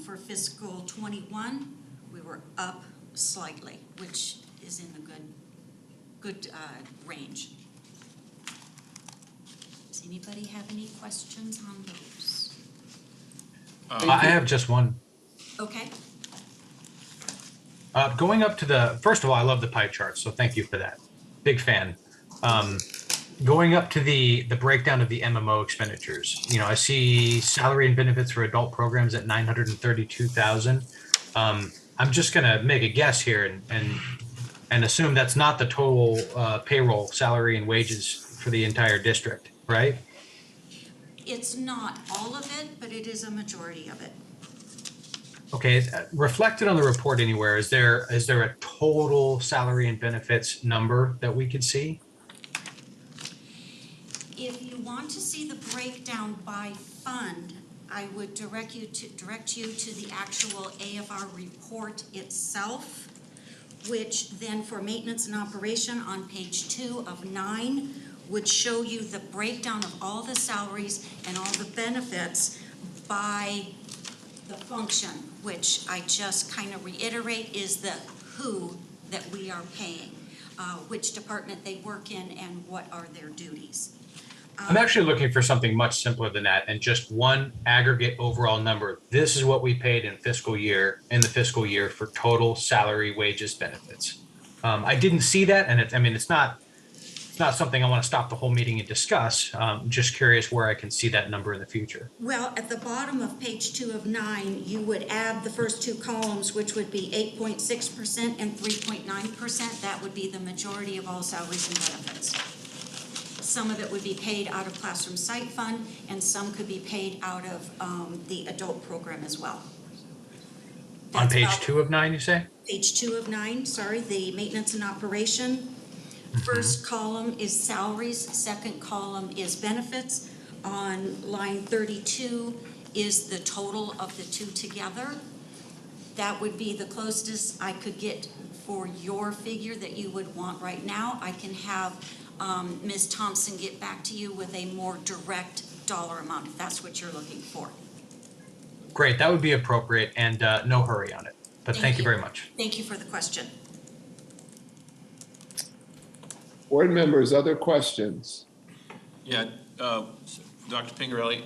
For fiscal 21, we were up slightly, which is in the good range. Does anybody have any questions on those? I have just one. Okay. Going up to first of all, I love the pie chart, so thank you for that. Big fan. Going up to the breakdown of the MMO expenditures, I see salary and benefits for adult programs at $932,000. I'm just gonna make a guess here and assume that's not the total payroll, salary, and wages for the entire district, right? It's not all of it, but it is a majority of it. Okay, reflected on the report anywhere, is there a total salary and benefits number that we could see? If you want to see the breakdown by fund, I would direct you to the actual AFR report itself, which then for maintenance and operation on page 2 of 9 would show you the breakdown of all the salaries and all the benefits by the function, which I just kind of reiterate is the who that we are paying, which department they work in and what are their duties. I'm actually looking for something much simpler than that and just one aggregate overall number. This is what we paid in the fiscal year for total salary, wages, benefits. I didn't see that, and it's not it's not something I want to stop the whole meeting and discuss. Just curious where I can see that number in the future. Well, at the bottom of page 2 of 9, you would add the first two columns, which would be 8.6% and 3.9%. That would be the majority of all salaries and benefits. Some of it would be paid out of Classroom Site Fund, and some could be paid out of the adult program as well. On page 2 of 9, you say? Page 2 of 9, sorry, the maintenance and operation. First column is salaries, second column is benefits. On line 32 is the total of the two together. That would be the closest I could get for your figure that you would want right now. I can have Ms. Thompson get back to you with a more direct dollar amount, if that's what you're looking for. Great, that would be appropriate, and no hurry on it. But thank you very much. Thank you for the question. Board members, other questions? Yeah, Dr. Pingarelli,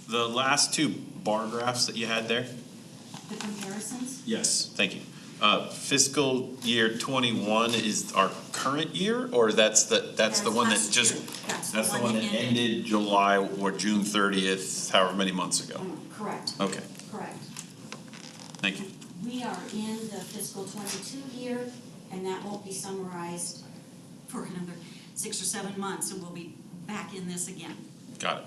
the last two bar graphs that you had there? The comparisons? Yes. Thank you. Fiscal year 21 is our current year, or that's the one that just, that's the one that ended July or June 30th, however many months ago? Correct. Okay, Correct. thank you. We are in the fiscal 22 year, and that won't be summarized for another 6 or 7 months, and we'll be back in this again. Got it.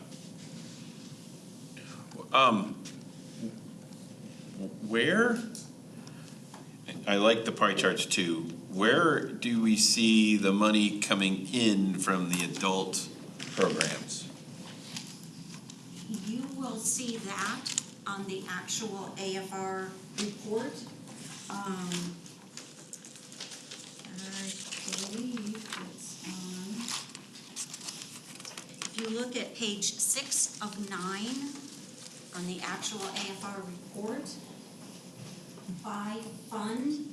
Where, I like the pie charts too, where do we see the money coming in from the adult programs? You will see that on the actual AFR report. I believe it's on, if you look at page 6 of 9 on the actual AFR report, by fund,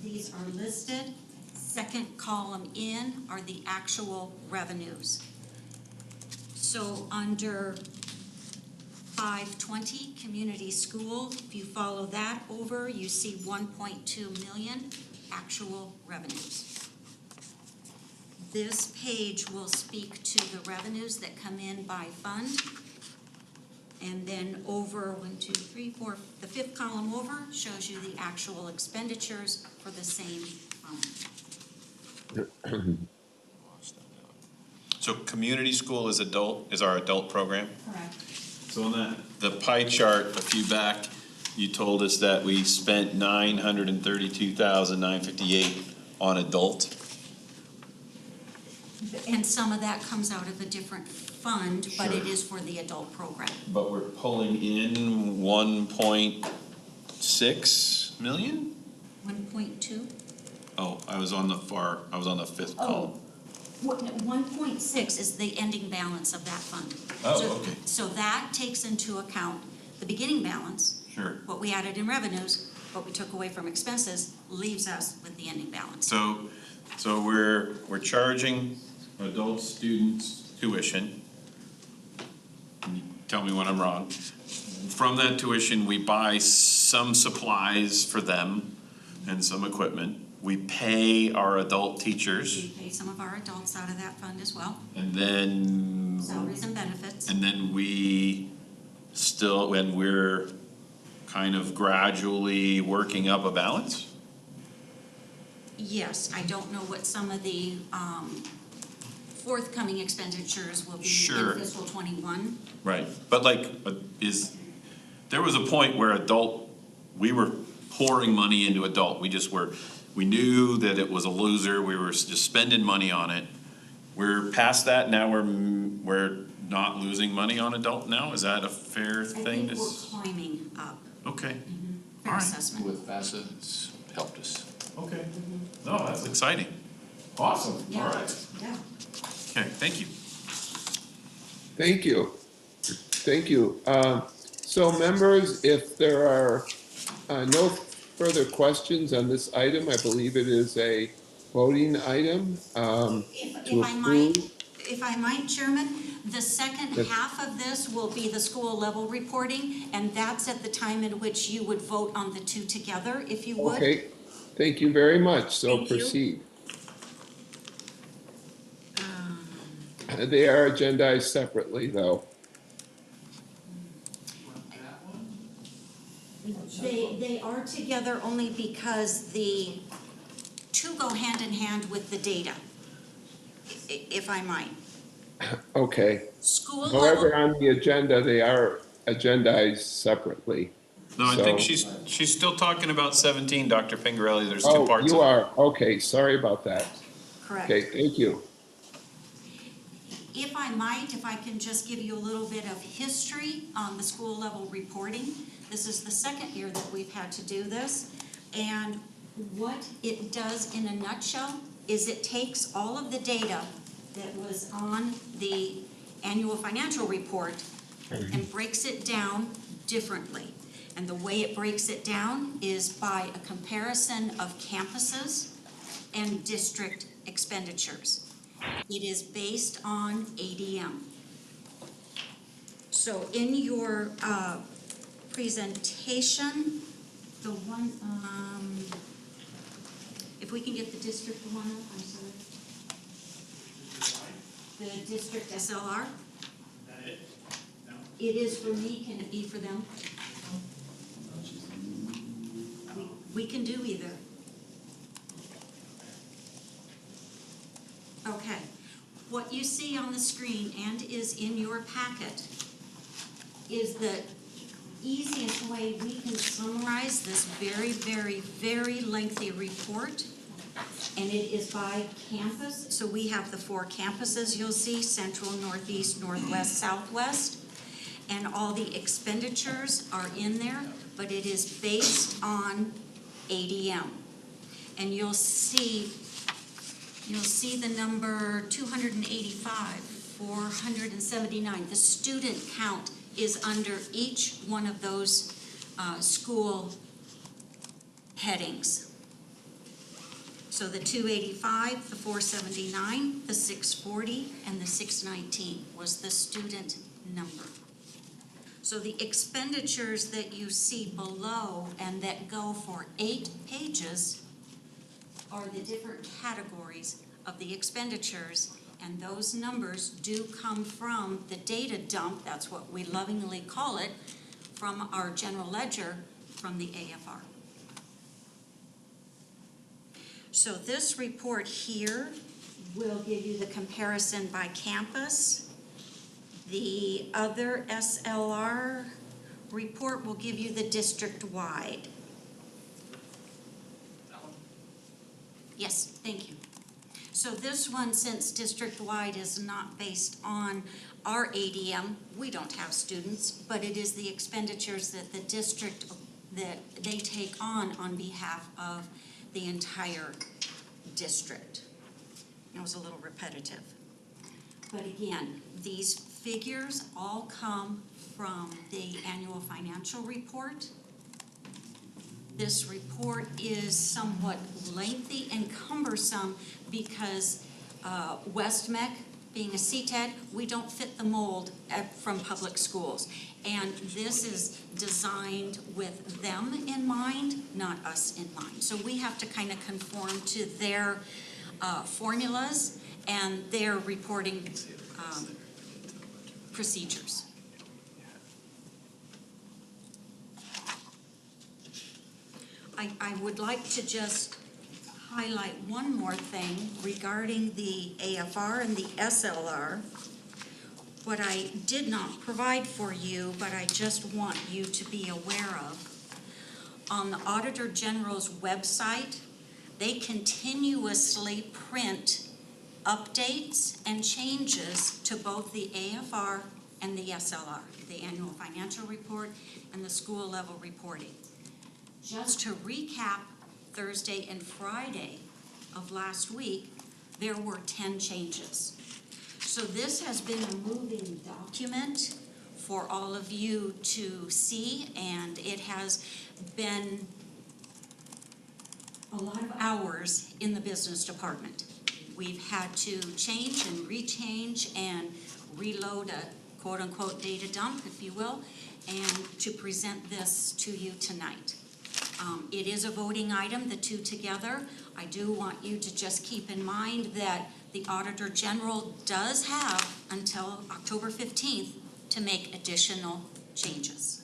these are listed. Second column in are the actual revenues. So under 520 community school, if you follow that over, you see 1.2 million actual revenues. This page will speak to the revenues that come in by fund. And then over 1, 2, 3, 4, the fifth column over shows you the actual expenditures for the same fund. So community school is our adult program? Correct. So on the pie chart a few back, you told us that we spent $932,958 on adult. And some of that comes out of a different fund, but it is for the adult program. But we're pulling in 1.6 million? 1.2? Oh, I was on the fifth column. 1.6 is the ending balance of that fund. Oh, So- okay. So that takes into account the beginning balance, Sure. what we added in revenues, what we took away from expenses, leaves us with the ending balance. So we're charging adult students tuition. Tell me when I'm wrong. From that tuition, we buy some supplies for them and some equipment. We pay our adult teachers. We pay some of our adults out of that fund as well, And then. salaries and benefits. And then when we're kind of gradually working up a balance? Yes, I don't know what some of the forthcoming expenditures will be Sure. in fiscal 21. Right, but there was a point where we were pouring money into adult. We knew that it was a loser, we were just spending money on it. We're past that, now we're not losing money on adult now? Is that a fair thing? I think we're climbing up. Okay. Fair assessment. With FAFSA, it's helped us. Okay. No, that's exciting. Awesome, Yeah. all right. Yeah. Okay, thank you. Thank you. Thank you. So members, if there are no further questions on this item, I believe it is a voting item to approve. If I might, Chairman, the second Yes. half of this will be the school level reporting, and that's at the time in which you would vote on the two together, if you would. Okay, thank you very much. So Thank you. proceed. They are agendized separately, though. They are together only because the two go hand in hand with the data, if I might. Okay. School However, level, on the agenda, they are agendized separately. No, I think So- she's still talking about 17, Dr. Pingarelli. There's two Oh, parts you of it. are, okay, sorry about that. correct. Okay, thank you. If I can just give you a little bit of history on the school level reporting. This is the second year that we've had to do this. And what it does in a nutshell is it takes all of the data that was on the annual financial report and breaks it down differently. And the way it breaks it down is by a comparison of campuses and district expenditures. It is based on ADM. So in your presentation, the one, if we can get the district one up, I'm sorry. The district SLR? It is for me, can it be for them? We can do either. Okay, what you see on the screen and is in your packet is the easiest way we can summarize this very, very, very lengthy report. And it is by campus. So we have the 4 campuses you'll see: Central, Northeast, Northwest, Southwest. And all the expenditures are in there, but it is based on ADM. And you'll see the number 285, 479. The student count is under each one of those school headings. So the 285, the 479, the 640, and the 619 was the student number. So the expenditures that you see below and that go for 8 pages are the different categories of the expenditures, and those numbers do come from the data dump, that's what we lovingly call it, from our general ledger from the AFR. So this report here will give you the comparison by campus. The other SLR report will give you the district-wide. Yes, thank you. So this one, since district-wide is not based on our ADM, we don't have students, but it is the expenditures that the district, that they take on behalf of the entire district. It was a little repetitive. But again, these figures all come from the annual financial report. This report is somewhat lengthy and cumbersome because West-MEC, being a Cted, we don't fit the mold from public schools. And this is designed with them in mind, not us in mind. So we have to kind of conform to their formulas and their reporting procedures. I would like to just highlight one more thing regarding the AFR and the SLR. What I did not provide for you, but I just want you to be aware of, on the Auditor General's website, they continuously print updates and changes to both the AFR and the SLR, the annual financial report and the school level reporting. Just to recap, Thursday and Friday of last week, there were 10 changes. So this has been a moving document for all of you to see, and it has been a lot of hours in the business department. We've had to change and rechange and reload a quote-unquote data dump, if you will, and to present this to you tonight. It is a voting item, the two together. I do want you to just keep in mind that the Auditor General does have until October 15th to make additional changes.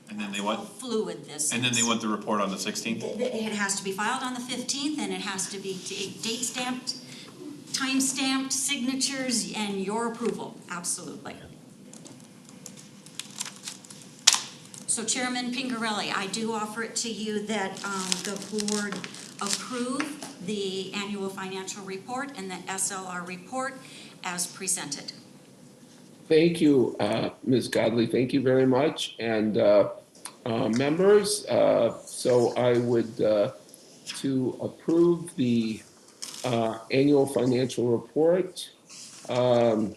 And then they How want, fluid this and then they is. want the report on the 16th? It has to be filed on the 15th, and it has to be date stamped, time stamped, signatures, and your approval, absolutely. So Chairman Pingarelli, I do offer it to you that the board approve the annual financial report and the SLR report as presented. Thank you, Ms. Godley. Thank you very much. And members, so I would to approve the annual financial report and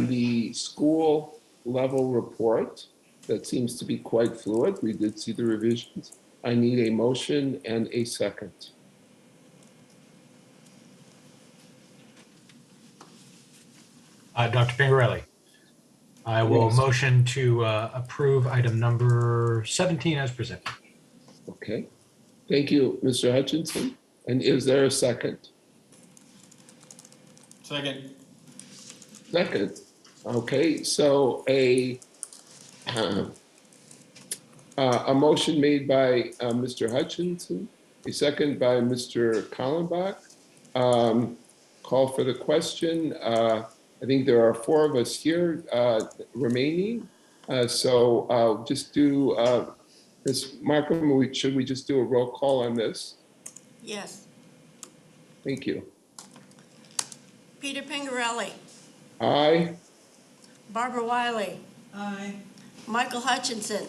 the school level report. That seems to be quite fluid. We did see the revisions. I need a motion and a second. Dr. Pingarelli, I will Yes. motion to approve item number 17 as presented. Okay. Thank you, Mr. Hutchinson. And is there a second? Second. Second. Okay, so a motion made by Mr. Hutchinson, a second by Mr. Kallenbach. Call for the question. I think there are 4 of us here remaining. So I'll just do, Ms. Markham, should we just do a roll call on this? Yes. Thank you. Peter Pingarelli. Aye. Barbara Wiley. Aye. Michael Hutchinson.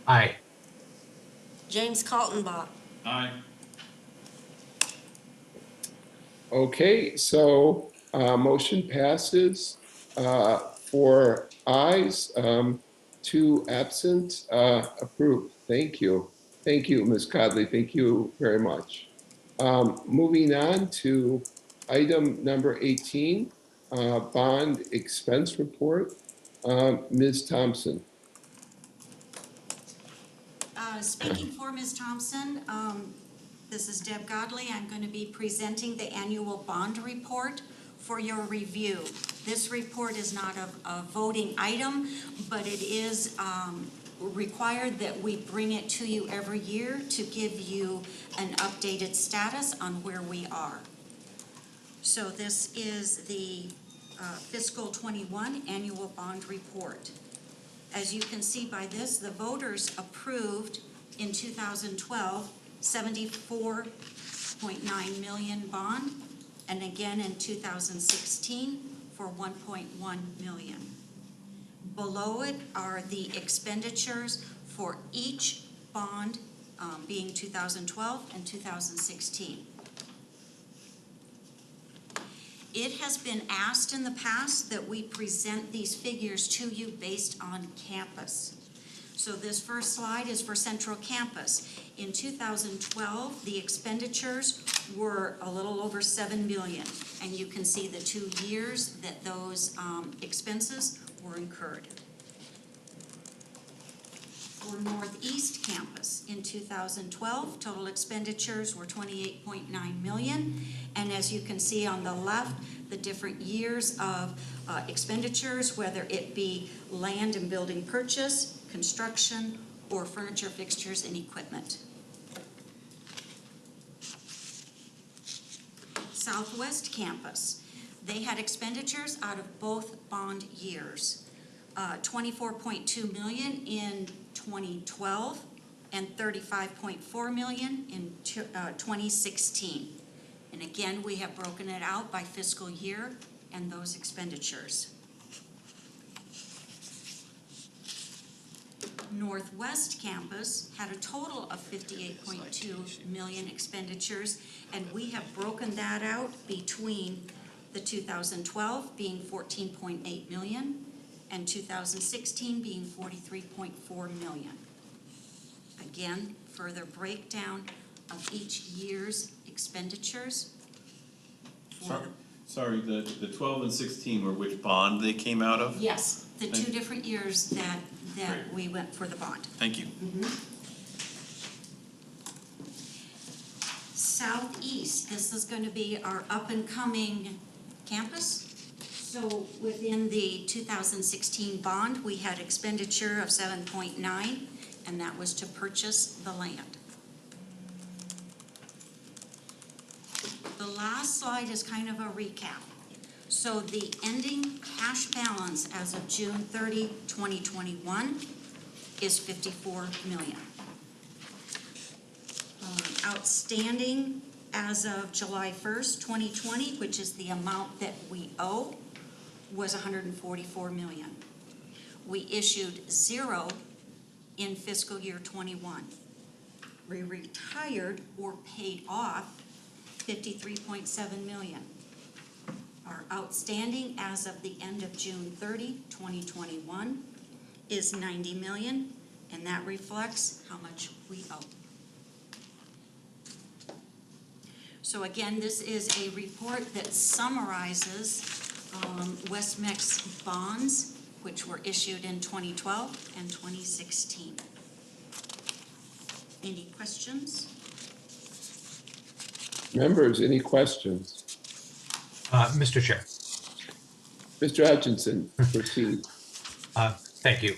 Aye. James Kaltenbach. Aye. Okay, so motion passes 4 ayes, 2 absent, approved. Thank you. Thank you, Ms. Godley. Thank you very much. Moving on to item number 18, bond expense report. Ms. Thompson. Speaking for Ms. Thompson, this is Deb Godley. I'm going to be presenting the annual bond report for your review. This report is not a voting item, but it is required that we bring it to you every year to give you an updated status on where we are. So this is the fiscal 21 annual bond report. As you can see by this, the voters approved in 2012 74.9 million bond, and again in 2016 for 1.1 million. Below it are the expenditures for each bond, being 2012 and 2016. It has been asked in the past that we present these figures to you based on campus. So this first slide is for Central Campus. In 2012, the expenditures were a little over 7 million, and you can see the 2 years that those expenses were incurred. For Northeast Campus, in 2012, total expenditures were 28.9 million, and as you can see on the left, the different years of expenditures, whether it be land and building purchase, construction, or furniture, fixtures, and equipment. Southwest Campus, they had expenditures out of both bond years. 24.2 million in 2012 and 35.4 million in 2016. And again, we have broken it out by fiscal year and those expenditures. Northwest Campus had a total of 58.2 million expenditures, and we have broken that out between the 2012 being 14.8 million and 2016 being 43.4 million. Again, further breakdown of each year's expenditures. Sorry, the 12 and 16 were which bond they came out of? Yes, the Thank 2 different years that Great. we went for the bond. Thank you. southeast, this is going to be our up-and-coming campus. So within the 2016 bond, we had expenditure of 7.9, and that was to purchase the land. The last slide is kind of a recap. So the ending cash balance as of June 30, 2021 is $54 million. Outstanding as of July 1st, 2020, which is the amount that we owe, was $144 million. We issued 0 in fiscal year 21. We retired or paid off $53.7 million. Our outstanding as of the end of June 30, 2021 is $90 million, and that reflects how much we owe. So again, this is a report that summarizes West-MEC's bonds, which were issued in 2012 and 2016. Any questions? Members, any questions? Mr. Chair. Mr. Hutchinson, proceed. Thank you.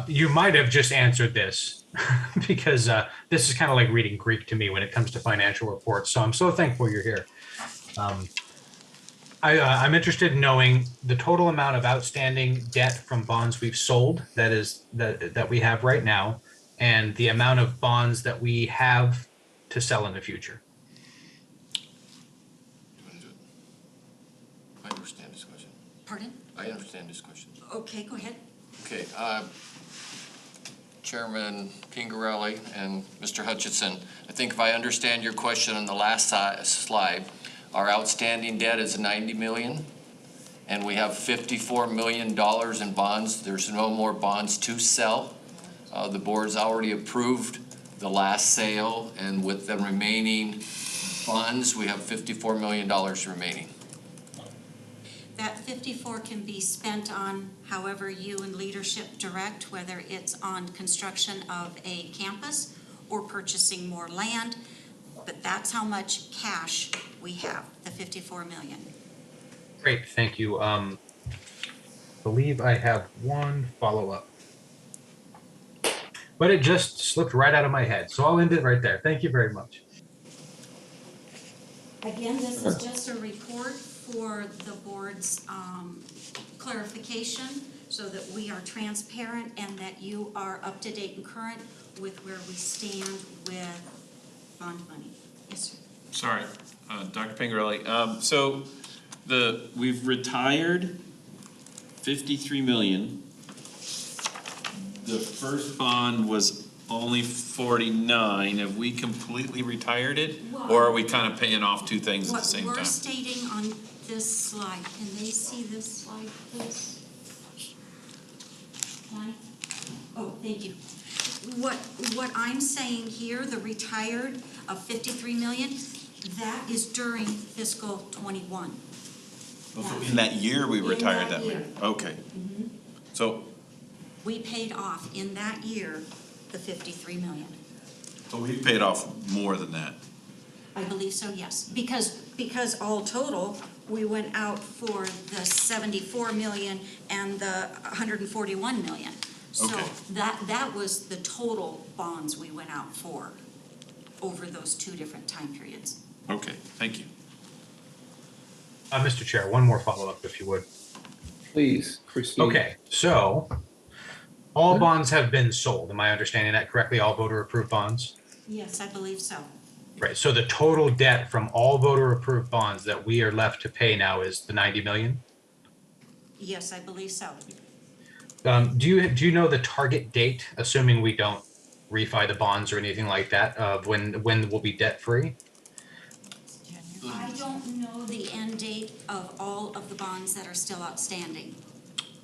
You might have just answered this because this is kind of like reading Greek to me when it comes to financial reports. So I'm so thankful you're here. I'm interested in knowing the total amount of outstanding debt from bonds we've sold that we have right now, and the amount of bonds that we have to sell in the future. I understand this question. Pardon? I understand this question. Okay, go ahead. Okay, Chairman Pingarelli and Mr. Hutchinson, I think if I understand your question on the last slide, our outstanding debt is $90 million, and we have $54 million in bonds. There's no more bonds to sell. The board's already approved the last sale, and with the remaining funds, we have $54 million remaining. That 54 can be spent on however you and leadership direct, whether it's on construction of a campus or purchasing more land, but that's how much cash we have, the 54 million. Great, thank you. Believe I have one follow-up, but it just slipped right out of my head, so I'll end it right there. Thank you very much. Again, this is just a report for the board's clarification so that we are transparent and that you are up to date and current with where we stand with bond money. Yes, sir. Sorry, Dr. Pingarelli. So we've retired 53 million. The first bond was only 49. Have we completely retired it? Or are we kind of paying off two things at the same What time? we're stating on this slide, can they see this slide, please? Can I? Oh, thank you. What I'm saying here, the retired of 53 million, that is during fiscal 21. So in that year, we retired that year. money? Okay. Mhm. So We paid off in that year the 53 million. we paid off more than that. I believe so, yes. Because all total, we went out for the 74 million and the 141 million. So Okay. that was the total bonds we went out for over those two different time periods. Okay, thank you. Mr. Chair, one more follow-up if you would. Please, proceed. Okay, so all bonds have been sold. Am I understanding that correctly? All voter-approved bonds? Yes, I believe so. Right, so the total debt from all voter-approved bonds that we are left to pay now is the 90 million? Yes, I believe so. Do you know the target date, assuming we don't refi the bonds or anything like that, of when we'll be debt-free? I don't know the end date of all of the bonds that are still outstanding.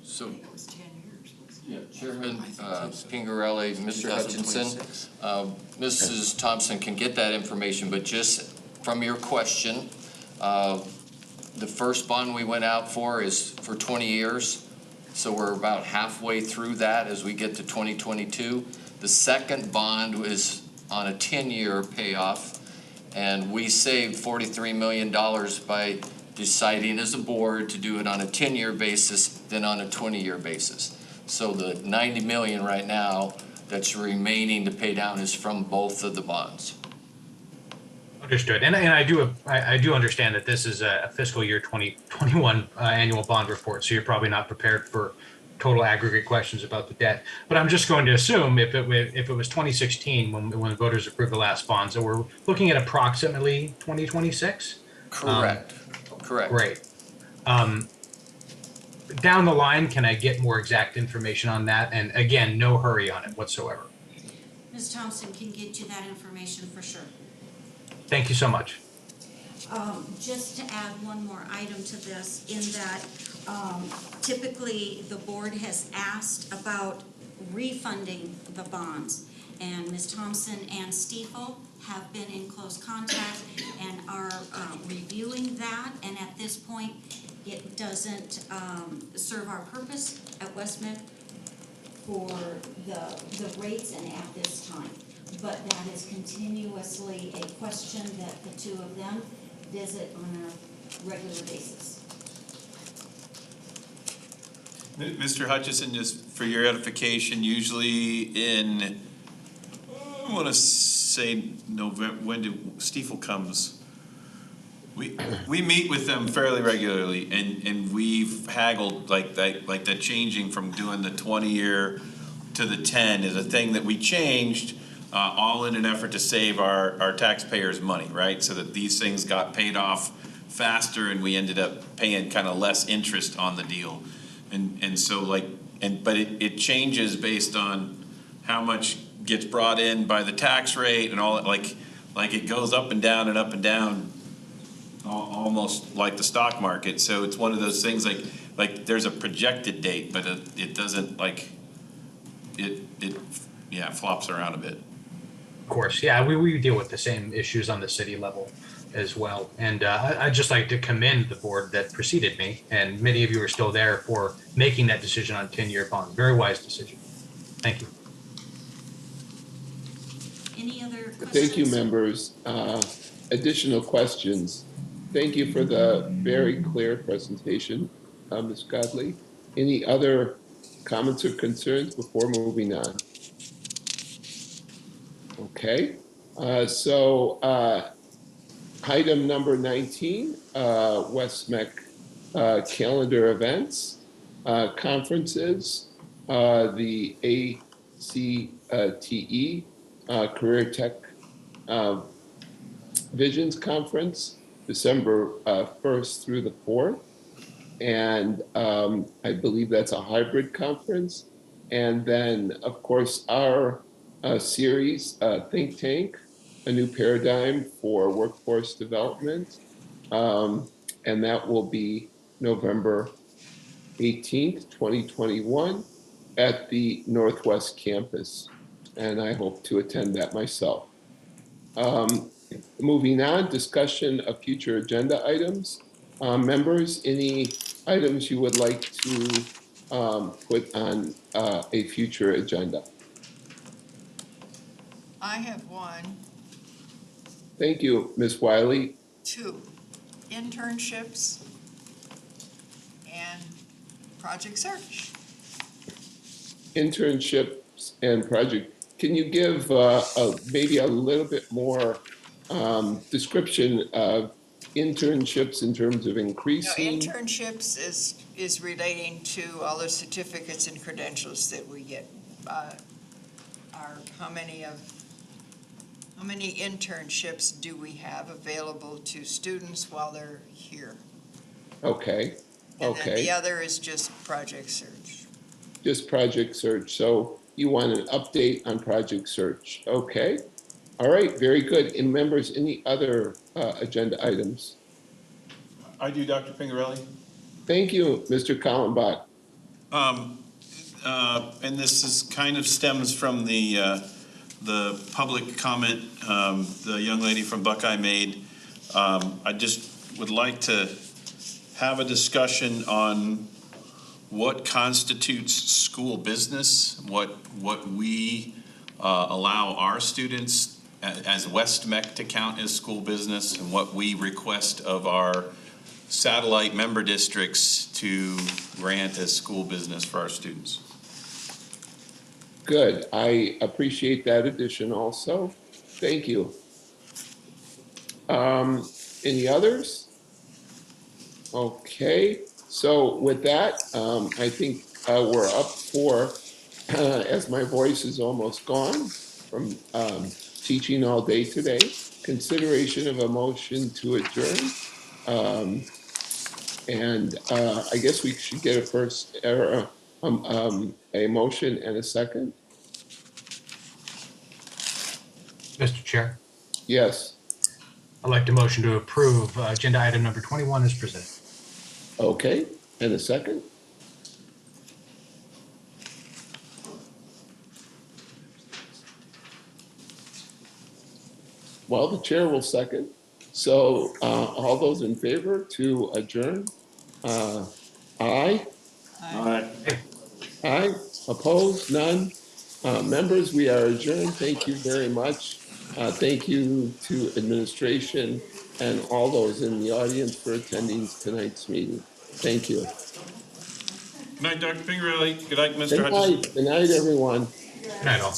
So, yeah, Chairman Pingarelli, Mr. Hutchinson, Mrs. Thompson can get that information, but just from your question, the first bond we went out for is for 20 years. So we're about halfway through that as we get to 2022. The second bond is on a 10-year payoff, And we saved $43 million by deciding as a board to do it on a 10-year basis than on a 20-year basis. So the $90 million right now that's remaining to pay down is from both of the bonds. Understood. And I do understand that this is a fiscal year 2021 annual bond report, so you're probably not prepared for total aggregate questions about the debt. But I'm just going to assume if it was 2016 when voters approved the last bonds, that we're looking at approximately 2026? Correct. Correct. Great. Down the line, can I get more exact information on that? And again, no hurry on it whatsoever. Ms. Thompson can get you that information for sure. Thank you so much. Just to add one more item to this, in that typically the board has asked about refunding the bonds. And Ms. Thompson and Stiefel have been in close contact and are reviewing that. And at this point, it doesn't serve our purpose at West-MEC for the rates and at this time. But that is continuously a question that the two of them visit on a regular basis. Mr. Hutchison, just for your edification, usually in, I want to say November, when Stiefel comes, we meet with them fairly regularly, and we've haggled like the changing from doing the 20-year to the 10 is a thing that we changed, all in an effort to save our taxpayers money, right? So that these things got paid off faster, and we ended up paying kind of less interest on the deal, and so but it changes based on how much gets brought in by the tax rate and all, like it goes up and down and up and down. Almost like the stock market. So it's one of those things like there's a projected date, but it doesn't it flops around a bit. Of course, yeah, we deal with the same issues on the city level as well. And I'd just like to commend the board that preceded me, and many of you are still there, for making that decision on 10-year bond. Very wise decision. Thank you. Any other questions? Thank you, members. Additional questions? Thank you for the very clear presentation, Ms. Godley. Any other comments or concerns before moving on? Okay, so item number 19, West-MEC calendar events, conferences, the ACTE Career Tech Visions Conference, December 1st through the 4th. And I believe that's a hybrid conference. And then, of course, our series, Think Tank, a new paradigm for workforce development. And that will be November 18th, 2021 at the Northwest Campus. And I hope to attend that myself. Moving on, discussion of future agenda items. Members, any items you would like to put on a future agenda? I have one. Thank you, Ms. Wiley. 2, internships and project search. Internships and project. Can you give maybe a little bit more description of internships in terms of increasing? No, internships is relating to all the certificates and credentials that we get. How many internships do we have available to students while they're here? Okay, And okay. then the other is just project search. Just project search. So you want an update on project search. Okay. All right, very good. And members, any other agenda items? I do, Dr. Pingarelli. Thank you, Mr. Kallenbach. And this is kind of stems from the public comment the young lady from Buckeye made. I just would like to have a discussion on what constitutes school business, what we allow our students as West-MEC to count as school business, and what we request of our satellite member districts to grant as school business for our students. Good. I appreciate that addition also. Thank you. Any others? Okay, so with that, I think we're up for, as my voice is almost gone from teaching all day today, consideration of a motion to adjourn. And I guess we should get a first, a motion and a second. Mr. Chair, Yes. I'd like to motion to approve agenda item number 21 as presented. Okay, and a second? Well, the chair will second. So all those in favor to adjourn? Aye? Aye. Aye, opposed, none? Members, we are adjourned. Thank you very much. Thank you to administration and all those in the audience for attending tonight's meeting. Thank you. Good night, Dr. Pingerelli. Good night, Mr. Hutchinson. Good night, everyone. Good night, all.